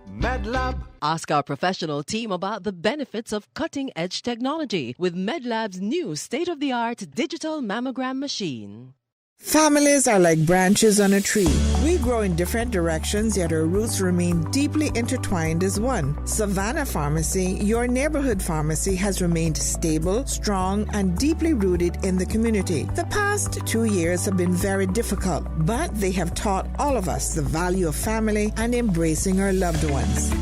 MedLab. Ask our professional team about the benefits of cutting-edge technology with MedLab's new state-of-the-art digital mammogram machine. Families are like branches on a tree. We grow in different directions, yet our roots remain deeply intertwined as one. Savannah Pharmacy, your neighborhood pharmacy, has remained stable, strong, and deeply rooted in the community. The past 2 years have been very difficult, but they have taught all of us the value of family and embracing our loved ones.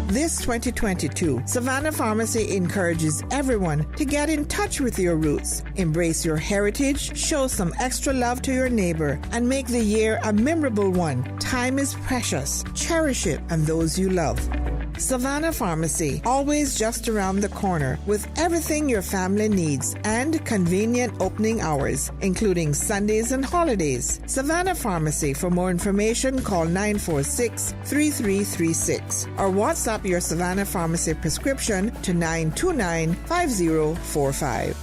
This 2022, Savannah Pharmacy encourages everyone to get in touch with your roots, embrace your heritage, show some extra love to your neighbor, and make the year a memorable one. Time is precious. Cherish it and those you love. Savannah Pharmacy, always just around the corner with everything your family needs and convenient opening hours, including Sundays and holidays. Savannah Pharmacy. For more information, call 946-3336 or WhatsApp your Savannah Pharmacy prescription to 929-5045.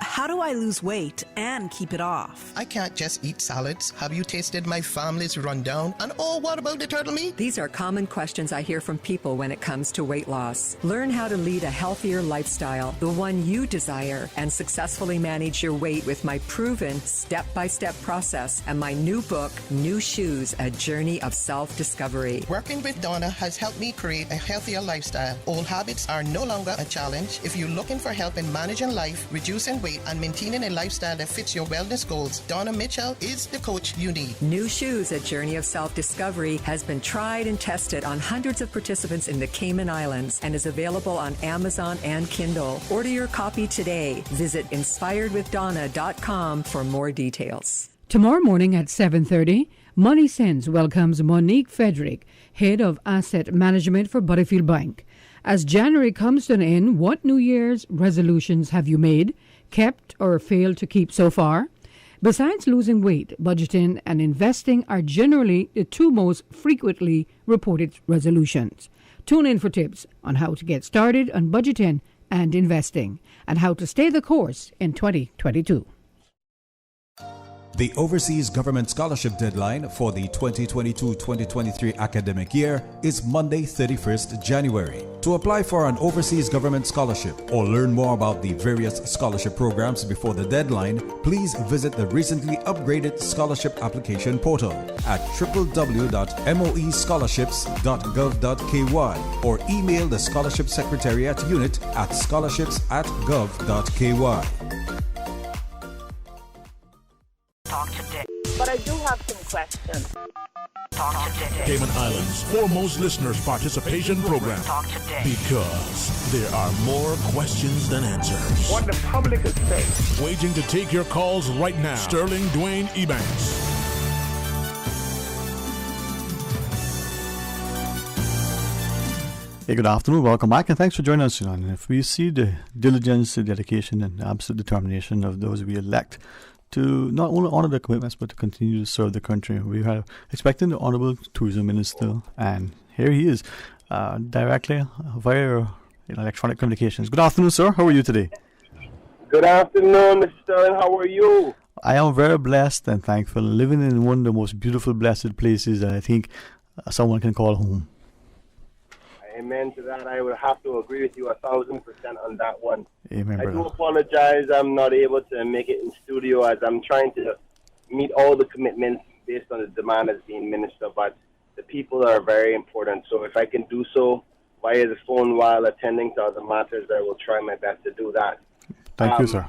How do I lose weight and keep it off? I can't just eat salads. Have you tasted my family's rundown? And oh, what about the turtle meat? These are common questions I hear from people when it comes to weight loss. Learn how to lead a healthier lifestyle, the one you desire, and successfully manage your weight with my proven step-by-step process and my new book, New Shoes, A Journey of Self-Discovery. Working with Donna has helped me create a healthier lifestyle. Old habits are no longer a challenge. If you're looking for help in managing life, reducing weight, and maintaining a lifestyle that fits your wellness goals, Donna Mitchell is the coach you need. New Shoes, A Journey of Self-Discovery has been tried and tested on hundreds of participants in the Cayman Islands and is available on Amazon and Kindle. Order your copy today. Visit inspiredwithdonna.com for more details. Tomorrow morning at 7:30, Money Sense welcomes Monique Frederick, Head of Asset Management for Butterfield Bank. As January comes to an end, what New Year's resolutions have you made, kept, or failed to keep so far? Besides losing weight, budgeting and investing are generally the two most frequently reported resolutions. Tune in for tips on how to get started on budgeting and investing and how to stay the course in 2022. The Overseas Government Scholarship deadline for the 2022-2023 academic year is Monday, 31st January. To apply for an overseas government scholarship or learn more about the various scholarship programs before the deadline, please visit the recently upgraded scholarship application portal at www.moescholarships.gov.ky or email the Scholarship Secretariat Unit at scholarships@gov.ky. Talk today. But I do have some questions. Talk today. Cayman Islands' foremost listeners' participation program. Talk today. Because there are more questions than answers. What the public is saying. Waiting to take your calls right now. Sterling Dwayne Ebanks. Hey, good afternoon. Welcome back, and thanks for joining us. And if we see the diligence, the dedication, and absolute determination of those we elect to not only honor their commitments but to continue to serve the country. We are expecting the Honorable Tourism Minister, and here he is, directly via electronic communications. Good afternoon, sir. How are you today? Good afternoon, Mr. Sterling. How are you? I am very blessed and thankful, living in one of the most beautiful, blessed places that I think someone can call home. Amen to that. I would have to agree with you 1,000% on that one. Amen, I brother. do apologize. I'm not able to make it in studio as I'm trying to meet all the commitments based on the demand as being minister, but the people are very important. So if I can do so via the phone while attending to other matters, I will try my best to do that. Thank you, sir.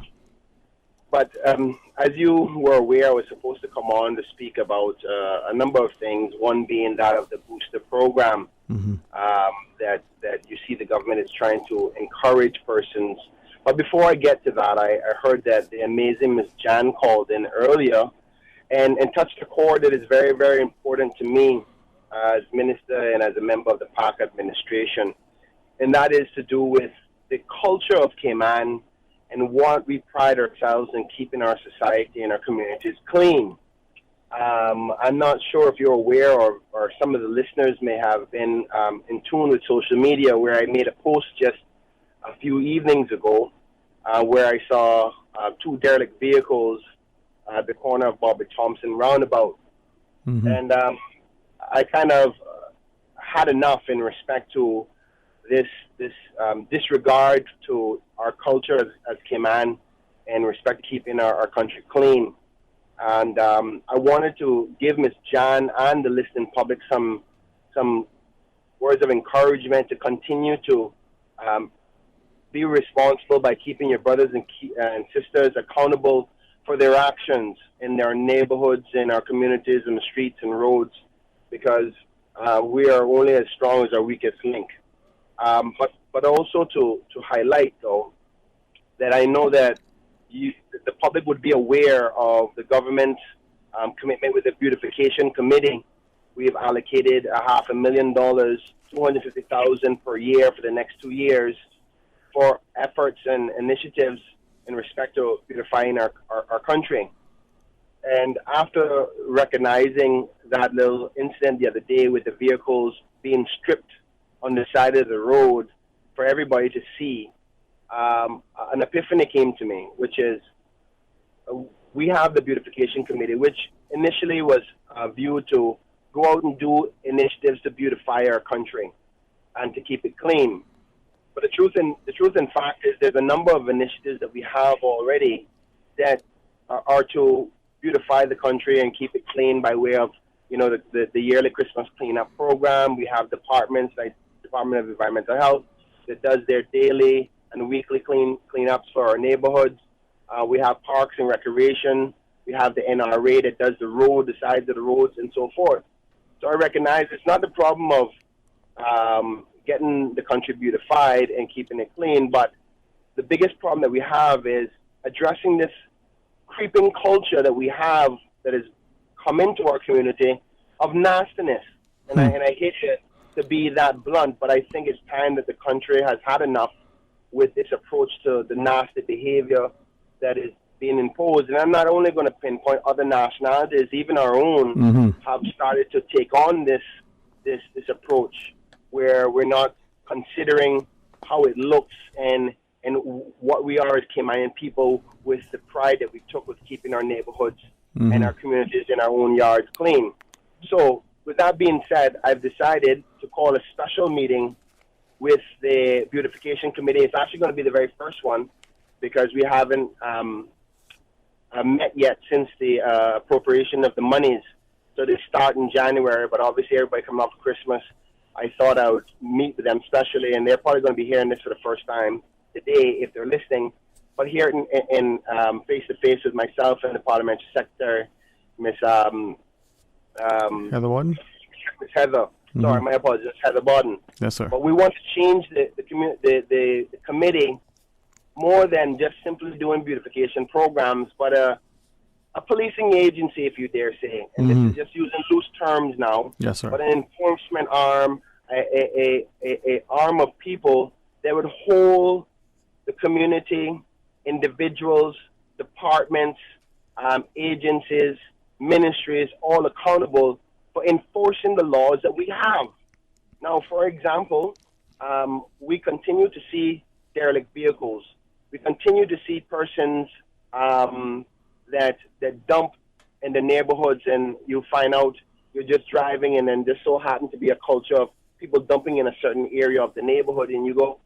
But as you were aware, I was supposed to come on to speak about a number of things, one being that of the booster program. That you see the government is trying to encourage persons. But before I get to that, I heard that the amazing Ms. Jan called in earlier and touched a chord that is very, very important to me as minister and as a member of the park administration. And that is to do with the culture of Cayman and what we pride ourselves in keeping our society and our communities clean. I'm not sure if you're aware or some of the listeners may have been in tune with social media where I made a post just a few evenings ago where I saw two derelict vehicles at the corner of Bobby Thompson roundabout. And I kind of had enough in respect to this disregard to our culture as Cayman and respect to keeping our country clean. And I wanted to give Ms. Jan and the listening public some words of encouragement to continue to be responsible by keeping your brothers and sisters accountable for their actions in their neighborhoods, in our communities, in the streets and roads, because we are only as strong as our weakest link. But also to highlight, though, that I know that the public would be aware of the government's commitment with the Beautification Committee. We've allocated $500,000, $250,000 per year for the next 2 years for efforts and initiatives in respect to beautifying our country. And after recognizing that little incident the other day with the vehicles being stripped on the side of the road for everybody to see, an epiphany came to me, which is we have the Beautification Committee, which initially was viewed to go out and do initiatives to beautify our country and to keep it clean. But the truth in fact is there's a number of initiatives that we have already that are to beautify the country and keep it clean by way of, the yearly Christmas cleanup program. We have departments like Department of Environmental Health that does their daily and weekly cleanups for our neighborhoods. We have Parks and Recreation. We have the NRA that does the sides of the roads, and so forth. So I recognize it's not the problem of getting the country beautified and keeping it clean, but the biggest problem that we have is addressing this creeping culture that we have that has come into our community of nastiness. And I hate to be that blunt, but I think it's time that the country has had enough with this approach to the nasty behavior that is being imposed. And I'm not only going to pinpoint other nationalities, even our own have started to take on this approach where we're not considering how it looks and what we are as Cayman people with the pride that we took with keeping our neighborhoods and our communities and our own yards clean. So with that being said, I've decided to call a special meeting with the Beautification Committee. It's actually going to be the very first one because we haven't met yet since the appropriation of the monies. So they start in January, but obviously everybody coming off Christmas, I thought I would meet with them specially, and they're probably going to be hearing this for the first time today if they're listening. But here in face-to-face with myself and the Parliamentary Secretary, Miss Heather Borden? Miss Heather. Sorry, my apologies, Heather Borden. Yes, sir. But we want to change the committee more than just simply doing beautification programs, but a policing agency, if you dare say. And this is just using loose terms now. Yes, sir. But an enforcement arm, a arm of people that would hold the community, individuals, departments, agencies, ministries, all accountable for enforcing the laws that we have. Now, for example, we continue to see derelict vehicles. We continue to see persons that dump in the neighborhoods, and you find out you're just driving, and then there so happens to be a culture of people dumping in a certain area of the neighborhood, and you go,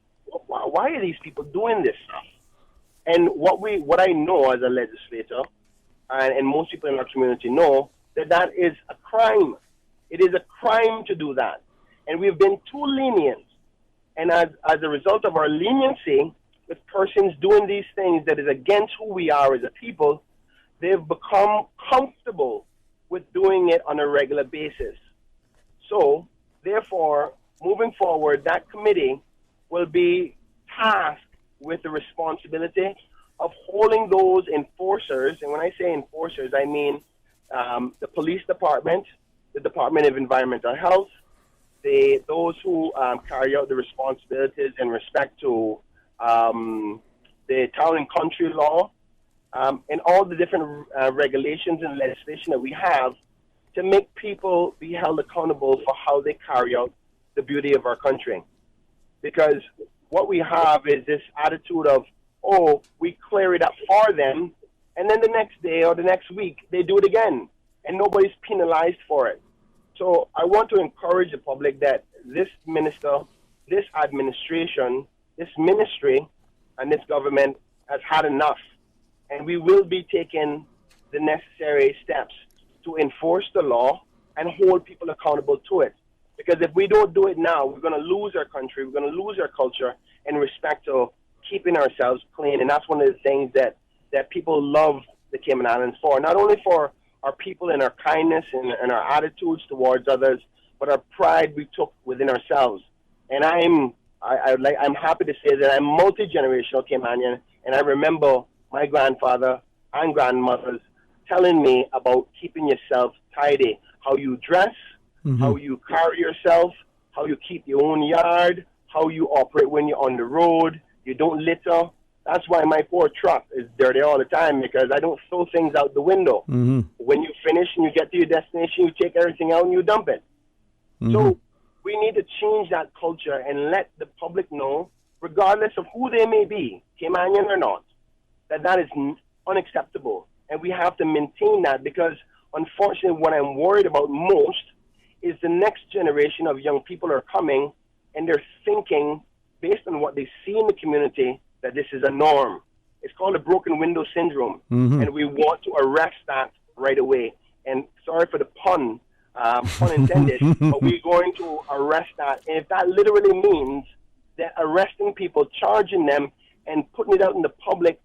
why are these people doing this stuff? And what I know as a legislator, and most people in our community know, that is a crime. It is a crime to do that. And we've been too lenient. And as a result of our leniency with persons doing these things that is against who we are as a people, they've become comfortable with doing it on a regular basis. So, therefore, moving forward, that committee will be tasked with the responsibility of holding those enforcers, and when I say enforcers, I mean the police department, the Department of Environmental Health, those who carry out the responsibilities in respect to the town and country law, and all the different regulations and legislation that we have to make people be held accountable for how they carry out the beauty of our country. Because what we have is this attitude of, oh, we clear it up for them, and then the next day or the next week, they do it again, and nobody's penalized for it. So I want to encourage the public that this minister, this administration, this ministry, and this government has had enough. And we will be taking the necessary steps to enforce the law and hold people accountable to it. Because if we don't do it now, we're going to lose our country, we're going to lose our culture in respect to keeping ourselves clean. And that's one of the things that people love the Cayman Islands for. Not only for our people and our kindness and our attitudes towards others, but our pride we took within ourselves. And I'm happy to say that I'm multi-generational Caymanian, and I remember my grandfather and grandmothers telling me about keeping yourself tidy, how you dress, how you carry yourself, how you keep your own yard, how you operate when you're on the road. You don't litter. That's why my poor truck is dirty all the time, because I don't throw things out the window. When you finish and you get to your destination, you take everything out and you dump it. So we need to change that culture and let the public know, regardless of who they may be, Caymanian or not, that is unacceptable. And we have to maintain that, because unfortunately what I'm worried about most is the next generation of young people are coming and they're thinking, based on what they see in the community, that this is a norm. It's called a broken window syndrome, and we want to arrest that right away. And sorry for the pun intended, but we're going to arrest that. And if that literally means that arresting people, charging them, and putting it out in the public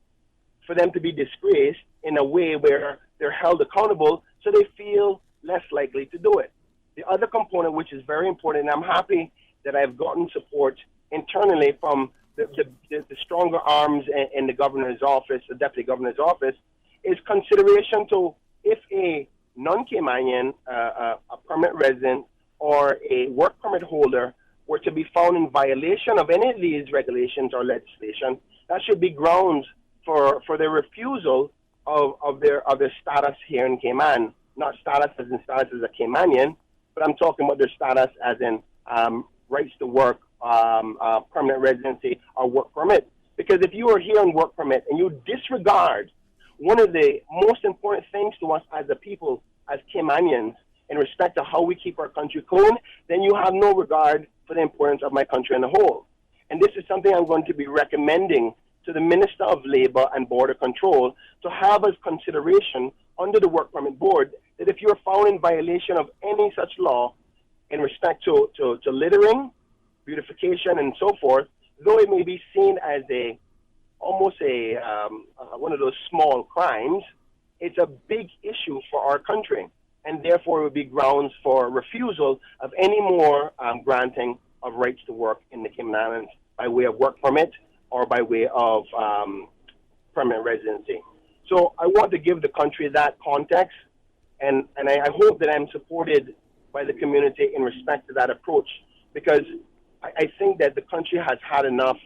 for them to be disgraced in a way where they're held accountable so they feel less likely to do it. The other component, which is very important, and I'm happy that I've gotten support internally from the stronger arms in the governor's office, the deputy governor's office, is consideration to, if a non-Caymanian, a permanent resident, or a work permit holder were to be found in violation of any of these regulations or legislation, that should be grounds for their refusal of their status here in Cayman. Not status as in status as a Caymanian, but I'm talking about their status as in rights to work, permanent residency, or work permit. Because if you are here on work permit and you disregard one of the most important things to us as a people, as Caymanians, in respect to how we keep our country clean, then you have no regard for the importance of my country in a whole. And this is something I'm going to be recommending to the Minister of Labour and Border Control to have as consideration under the Work Permit Board, that if you're found in violation of any such law in respect to littering, beautification, and so forth, though it may be seen as almost one of those small crimes, it's a big issue for our country, and therefore it would be grounds for refusal of any more granting of rights to work in the Cayman Islands by way of work permit or by way of permanent residency. So I want to give the country that context, and I hope that I'm supported by the community in respect to that approach, because I think that the country has had enough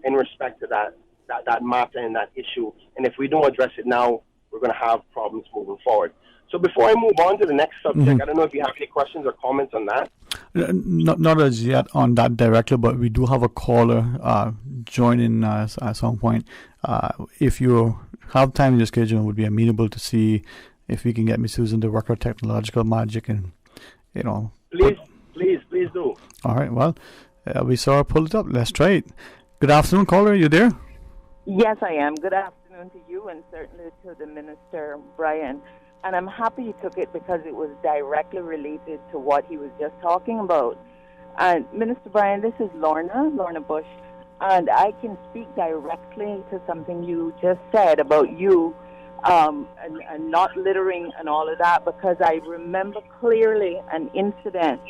in respect to that matter and that issue. And if we don't address it now, we're going to have problems moving forward. So before I move on to the next subject, I don't know if you have any questions or comments on that. Not as yet on that directly, but we do have a caller joining us at some point. If you have time in your schedule, it would be amenable to see if we can get Miss Susan to work her technological magic and, Please do. All right, well, we saw her pull it up. Let's try it. Good afternoon, caller. Are you there? Yes, I am. Good afternoon to you and certainly to the Minister, Brian. And I'm happy you took it because it was directly related to what he was just talking about. And Minister Brian, this is Lorna Bush, and I can speak directly to something you just said about you and not littering and all of that, because I remember clearly an incident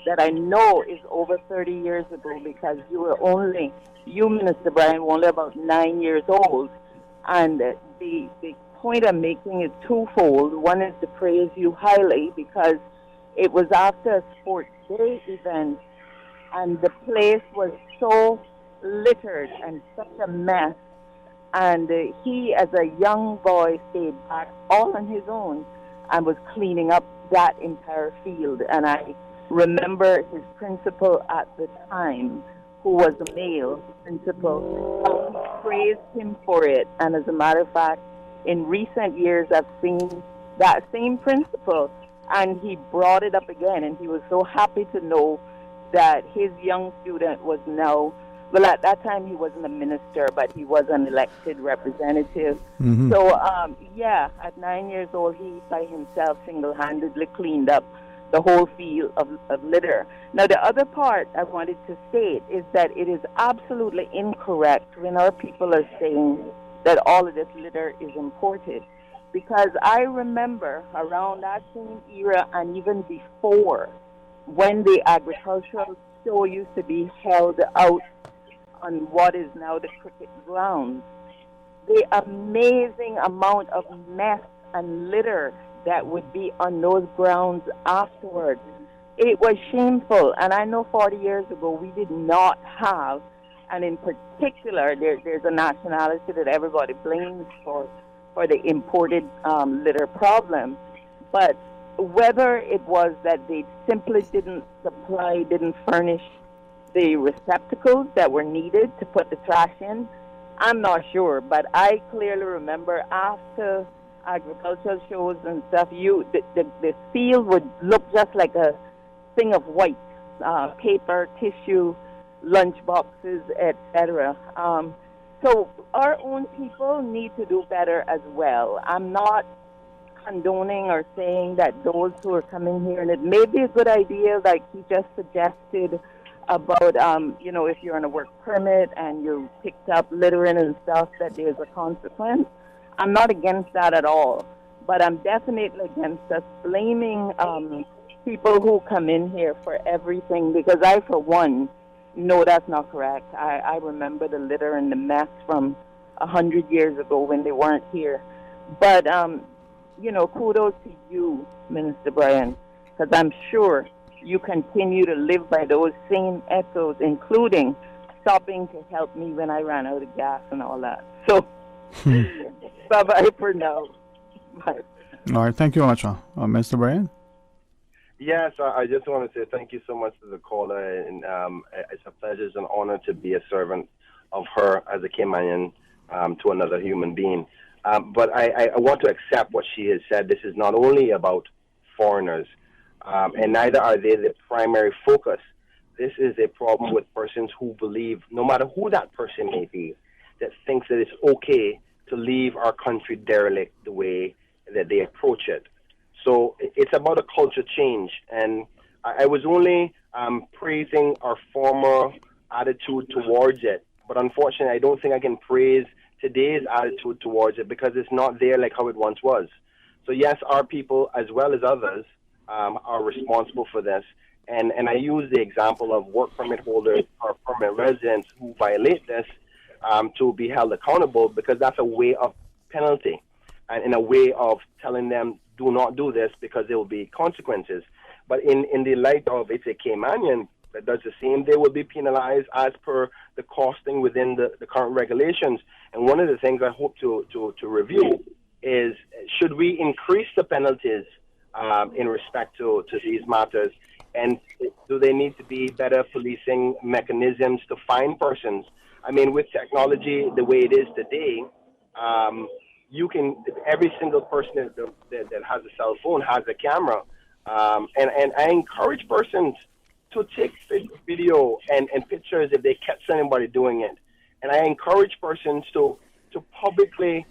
that I know is over 30 years ago, because you, Minister Brian, were only about 9 years old. And the point I'm making is twofold. One is to praise you highly, because it was after a sports day event, and the place was so littered and such a mess. And he, as a young boy, stayed back all on his own and was cleaning up that entire field. And I remember his principal at the time, who was a male principal, he praised him for it. And as a matter of fact, in recent years, I've seen that same principal, and he brought it up again, and he was so happy to know that his young student was now Well, at that time he wasn't a minister, but he was an elected representative. Mm-hmm. So, at 9 years old, he by himself single-handedly cleaned up the whole field of litter. Now, the other part I wanted to state is that it is absolutely incorrect when our people are saying that all of this litter is imported. Because I remember around that same era and even before, when the agricultural show used to be held out on what is now the cricket grounds, the amazing amount of mess and litter that would be on those grounds afterwards. It was shameful, and I know 40 years ago we did not have, and in particular there's a nationality that everybody blames for the imported litter problem, but whether it was that they simply didn't furnish the receptacles that were needed to put the trash in, I'm not sure, but I clearly remember after agricultural shows and stuff, the field would look just like a thing of white paper, tissue, lunch boxes, etc. So our own people need to do better as well. I'm not condoning or saying that those who are coming here, and it may be a good idea, like he just suggested, about, if you're on a work permit and you picked up littering and stuff, that there's a consequence. I'm not against that at all, but I'm definitely against us blaming people who come in here for everything, because I, for one, know that's not correct. I remember the litter and the mess from 100 years ago when they weren't here. But, kudos to you, Minister Brian, because I'm sure you continue to live by those same ethos, including stopping to help me when I ran out of gas and all that. So, bye-bye for now. Bye. All right, thank you very much, Mr. Brian. Yes, I just want to say thank you so much to the caller, and it's a pleasure, it's an honor to be a servant of her as a Caymanian to another human being. But I want to accept what she has said. This is not only about foreigners, and neither are they the primary focus. This is a problem with persons who believe, no matter who that person may be, that thinks that it's okay to leave our country derelict the way that they approach it. So it's about a culture change, and I was only praising our former attitude towards it, but unfortunately I don't think I can praise today's attitude towards it because it's not there like how it once was. So yes, our people as well as others are responsible for this, and I use the example of work permit holders or permanent residents who violate this to be held accountable, because that's a way of penalty and in a way of telling them do not do this because there will be consequences. But in the light of it's a Caymanian that does the same, they will be penalized as per the costing within the current regulations. And one of the things I hope to review is, should we increase the penalties in respect to these matters, and do they need to be better policing mechanisms to find persons? I mean, with technology the way it is today, every single person that has a cell phone has a camera, and I encourage persons to take video and pictures if they catch anybody doing it, and I encourage persons to publicly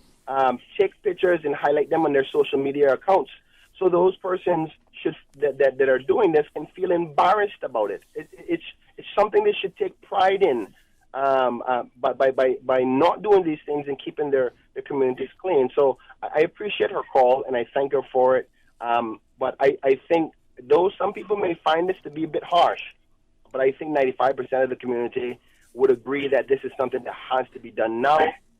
take pictures and highlight them on their social media accounts, so those persons that are doing this can feel embarrassed about it. It's something they should take pride in. By not doing these things and keeping their communities clean. So I appreciate her call and I thank her for it. But I think though some people may find this to be a bit harsh, but I think 95% of the community would agree that this is something that has to be done now,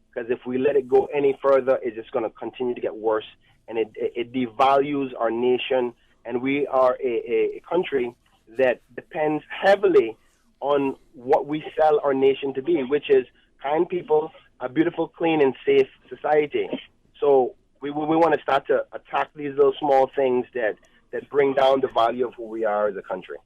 because if we let it go any further, it's just going to continue to get worse, and it devalues our nation. And we are a country that depends heavily on what we sell our nation to be, which is kind people, a beautiful, clean, and safe society. So we want to start to attack these little small things that bring down the value of who we are as a country.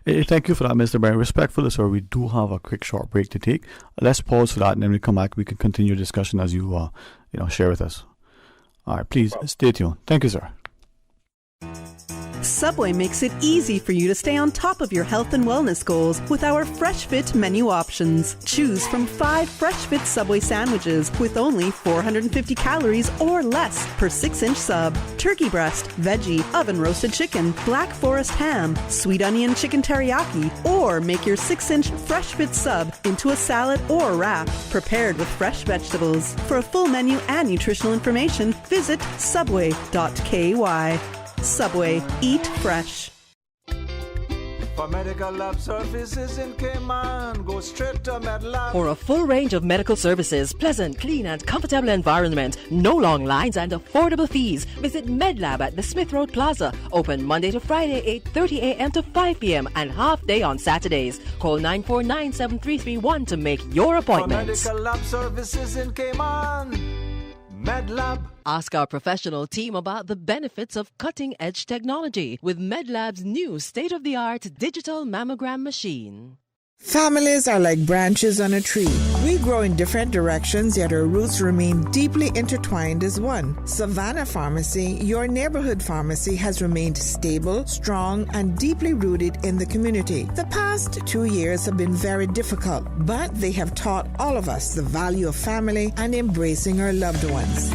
Thank you for that, Mr. Brian. Respectfully, sir, we do have a quick short break to take. Let's pause for that, and then we come back. We can continue discussion as you share with us. All right, please stay tuned. Thank you, sir. Subway makes it easy for you to stay on top of your health and wellness goals with our Fresh Fit menu options. Choose from 5 Fresh Fit Subway sandwiches with only 450 calories or less per 6-inch sub. Turkey breast, veggie, oven roasted chicken, black forest ham, sweet onion chicken teriyaki, or make your 6-inch Fresh Fit sub into a salad or wrap prepared with fresh vegetables. For a full menu and nutritional information, visit subway.ky. Subway, eat fresh. For medical lab services in Cayman, go straight to MedLab. For a full range of medical services, pleasant, clean and comfortable environment, no long lines and affordable fees, visit MedLab at the Smith Road Plaza. Open Monday to Friday, 8:30 a.m. to 5 p.m. and half day on Saturdays. Call 949-7331 to make your appointment. For medical lab services in Cayman, MedLab. Ask our professional team about the benefits of cutting-edge technology with MedLab's new state-of-the-art digital mammogram machine. Families are like branches on a tree. We grow in different directions, yet our roots remain deeply intertwined as one. Savannah Pharmacy, your neighborhood pharmacy, has remained stable, strong, and deeply rooted in the community. The past 2 years have been very difficult, but they have taught all of us the value of family and embracing our loved ones.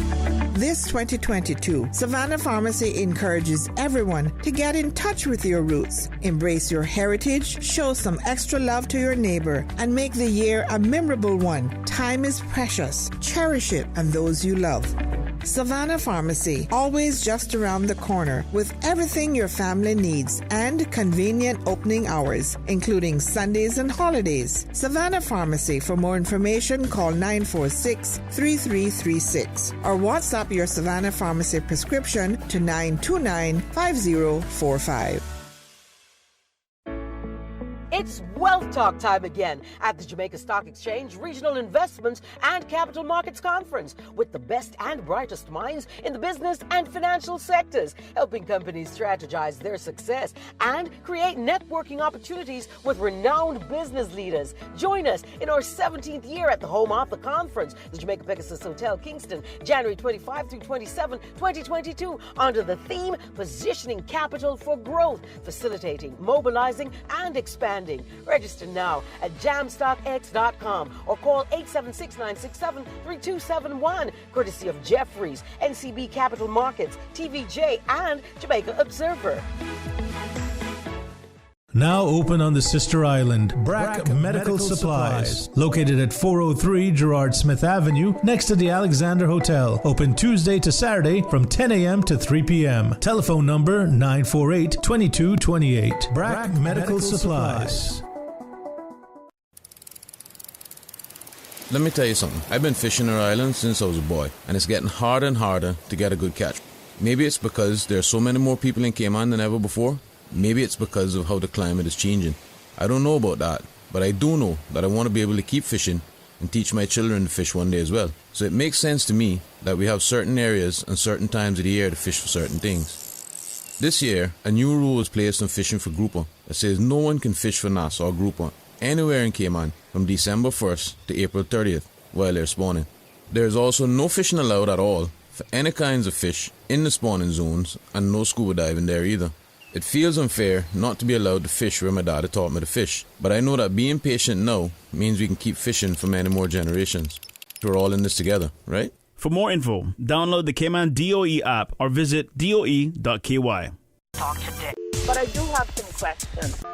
This 2022, Savannah Pharmacy encourages everyone to get in touch with your roots, embrace your heritage, show some extra love to your neighbor, and make the year a memorable one. Time is precious. Cherish it and those you love. Savannah Pharmacy, always just around the corner with everything your family needs and convenient opening hours, including Sundays and holidays. Savannah Pharmacy. For more information, call 946-3336 or WhatsApp your Savannah Pharmacy prescription to 929-5045. It's Wealth Talk time again at the Jamaica Stock Exchange Regional Investments and Capital Markets Conference with the best and brightest minds in the business and financial sectors, helping companies strategize their success and create networking opportunities with renowned business leaders. Join us in our 17th year at the home of the conference, the Jamaica Pegasus Hotel, Kingston, January 25 through 27, 2022, under the theme Positioning Capital for Growth, Facilitating, Mobilizing, and Expanding. Register now at jamstockx.com or call 876-967-3271, courtesy of Jeffries, NCB Capital Markets, TVJ, and Jamaica Observer. Now open on the sister island, Brack Medical Supplies. Located at 403 Gerard Smith Avenue, next to the Alexander Hotel. Open Tuesday to Saturday from 10 a.m. to 3 p.m. Telephone number 948-2228. Brack Medical Supplies. Let me tell you something. I've been fishing our island since I was a boy, and it's getting harder and harder to get a good catch. Maybe it's because there are so many more people in Cayman than ever before. Maybe it's because of how the climate is changing. I don't know about that, but I do know that I want to be able to keep fishing and teach my children to fish one day as well. So it makes sense to me that we have certain areas and certain times of the year to fish for certain things. This year, a new rule was placed on fishing for grouper that says no one can fish for nass or grouper anywhere in Cayman from December 1st to April 30th while they're spawning. There is also no fishing allowed at all for any kinds of fish in the spawning zones, and no scuba diving there either. It feels unfair not to be allowed to fish where my dad had taught me to fish, but I know that being patient now means we can keep fishing for many more generations. We're all in this together, right? For more info, download the Cayman DOE app or visit doe.ky. Talk today. But I do have some questions.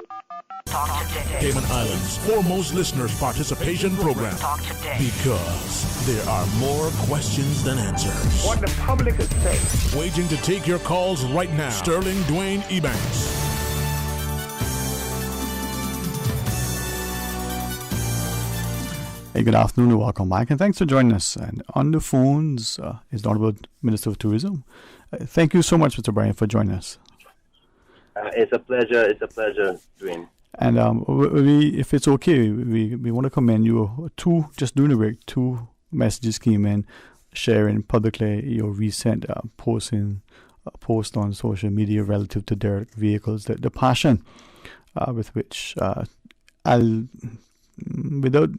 Talk today. Cayman Islands' foremost listeners participation program. Talk today. Because there are more questions than answers. What the public is saying. Waiting to take your calls right now. Sterling Dwayne Ebanks. Hey, good afternoon and welcome back, and thanks for joining us. And on the phones is the Honorable Minister of Tourism. Thank you so much, Mr. Bryan, for joining us. It's a pleasure. It's a pleasure, Dwayne. And we, if it's okay, we want to commend you. Just during the break, 2 messages came in sharing publicly your recent post on social media relative to their vehicles, the passion with which without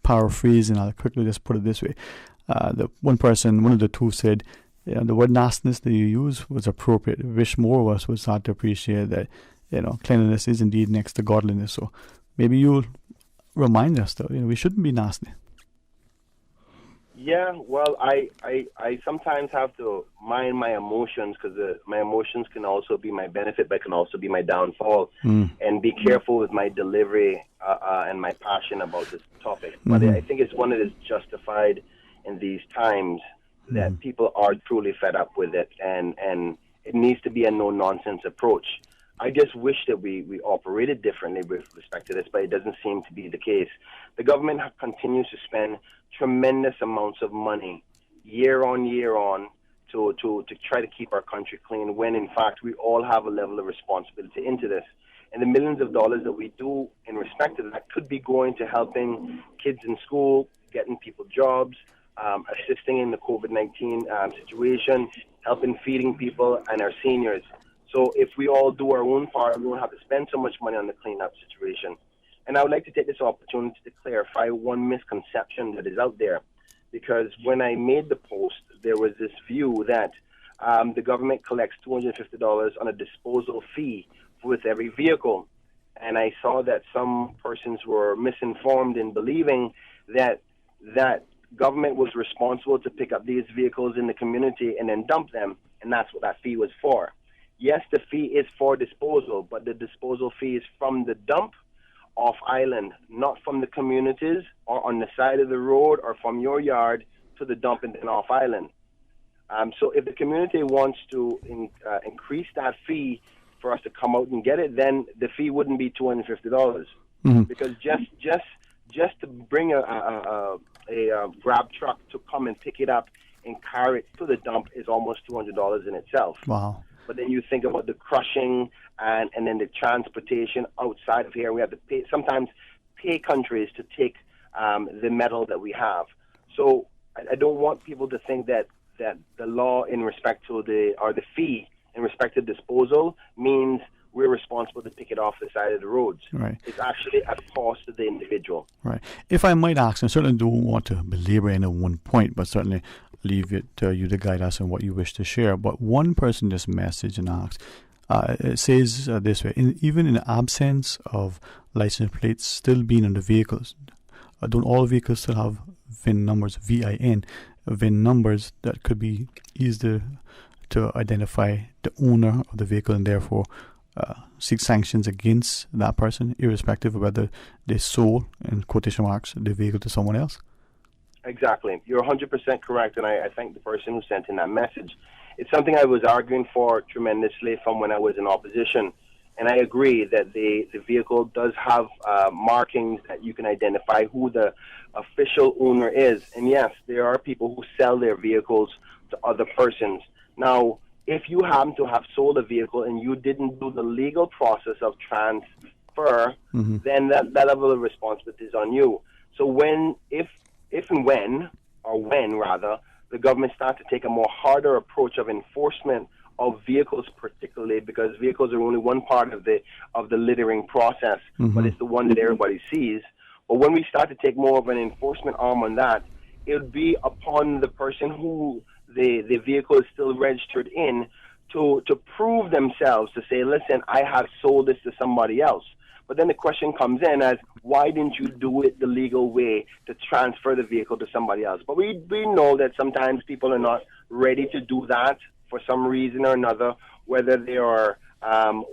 paraphrasing, I'll quickly just put it this way. One of the 2 said, the word nastiness that you use was appropriate. I wish more of us would start to appreciate that, cleanliness is indeed next to godliness. So maybe you'll remind us that we shouldn't be nasty. Yeah, well, I sometimes have to mind my emotions, because my emotions can also be my benefit, but can also be my downfall, and be careful with my delivery and my passion about this topic. But I think it's one that is justified in these times, that people are truly fed up with it, and it needs to be a no-nonsense approach. I just wish that we operated differently with respect to this, but it doesn't seem to be the case. The government continues to spend tremendous amounts of money year on to try to keep our country clean, when in fact we all have a level of responsibility into this. And the millions of dollars that we do in respect to that could be going to helping kids in school, getting people jobs, assisting in the COVID-19 situation, helping feeding people and our seniors. So if we all do our own part, we won't have to spend so much money on the cleanup situation. And I would like to take this opportunity to clarify one misconception that is out there, because when I made the post, there was this view that the government collects $250 on a disposal fee with every vehicle. And I saw that some persons were misinformed in believing that government was responsible to pick up these vehicles in the community and then dump them, and that's what that fee was for. Yes, the fee is for disposal, but the disposal fee is from the dump off island, not from the communities or on the side of the road or from your yard to the dump and then off island. So if the community wants to increase that fee for us to come out and get it, then the fee wouldn't be $250, because just to bring a grab truck to come and pick it up and carry it to the dump is almost $200 in itself. Wow. But then you think about the crushing and then the transportation outside of here. We have to sometimes pay countries to take the metal that we have. So I don't want people to think that the law in respect to the fee in respect to disposal means we're responsible to pick it off the side of the roads. Right. It's actually a cost to the individual. Right. If I might ask, I certainly don't want to belabor any one point, but certainly leave it to you to guide us on what you wish to share. But one person just messaged and asked, it says this way, even in the absence of license plates still being on the vehicles, don't all vehicles still have VIN numbers, VIN, VIN numbers that could be used to identify the owner of the vehicle and therefore seek sanctions against that person, irrespective of whether they sold, in quotation marks, the vehicle to someone else? Exactly. You're 100% correct, and I thank the person who sent in that message. It's something I was arguing for tremendously from when I was in opposition, and I agree that the vehicle does have markings that you can identify who the official owner is. And yes, there are people who sell their vehicles to other persons. Now, if you happen to have sold a vehicle and you didn't do the legal process of transfer, then that level of responsibility is on you. So if and when the government starts to take a more harder approach of enforcement of vehicles, particularly because vehicles are only one part of the littering process, but it's the one that everybody sees. But when we start to take more of an enforcement arm on that, it would be upon the person who the vehicle is still registered in to prove themselves, to say, listen, I have sold this to somebody else. But then the question comes in as, why didn't you do it the legal way to transfer the vehicle to somebody else? But we know that sometimes people are not ready to do that for some reason or another, whether they are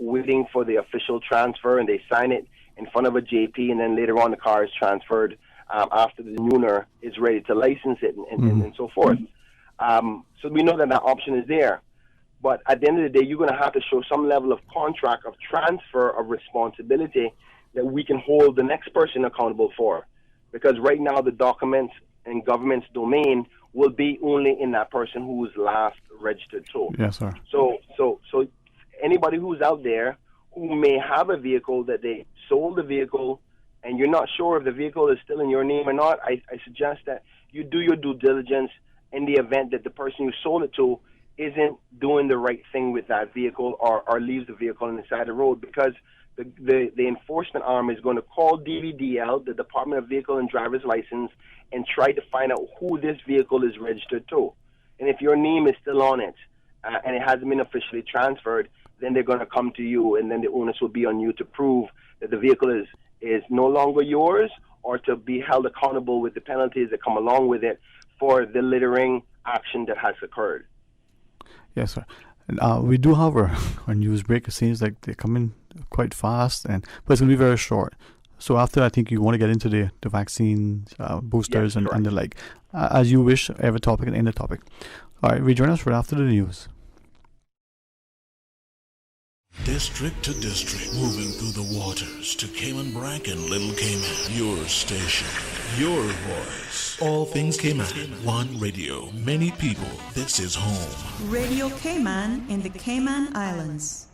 waiting for the official transfer and they sign it in front of a JP and then later on the car is transferred after the owner is ready to license it and so forth. So we know that option is there. But at the end of the day, you're going to have to show some level of contract of transfer of responsibility that we can hold the next person accountable for. Because right now, the documents in government's domain will be only in that person who is last registered to. Yes, sir. So anybody who's out there who may have a vehicle that they sold the vehicle and you're not sure if the vehicle is still in your name or not, I suggest that you do your due diligence in the event that the person you sold it to isn't doing the right thing with that vehicle or leaves the vehicle on the side of the road, because the enforcement arm is going to call DVDL, the Department of Vehicle and Driver's License, and try to find out who this vehicle is registered to. And if your name is still on it and it hasn't been officially transferred, then they're going to come to you, and then the onus will be on you to prove that the vehicle is no longer yours, or to be held accountable with the penalties that come along with it for the littering action that has occurred. Yes, sir. And, we do have our news break. It seems like they're coming quite fast, but it's going to be very short. So after, I think you want to get into the vaccines, boosters, yes, and the like. As you wish, every topic and end the topic. All right, rejoin us right after the news. District to district, moving through the waters to Cayman Brack and Little Cayman. Your station, your voice. All things Cayman. One radio, many people. This is home. Radio Cayman in the Cayman Islands.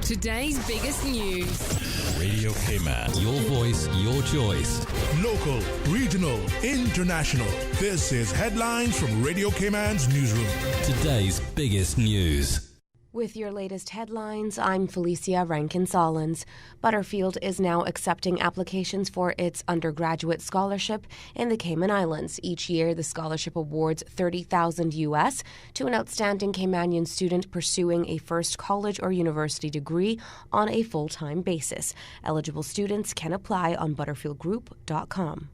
Today's biggest news. Radio Cayman. Your voice, your choice. Local, regional, international. This is headlines from Radio Cayman's newsroom. Today's biggest news. With your latest headlines, I'm Felicia Rankin-Solins. Butterfield is now accepting applications for its undergraduate scholarship in the Cayman Islands. Each year, the scholarship awards $30,000 US to an outstanding Caymanian student pursuing a first college or university degree on a full-time basis. Eligible students can apply on butterfieldgroup.com.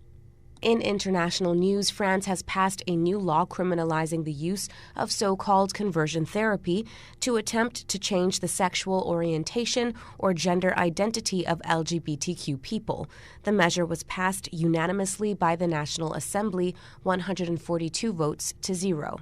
In international news, France has passed a new law criminalizing the use of so-called conversion therapy to attempt to change the sexual orientation or gender identity of LGBTQ people. The measure was passed unanimously by the National Assembly, 142 votes to 0.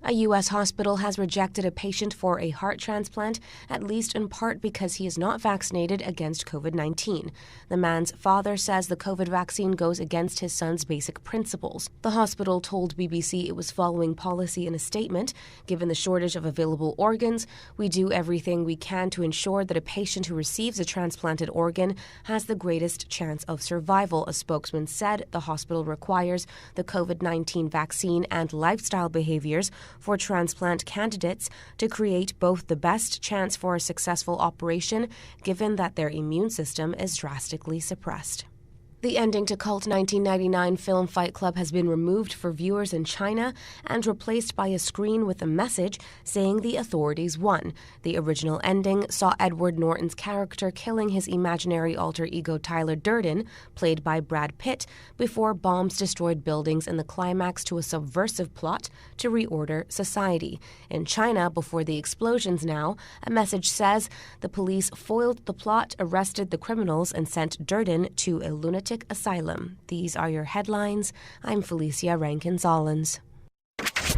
A U.S. hospital has rejected a patient for a heart transplant, at least in part because he is not vaccinated against COVID-19. The man's father says the COVID vaccine goes against his son's basic principles. The hospital told BBC it was following policy in a statement. Given the shortage of available organs, we do everything we can to ensure that a patient who receives a transplanted organ has the greatest chance of survival, a spokesman said. The hospital requires the COVID-19 vaccine and lifestyle behaviors for transplant candidates to create both the best chance for a successful operation, given that their immune system is drastically suppressed. The ending to cult 1999 film Fight Club has been removed for viewers in China and replaced by a screen with a message saying the authorities won. The original ending saw Edward Norton's character killing his imaginary alter ego Tyler Durden, played by Brad Pitt, before bombs destroyed buildings in the climax to a subversive plot to reorder society. In China, before the explosions now, a message says the police foiled the plot, arrested the criminals, and sent Durden to a lunatic asylum. These are your headlines. I'm Felicia Rankin-Solins.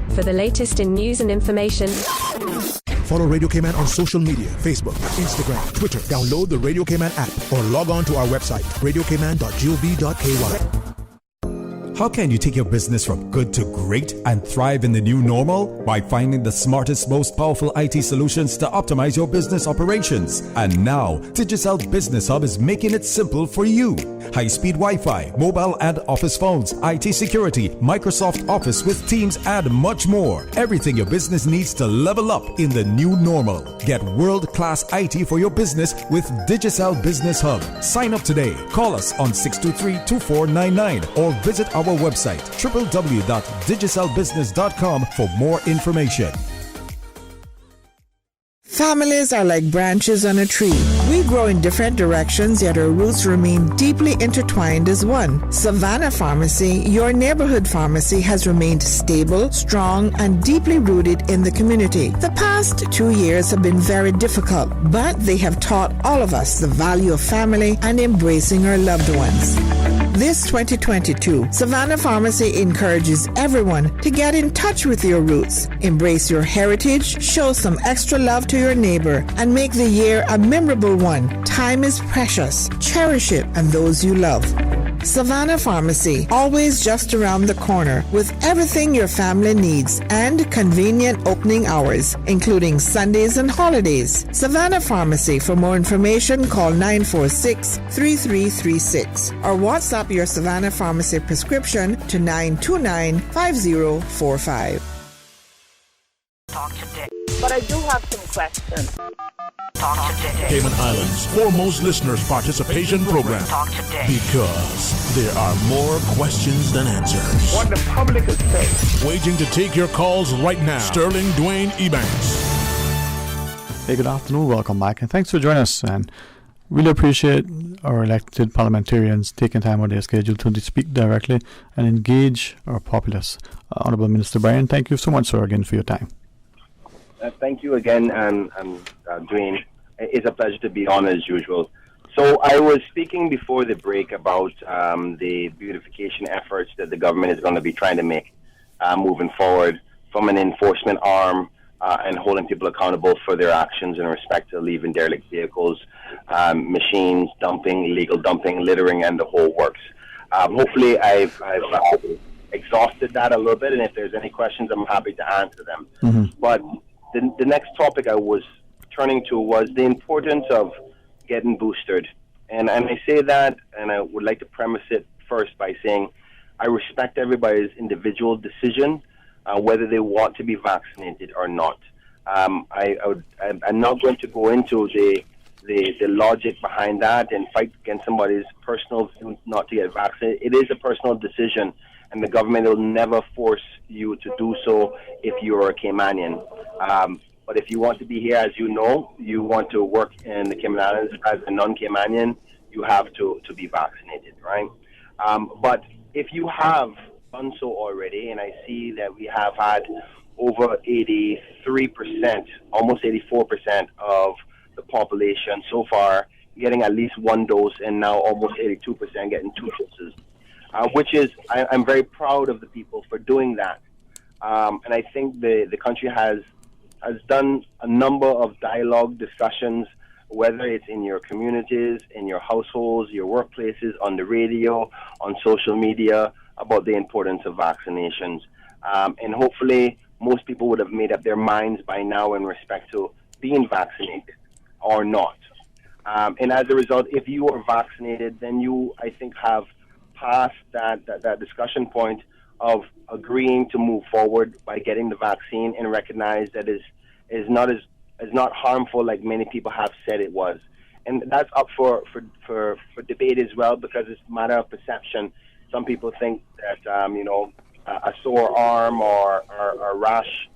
For the latest in news and information, follow Radio Cayman on social media, Facebook, Instagram, Twitter. Download the Radio Cayman app or log on to our website, radiocayman.gov.ky. How can you take your business from good to great and thrive in the new normal? By finding the smartest, most powerful IT solutions to optimize your business operations. And now, Digicel Business Hub is making it simple for you. High-speed Wi-Fi, mobile and office phones, IT security, Microsoft Office with Teams, and much more. Everything your business needs to level up in the new normal. Get world-class IT for your business with Digicel Business Hub. Sign up today. Call us on 623-2499 or visit our website www.digicelbusiness.com for more information. Families are like branches on a tree. We grow in different directions, yet our roots remain deeply intertwined as one. Savannah Pharmacy, your neighborhood pharmacy, has remained stable, strong, and deeply rooted in the community. The past 2 years have been very difficult, but they have taught all of us the value of family and embracing our loved ones. This 2022, Savannah Pharmacy encourages everyone to get in touch with your roots, embrace your heritage, show some extra love to your neighbor, and make the year a memorable one. Time is precious. Cherish it and those you love. Savannah Pharmacy, always just around the corner with everything your family needs and convenient opening hours, including Sundays and holidays. Savannah Pharmacy. For more information, call 946-3336 or WhatsApp your Savannah Pharmacy prescription to 929-5045. But I do have some questions. Talk today. Cayman Islands' foremost listeners' participation program. Talk today. Because there are more questions than answers. What the public is saying. Waiting to take your calls right now. Sterling Dwayne Ebanks. Hey, good afternoon. Welcome back, and thanks for joining us. And really appreciate our elected parliamentarians taking time out of their schedule to speak directly and engage our populace. Honourable Minister Brian, thank you so much, sir, again for your time. Thank you again, and Dwayne. It's a pleasure to be on as usual. So I was speaking before the break about the beautification efforts that the government is going to be trying to make moving forward from an enforcement arm and holding people accountable for their actions in respect to leaving derelict vehicles, machines, dumping, illegal dumping, littering, and the whole works. Hopefully I've exhausted that a little bit, and if there's any questions, I'm happy to answer them. Mm-hmm. But the next topic I was turning to was the importance of getting boosted. And I say that, and I would like to premise it first by saying I respect everybody's individual decision whether they want to be vaccinated or not. I'm not going to go into the logic behind that and fight against somebody's personal view not to get vaccinated. It is a personal decision, and the government will never force you to do so if you're a Caymanian. But if you want to be here, as you know, you want to work in the Cayman Islands as a non-Caymanian, you have to be vaccinated, right? But if you have done so already, and I see that we have had over 83%, almost 84% of the population so far getting at least one dose, and now almost 82% getting two doses, which is, I'm very proud of the people for doing that. And I think the country has done a number of dialogue discussions, whether it's in your communities, in your households, your workplaces, on the radio, on social media, about the importance of vaccinations. And hopefully most people would have made up their minds by now in respect to being vaccinated or not. And as a result, if you are vaccinated, then you, I think, have passed that discussion point of agreeing to move forward by getting the vaccine and recognize that is not harmful like many people have said it was. And that's up for debate as well, because it's a matter of perception. Some people think that a sore arm or a rash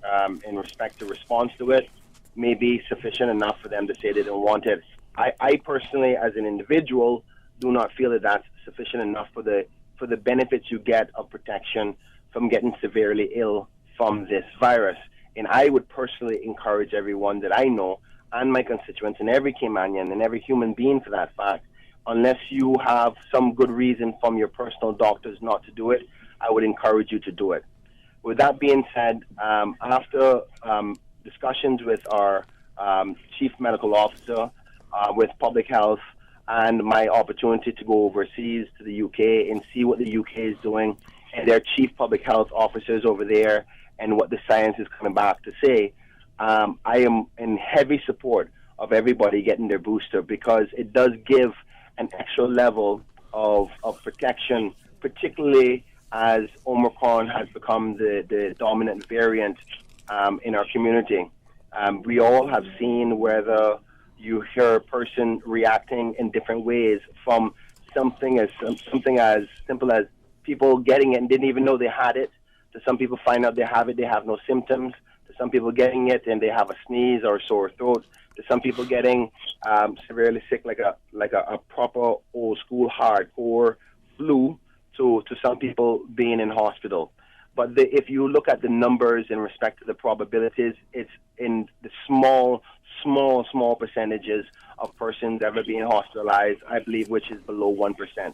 in respect to response to it may be sufficient enough for them to say they don't want it. I personally, as an individual, do not feel that that's sufficient enough for the benefits you get of protection from getting severely ill from this virus. And I would personally encourage everyone that I know, and my constituents, and every Caymanian, and every human being for that fact, unless you have some good reason from your personal doctors not to do it, I would encourage you to do it. With that being said, after discussions with our chief medical officer, with public health, and my opportunity to go overseas to the UK and see what the UK is doing, and their chief public health officers over there, and what the science is coming back to say, I am in heavy support of everybody getting their booster, because it does give an extra level of protection, particularly as Omicron has become the dominant variant in our community. We all have seen whether you hear a person reacting in different ways, from something as simple as people getting it and didn't even know they had it, to some people find out they have it, they have no symptoms, to some people getting it and they have a sneeze or a sore throat, to some people getting severely sick like a proper old school hardcore flu, to some people being in hospital. But if you look at the numbers in respect to the probabilities, it's in the small percentages of persons ever being hospitalized, I believe, which is below 1%.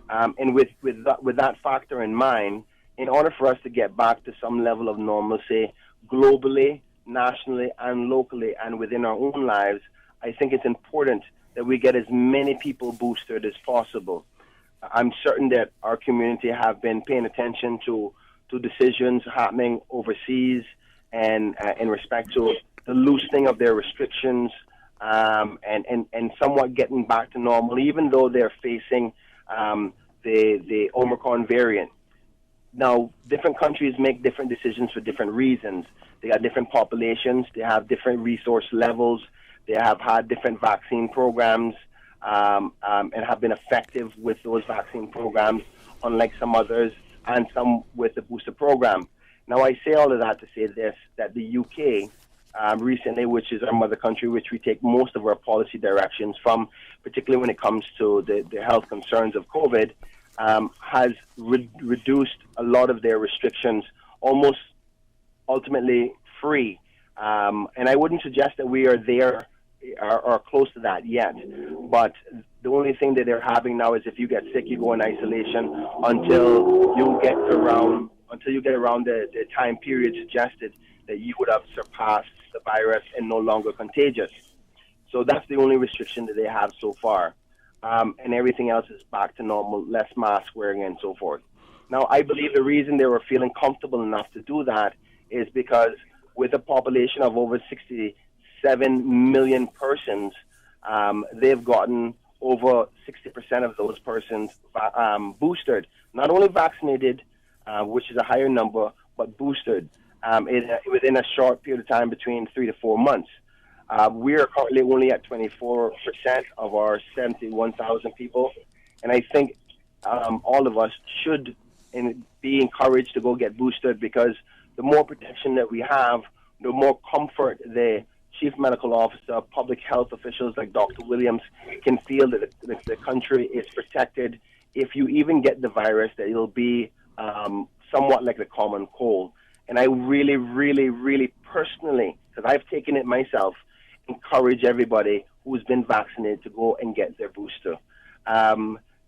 And with that factor in mind, in order for us to get back to some level of normalcy globally, nationally, and locally, and within our own lives, I think it's important that we get as many people boosted as possible. I'm certain that our community have been paying attention to decisions happening overseas, and in respect to the loosening of their restrictions, and somewhat getting back to normal, even though they're facing the Omicron variant. Now, different countries make different decisions for different reasons. They got different populations. They have different resource levels. They have had different vaccine programs and have been effective with those vaccine programs, unlike some others, and some with the booster program. Now, I say all of that to say this, that the UK recently, which is our mother country, which we take most of our policy directions from, particularly when it comes to the health concerns of COVID, has reduced a lot of their restrictions, almost ultimately free. And I wouldn't suggest that we are there or close to that yet. But the only thing that they're having now is if you get sick, you go in isolation until you get around the time period suggested that you would have surpassed the virus and no longer contagious. So that's the only restriction that they have so far. And everything else is back to normal, less mask wearing and so forth. Now, I believe the reason they were feeling comfortable enough to do that is because with a population of over 67 million persons, they've gotten over 60% of those persons boosted. Not only vaccinated, which is a higher number, but boosted within a short period of time, between 3 to 4 months. We are currently only at 24% of our 71,000 people, and I think all of us should be encouraged to go get boosted, because the more protection that we have, the more comfort the Chief Medical Officer, public health officials like Dr. Williams can feel that the country is protected. If you even get the virus, that it'll be somewhat like the common cold. And I really, really, really personally, because I've taken it myself, encourage everybody who's been vaccinated to go and get their booster.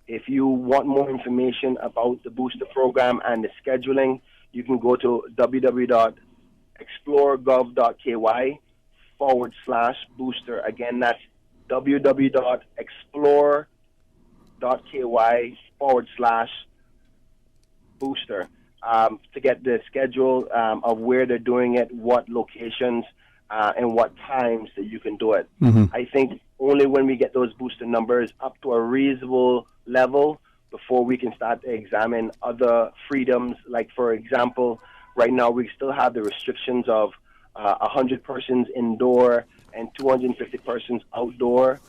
If you want more information about the booster program and the scheduling, you can go to www.explore.gov.ky/booster. Again, that's www.explore.ky/booster to get the schedule of where they're doing it, what locations, and what times that you can do it. I think only when we get those booster numbers up to a reasonable level before we can start to examine other freedoms. Like, for example, right now we still have the restrictions of 100 persons indoor and 250 persons outdoor.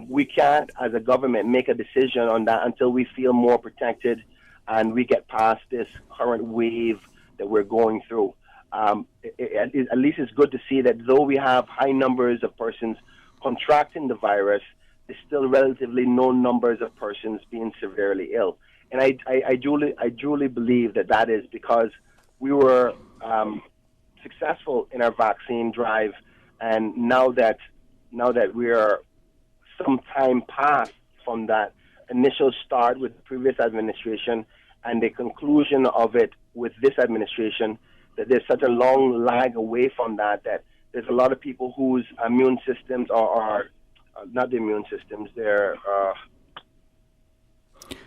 We can't, as a government, make a decision on that until we feel more protected and we get past this current wave that we're going through. At least it's good to see that though we have high numbers of persons contracting the virus, there's still relatively no numbers of persons being severely ill. And I truly believe that is because we were successful in our vaccine drive, and now that we are some time past from that initial start with the previous administration and the conclusion of it with this administration, that there's such a long lag away from that there's a lot of people whose immune systems are not the immune systems, their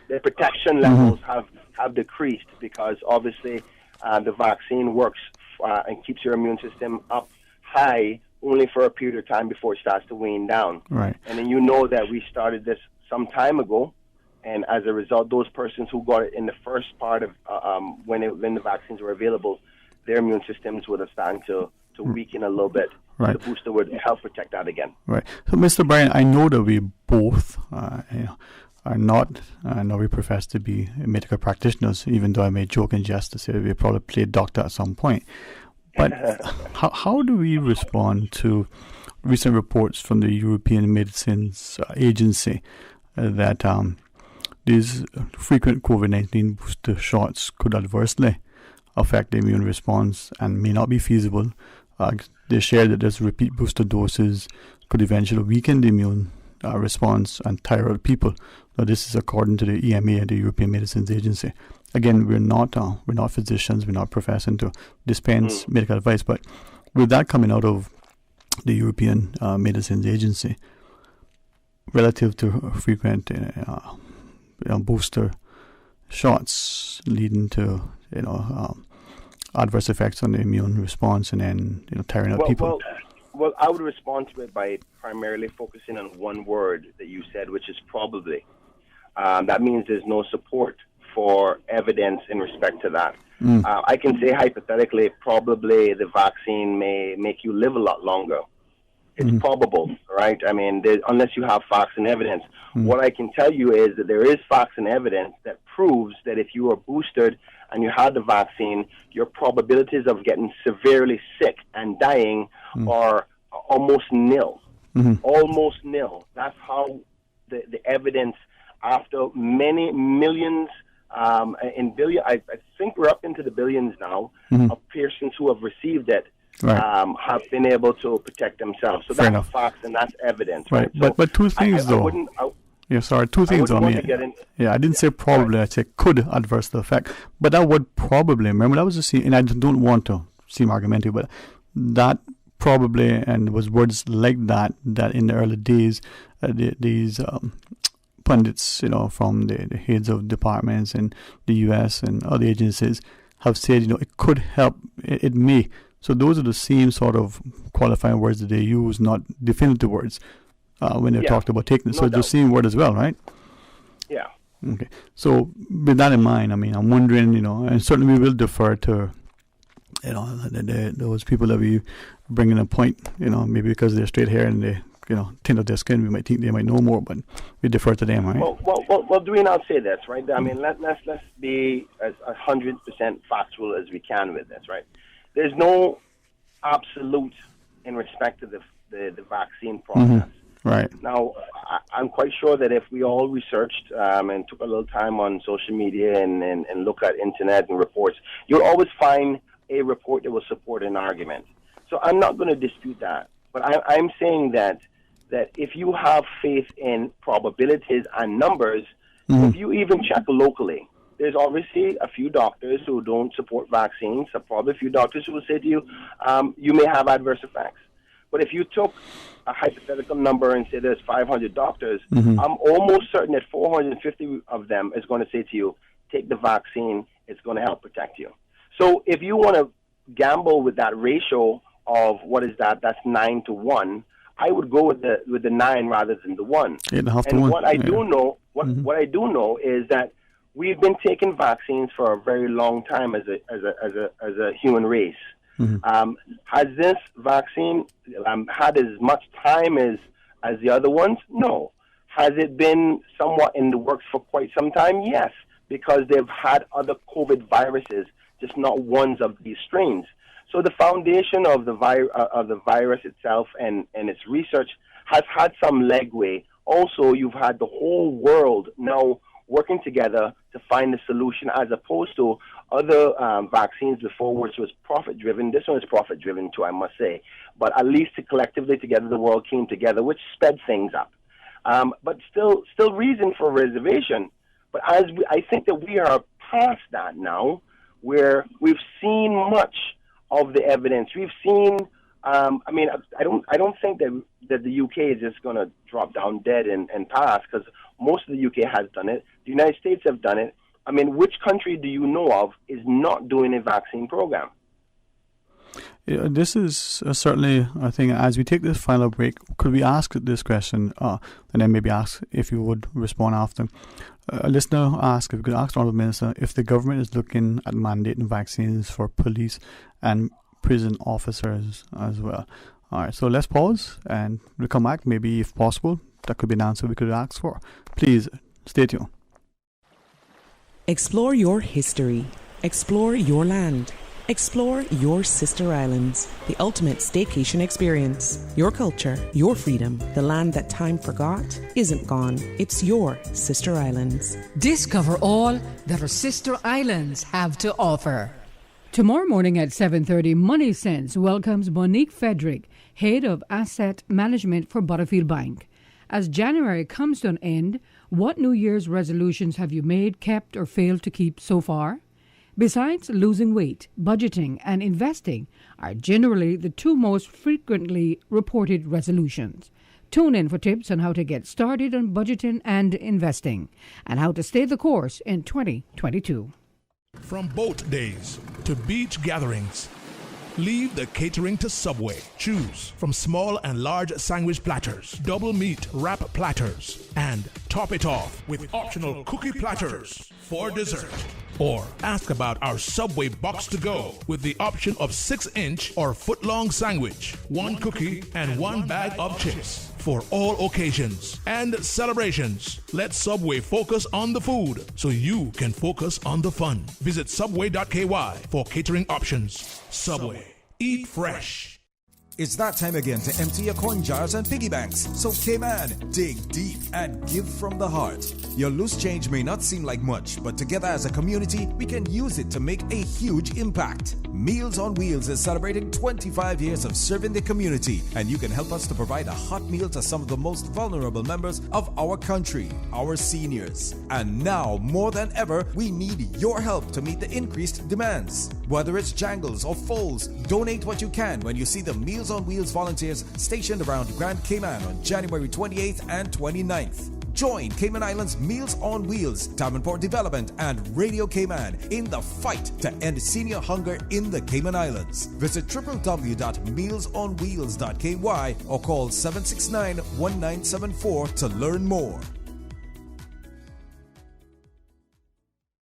protection levels have decreased, because obviously the vaccine works and keeps your immune system up high only for a period of time before it starts to wane down. Right. And then you know that we started this some time ago, and as a result, those persons who got it in the first part of when the vaccines were available, their immune systems would have started to weaken a little bit. Right. The booster would help protect that again. Right. So, Mr. Bryan, I know that we both are not, I know we profess to be medical practitioners, even though I may joke and jest to say that we probably played doctor at some point. But how do we respond to recent reports from the European Medicines Agency that these frequent COVID-19 booster shots could adversely affect the immune response and may not be feasible? They share that these repeat booster doses could eventually weaken the immune response and tire out people. Now, this is according to the EMA, the European Medicines Agency. Again, we're not physicians, we're not professing to dispense medical advice, but with that coming out of the European Medicines Agency, relative to frequent booster shots leading to adverse effects on the immune response and then tiring out people. Well, I would respond to it by primarily focusing on one word that you said, which is probably. That means there's no support for evidence in respect to that. I can say hypothetically, probably the vaccine may make you live a lot longer. It's probable, right? I mean, unless you have facts and evidence. What I can tell you is that there is facts and evidence that proves that if you are boosted and you had the vaccine, your probabilities of getting severely sick and dying are almost nil. Almost nil. That's how the evidence, after many millions, in billion, I think we're up into the billions now, of persons who have received it, have been able to protect themselves. So that's facts and that's evidence. Right. So but two things, though. Two things on me. I didn't say probably, I said could adversely affect. But that would probably, remember, that was a scene, and I don't want to seem argumentative, but that probably, and was words like that in the early days, these pundits, from the heads of departments in the U.S. and other agencies have said, it could help, it may. So those are the same sort of qualifying words that they use, not definitive words, when they talked about taking it. So it's the same word as well, right? Yeah. Okay. So with that in mind, I'm wondering, and certainly we will defer to, those people that we bring in a point, maybe because they're straight hair and they, tint of their skin, we might think they might know more, but we defer to them, right? Well, do we not say this, right? I mean, let's be as 100% factual as we can with this, right? There's no absolute in respect to the vaccine process. Right. Now, I'm quite sure that if we all researched and took a little time on social media and look at internet and reports, you'll always find a report that will support an argument. So I'm not going to dispute that. But I'm saying that if you have faith in probabilities and numbers, if you even check locally, there's obviously a few doctors who don't support vaccines, so probably a few doctors who will say to you, you may have adverse effects. But if you took a hypothetical number and say there's 500 doctors, I'm almost certain that 450 of them is going to say to you, take the vaccine, it's going to help protect you. So if you want to gamble with that ratio of, what is that? That's 9 to 1. I would go with the 9 rather than the 1. 8.5 to 1. What I do know, what I do know is that we've been taking vaccines for a very long time as a human race. Has this vaccine had as much time as the other ones? No. Has it been somewhat in the works for quite some time? Yes, because they've had other COVID viruses, just not ones of these strains. So the foundation of the virus itself and its research has had some legway. Also, you've had the whole world now working together to find a solution, as opposed to other vaccines before, which was profit-driven. This one is profit-driven too, I must say. But at least collectively together, the world came together, which sped things up. But still reason for reservation. But I think that we are past that now, where we've seen much of the evidence. We've seen. I don't think that the UK is just going to drop down dead and pass, because most of the UK has done it. The United States have done it. I mean, which country do you know of is not doing a vaccine program? Yeah, this is certainly, I think, as we take this final break, could we ask this question, and then maybe ask if you would respond after. A listener asked, if we could ask the Honourable Minister, if the government is looking at mandating vaccines for police and prison officers as well. All right, so let's pause and we'll come back. Maybe, if possible, that could be an answer we could ask for. Please stay tuned. Explore your history. Explore your land. Explore your sister islands. The ultimate staycation experience. Your culture, your freedom. The land that time forgot isn't gone. It's your sister islands. Discover all that our sister islands have to offer. Tomorrow morning at 7:30, Money Sense welcomes Monique Frederick, Head of Asset Management for Butterfield Bank. As January comes to an end, what New Year's resolutions have you made, kept, or failed to keep so far? Besides losing weight, budgeting and investing are generally the two most frequently reported resolutions. Tune in for tips on how to get started on budgeting and investing, and how to stay the course in 2022. From boat days to beach gatherings, Leave the catering to Subway. Choose from small and large sandwich platters, double meat wrap platters, and top it off with optional cookie platters for dessert. Or ask about our Subway box to go with the option of 6-inch or foot-long sandwich, 1 cookie, and 1 bag of chips. For all occasions and celebrations, let Subway focus on the food so you can focus on the fun. Visit subway.ky for catering options. Subway. Eat fresh. It's that time again to empty your coin jars and piggy banks. So Cayman, dig deep and give from the heart. Your loose change may not seem like much, but together as a community, we can use it to make a huge impact. Meals on Wheels is celebrating 25 years of serving the community, and you can help us to provide a hot meal to some of the most vulnerable members of our country, our seniors. And now, more than ever, we need your help to meet the increased demands. Whether it's jangles or foals, donate what you can when you see the Meals on Wheels volunteers stationed around Grand Cayman on January 28th and 29th. Join Cayman Islands Meals on Wheels, Davenport Development, and Radio Cayman in the fight to end senior hunger in the Cayman Islands. Visit www.mealsonwheels.ky or call 769-1974 to learn more.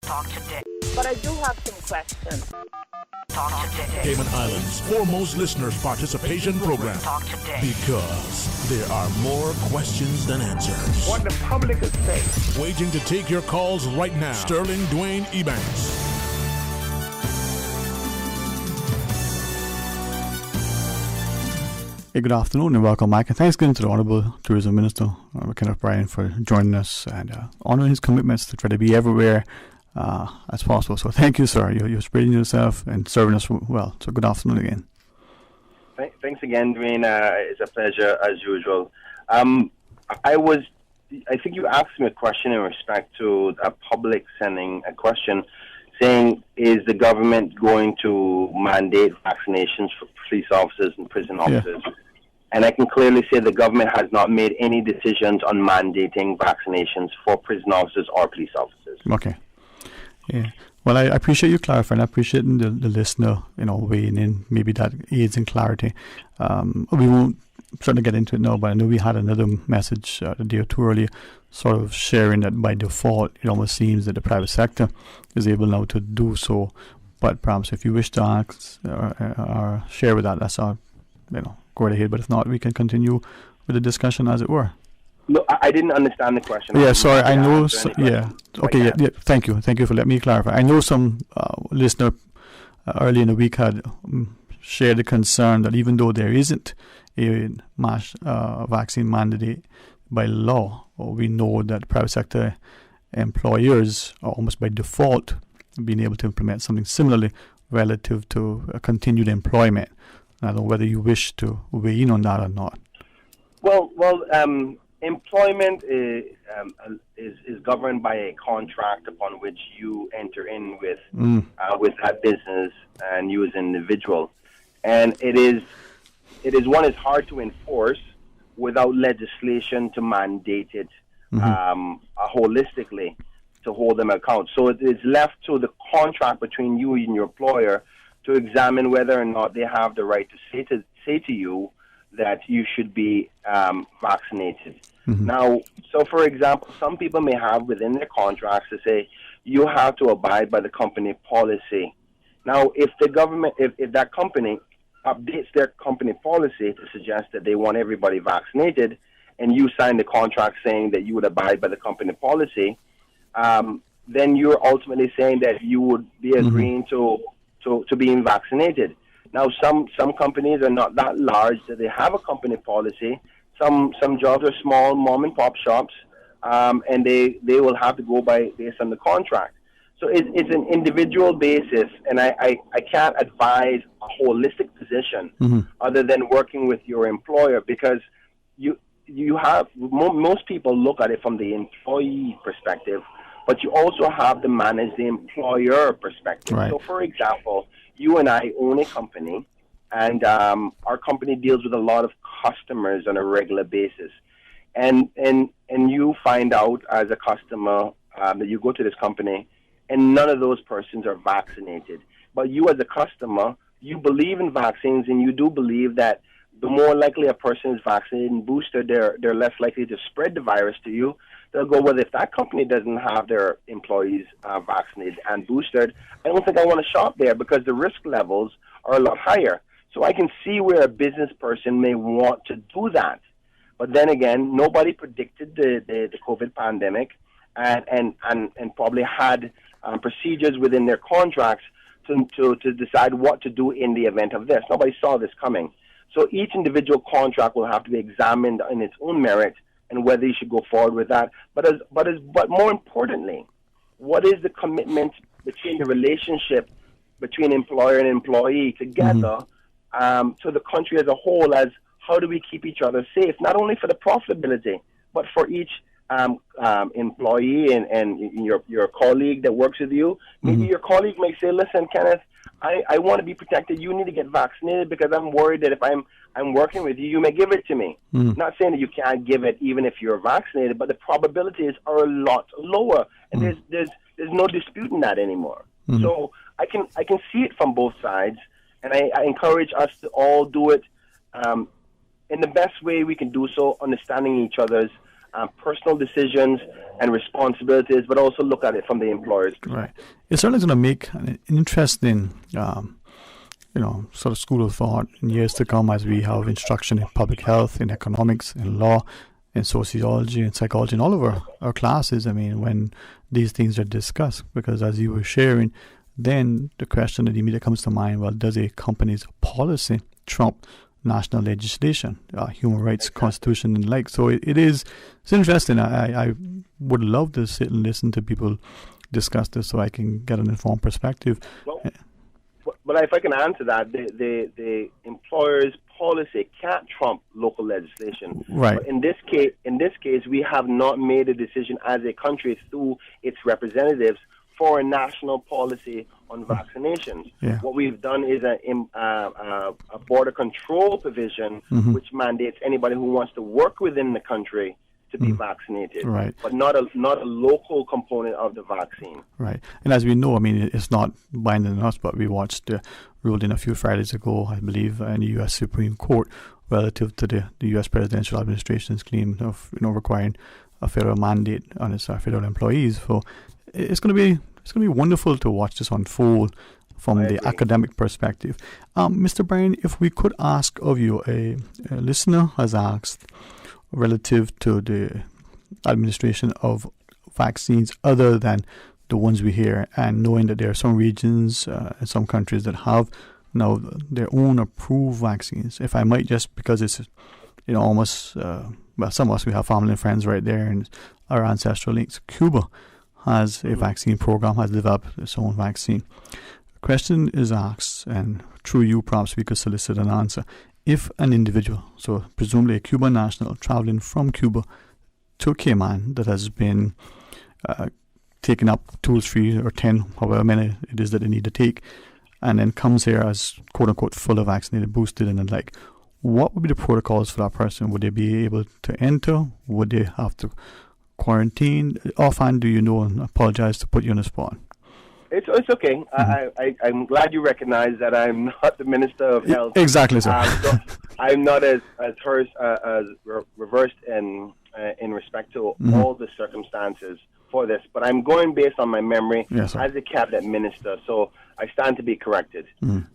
Talk today. But I do have some questions. Talk today. Cayman Islands' foremost listeners participation program. Talk today. Because there are more questions than answers. What the public is saying. Waiting to take your calls right now. Sterling Dwayne Ebanks. Hey, good afternoon and welcome back. And thanks again to the Honourable Tourism Minister, Kenneth Bryan, for joining us and honouring his commitments to try to be everywhere as possible. So thank you, sir. You're spreading yourself and serving us well. So good afternoon again. Thanks again, Dwayne. It's a pleasure as usual. I think you asked me a question in respect to a public sending a question saying, is the government going to mandate vaccinations for police officers and prison officers? Yeah. And I can clearly say the government has not made any decisions on mandating vaccinations for prison officers or police officers. Okay. Yeah. Well, I appreciate you clarifying. I appreciate the listener, weighing in. Maybe that aids in clarity. We won't try to get into it now, but I know we had another message a day or two earlier, sort of sharing that by default, it almost seems that the private sector is able now to do so. But perhaps if you wish to ask or share with that, that's our, go right ahead. But if not, we can continue with the discussion as it were. No, I didn't understand the question. Yeah, sorry. I know. Okay. Yeah. Thank you. Thank you for letting me clarify. I know some listener early in the week had shared the concern that even though there isn't a mass vaccine mandate by law, we know that private sector employers are almost by default being able to implement something similarly relative to continued employment. I don't know whether you wish to weigh in on that or not. Well, employment is governed by a contract upon which you enter in with that business and you as an individual, and it is one is hard to enforce without legislation to mandate it holistically to hold them account. So it is left to the contract between you and your employer to examine whether or not they have the right to say to you that you should be vaccinated. Now, so for example, some people may have within their contracts to say you have to abide by the company policy. Now, if the government, if that company updates their company policy to suggest that they want everybody vaccinated, and you sign the contract saying that you would abide by the company policy, then you're ultimately saying that you would be agreeing to being vaccinated. Now, some companies are not that large that they have a company policy. Some jobs are small mom and pop shops, and they will have to go based on the contract. So it's an individual basis, and I can't advise a holistic position other than working with your employer, because you have most people look at it from the employee perspective, but you also have to manage the employer perspective. Right. So, for example, you and I own a company, and our company deals with a lot of customers on a regular basis, and you find out as a customer that you go to this company and none of those persons are vaccinated. But you as a customer you believe in vaccines and you do believe that the more likely a person is vaccinated and boosted, they're less likely to spread the virus to you. They'll go, well, if that company doesn't have their employees vaccinated and boosted, I don't think I want to shop there because the risk levels are a lot higher. So I can see where a business person may want to do that. But then again, nobody predicted the COVID pandemic and probably had procedures within their contracts to decide what to do in the event of this. Nobody saw this coming. So each individual contract will have to be examined in its own merit and whether you should go forward with that. But more importantly, what is the commitment between the relationship between employer and employee together to the country as a whole, as how do we keep each other safe, not only for the profitability, but for each employee and your colleague that works with you. Maybe your colleague may say, listen, Kenneth, I want to be protected. You need to get vaccinated because I'm worried that if I'm working with you, you may give it to me. Not saying that you can't give it even if you're vaccinated, but the probabilities are a lot lower, and there's no disputing that anymore. So I can see it from both sides, and I encourage us to all do it in the best way we can do so, understanding each other's personal decisions and responsibilities, but also look at it from the employer's perspective. Right. It's certainly going to make an interesting, sort of school of thought in years to come as we have instruction in public health, in economics, in law, in sociology, and psychology, in all of our classes. I mean, when these things are discussed, because as you were sharing, then the question that immediately comes to mind, well, does a company's policy trump national legislation, human rights, constitution, and like? So it's interesting. I would love to sit and listen to people discuss this so I can get an informed perspective. Well, if I can answer that, the employer's policy can't trump local legislation. Right. But in this case, we have not made a decision as a country through its representatives for a national policy on vaccinations. Yeah. What we've done is a border control provision which mandates anybody who wants to work within the country to be vaccinated, right? But not a local component of the vaccine. Right. And as we know, I mean, it's not binding on us, but we watched the ruling a few Fridays ago, I believe, in the U.S. Supreme Court relative to the U.S. presidential administration's claim of requiring a federal mandate on its federal employees. So it's going to be wonderful to watch this unfold from the academic perspective. Mr. Bryan, if we could ask of you, a listener has asked relative to the administration of vaccines other than the ones we hear, and knowing that there are some regions and some countries that have now their own approved vaccines. If I might, just because it's almost some of us, we have family and friends right there and our ancestral links. Cuba has a vaccine program, has developed its own vaccine. The question is asked, and through you perhaps we could solicit an answer. If an individual, so presumably a Cuban national, traveling from Cuba to Cayman that has been taken up 2 or 3 or 10, however many it is that they need to take, and then comes here as quote-unquote fully vaccinated, boosted, and the like, what would be the protocols for that person? Would they be able to enter? Would they have to quarantine? Offhand, do you know? And I apologize to put you on the spot. It's okay. I'm glad you recognize that I'm not the Minister of Health. Exactly, sir. So I'm not as reversed in respect to all the circumstances for this, but I'm going based on my memory as a cabinet minister, so I stand to be corrected.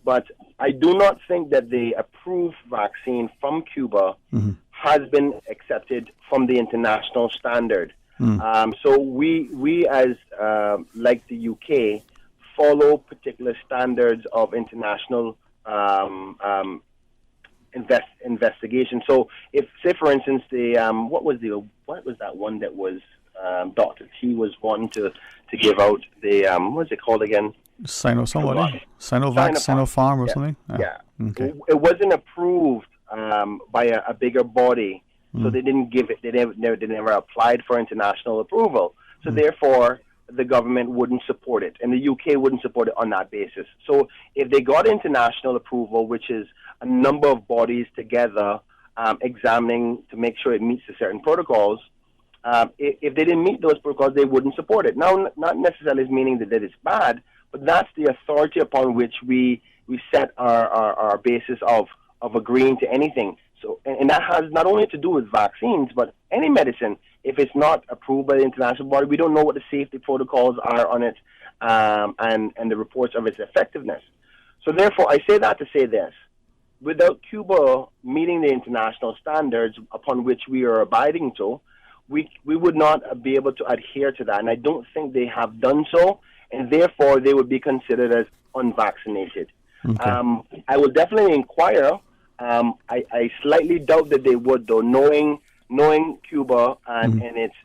But I do not think that the approved vaccine from Cuba has been accepted from the international standard. So we as like the UK follow particular standards of international investigation. So if, say for instance, the what was that one that was Dr. T was wanting to give out the what's it called again? Sinopharm or something? Yeah. Okay. It wasn't approved by a bigger body, so they didn't give it. They never applied for international approval. So therefore, the government wouldn't support it, and the UK wouldn't support it on that basis. So if they got international approval, which is a number of bodies together examining to make sure it meets the certain protocols, if they didn't meet those protocols, they wouldn't support it. Now, not necessarily meaning that it's bad, but that's the authority upon which we set our basis of agreeing to anything. So, and that has not only to do with vaccines, but any medicine. If it's not approved by the international body, we don't know what the safety protocols are on it, and the reports of its effectiveness. So therefore, I say that to say this. Without Cuba meeting the international standards upon which we are abiding to, we would not be able to adhere to that. And I don't think they have done so, and therefore they would be considered as unvaccinated. Okay. I will definitely inquire. I slightly doubt that they would, though, knowing Cuba and its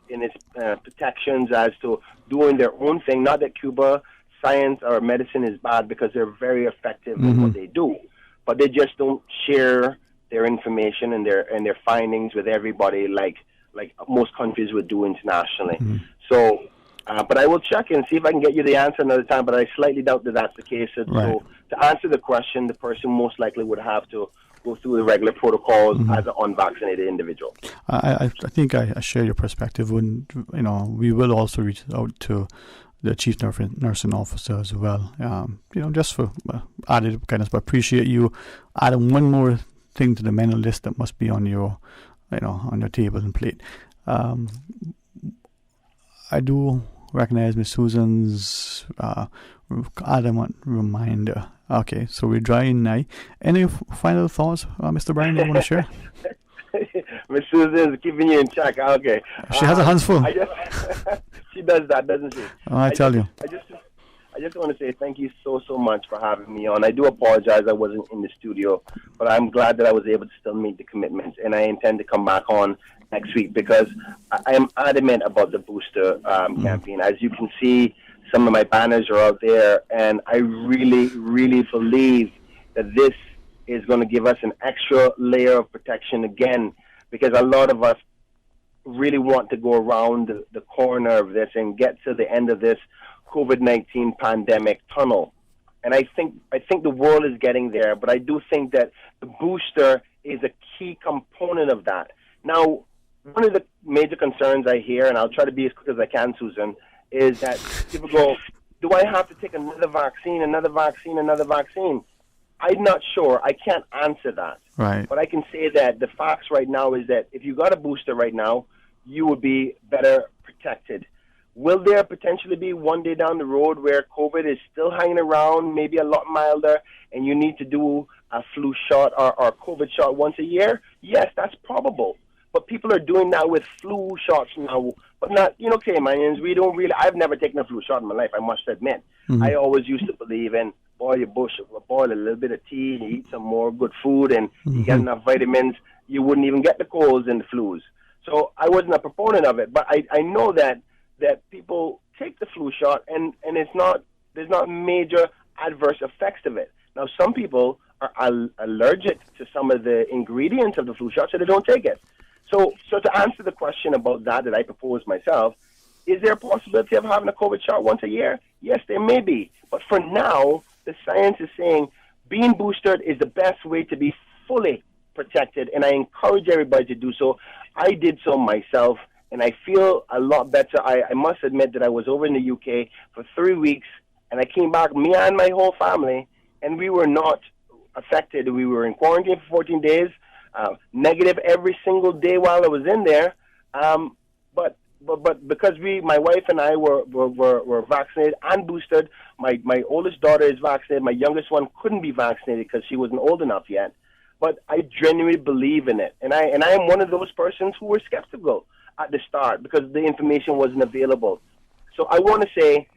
protections as to doing their own thing. Not that Cuba science or medicine is bad, because they're very effective in what they do, but they just don't share their information and their findings with everybody like most countries would do internationally. So, but I will check and see if I can get you the answer another time. But I slightly doubt that that's the case. So to answer the question, the person most likely would have to go through the regular protocols as an unvaccinated individual. I think I share your perspective. When we will also reach out to the chief nursing officer as well. Just for added guidance. But appreciate you adding one more thing to the mental list that must be on your, on your table and plate. I do recognize Miss Susan's adamant reminder. Okay, so we're dry now. Any final thoughts, Mr. Bryan, you want to share? Miss Susan is keeping you in check. Okay. She has her hands full. She does that, doesn't she? I tell you. I just want to say thank you so much for having me on. I do apologize I wasn't in the studio, but I'm glad that I was able to still meet the commitments, and I intend to come back on next week because I am adamant about the booster campaign. As you can see, some of my banners are out there, and I really, really believe that this is going to give us an extra layer of protection again, because a lot of us really want to go around the corner of this and get to the end of this COVID-19 pandemic tunnel. And I think the world is getting there, but I do think that the booster is a key component of that. Now, one of the major concerns I hear, and I'll try to be as quick as I can, Susan, is that people go, do I have to take another vaccine? I'm not sure. I can't answer that. Right. But I can say that the facts right now is that if you got a booster right now, you would be better protected. Will there potentially be one day down the road where COVID is still hanging around, maybe a lot milder, and you need to do a flu shot or COVID shot once a year? Yes, that's probable. But people are doing that with flu shots now. But not, Caymanians, we don't really, I've never taken a flu shot in my life, I must admit. I always used to believe in boil a little bit of tea, and you eat some more good food, and you get enough vitamins, you wouldn't even get the colds and the flus. So I wasn't a proponent of it, but I know that people take the flu shot, and there's not major adverse effects of it. Now, some people are allergic to some of the ingredients of the flu shot, so they don't take it. So to answer the question about that I proposed myself, is there a possibility of having a COVID shot once a year? Yes, there may be. But for now, the science is saying being boosted is the best way to be fully protected, and I encourage everybody to do so. I did so myself, and I feel a lot better. I must admit that I was over in the UK for 3 weeks, and I came back, me and my whole family, and we were not affected. We were in quarantine for 14 days, negative every single day while I was in there. But because my wife and I were vaccinated and boosted, my oldest daughter is vaccinated. My youngest one couldn't be vaccinated because she wasn't old enough yet. But I genuinely believe in it, and I am one of those persons who were skeptical at the start because the information wasn't available. So I want to say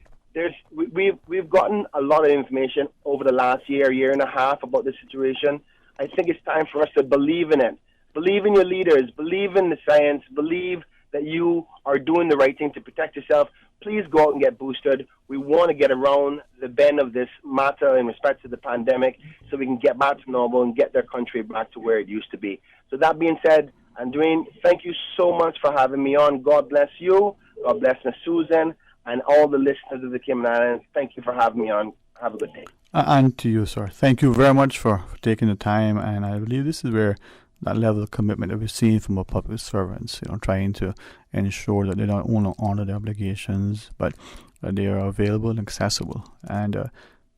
we've gotten a lot of information over the last year and a half about the situation. I think it's time for us to believe in it. Believe in your leaders. Believe in the science. Believe that you are doing the right thing to protect yourself. Please go out and get boosted. We want to get around the bend of this matter in respect to the pandemic so we can get back to normal and get their country back to where it used to be. So that being said, Andreen, thank you so much for having me on. God bless you. God bless Miss Susan and all the listeners of the Cayman Islands. Thank you for having me on. Have a good day. And to you, sir. Thank you very much for taking the time. And I believe this is where that level of commitment that we've seen from our public servants, trying to ensure that they not only honor their obligations, but they are available and accessible. And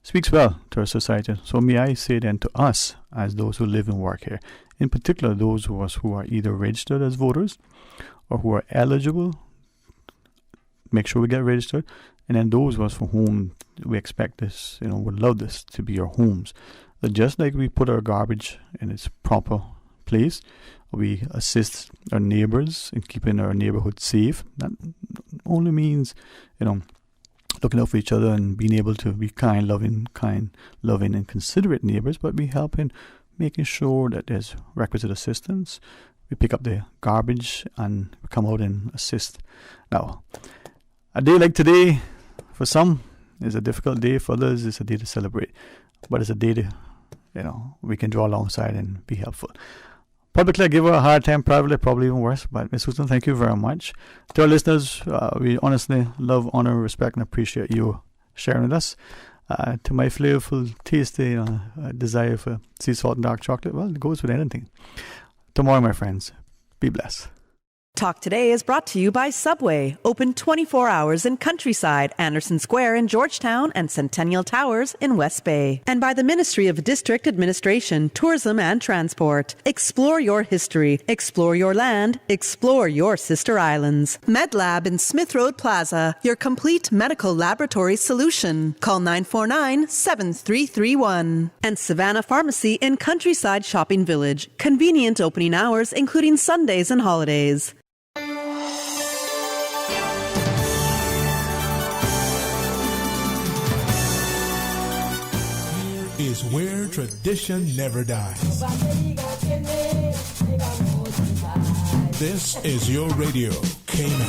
speaks well to our society. So may I say then to us, as those who live and work here, in particular those of us who are either registered as voters or who are eligible, make sure we get registered, and then those of us for whom we expect this, would love this to be our homes. But just like we put our garbage in its proper place, we assist our neighbors in keeping our neighborhood safe. That only means, looking out for each other and being able to be kind, loving, and considerate neighbors, but we help in making sure that there's requisite assistance. We pick up the garbage and come out and assist. Now, a day like today, for some, is a difficult day. For others, it's a day to celebrate. But it's a day to, we can draw alongside and be helpful. Publicly, I give her a hard time. Privately, probably even worse. But Ms. Susan, thank you very much. To our listeners, we honestly love, honor, respect, and appreciate you sharing with us. To my flavorful, tasty desire for sea salt and dark chocolate, well, it goes with anything. Tomorrow, my friends, be blessed. Talk Today is brought to you by Subway, open 24 hours in Countryside, Anderson Square in Georgetown, and Centennial Towers in West Bay. And by the Ministry of District Administration, Tourism and Transport. Explore your history, explore your land, explore your sister islands. MedLab in Smith Road Plaza, your complete medical laboratory solution. Call 949-7331. And Savannah Pharmacy in Countryside Shopping Village, convenient opening hours including Sundays and holidays. Is where tradition never dies. This is your radio, Cayman.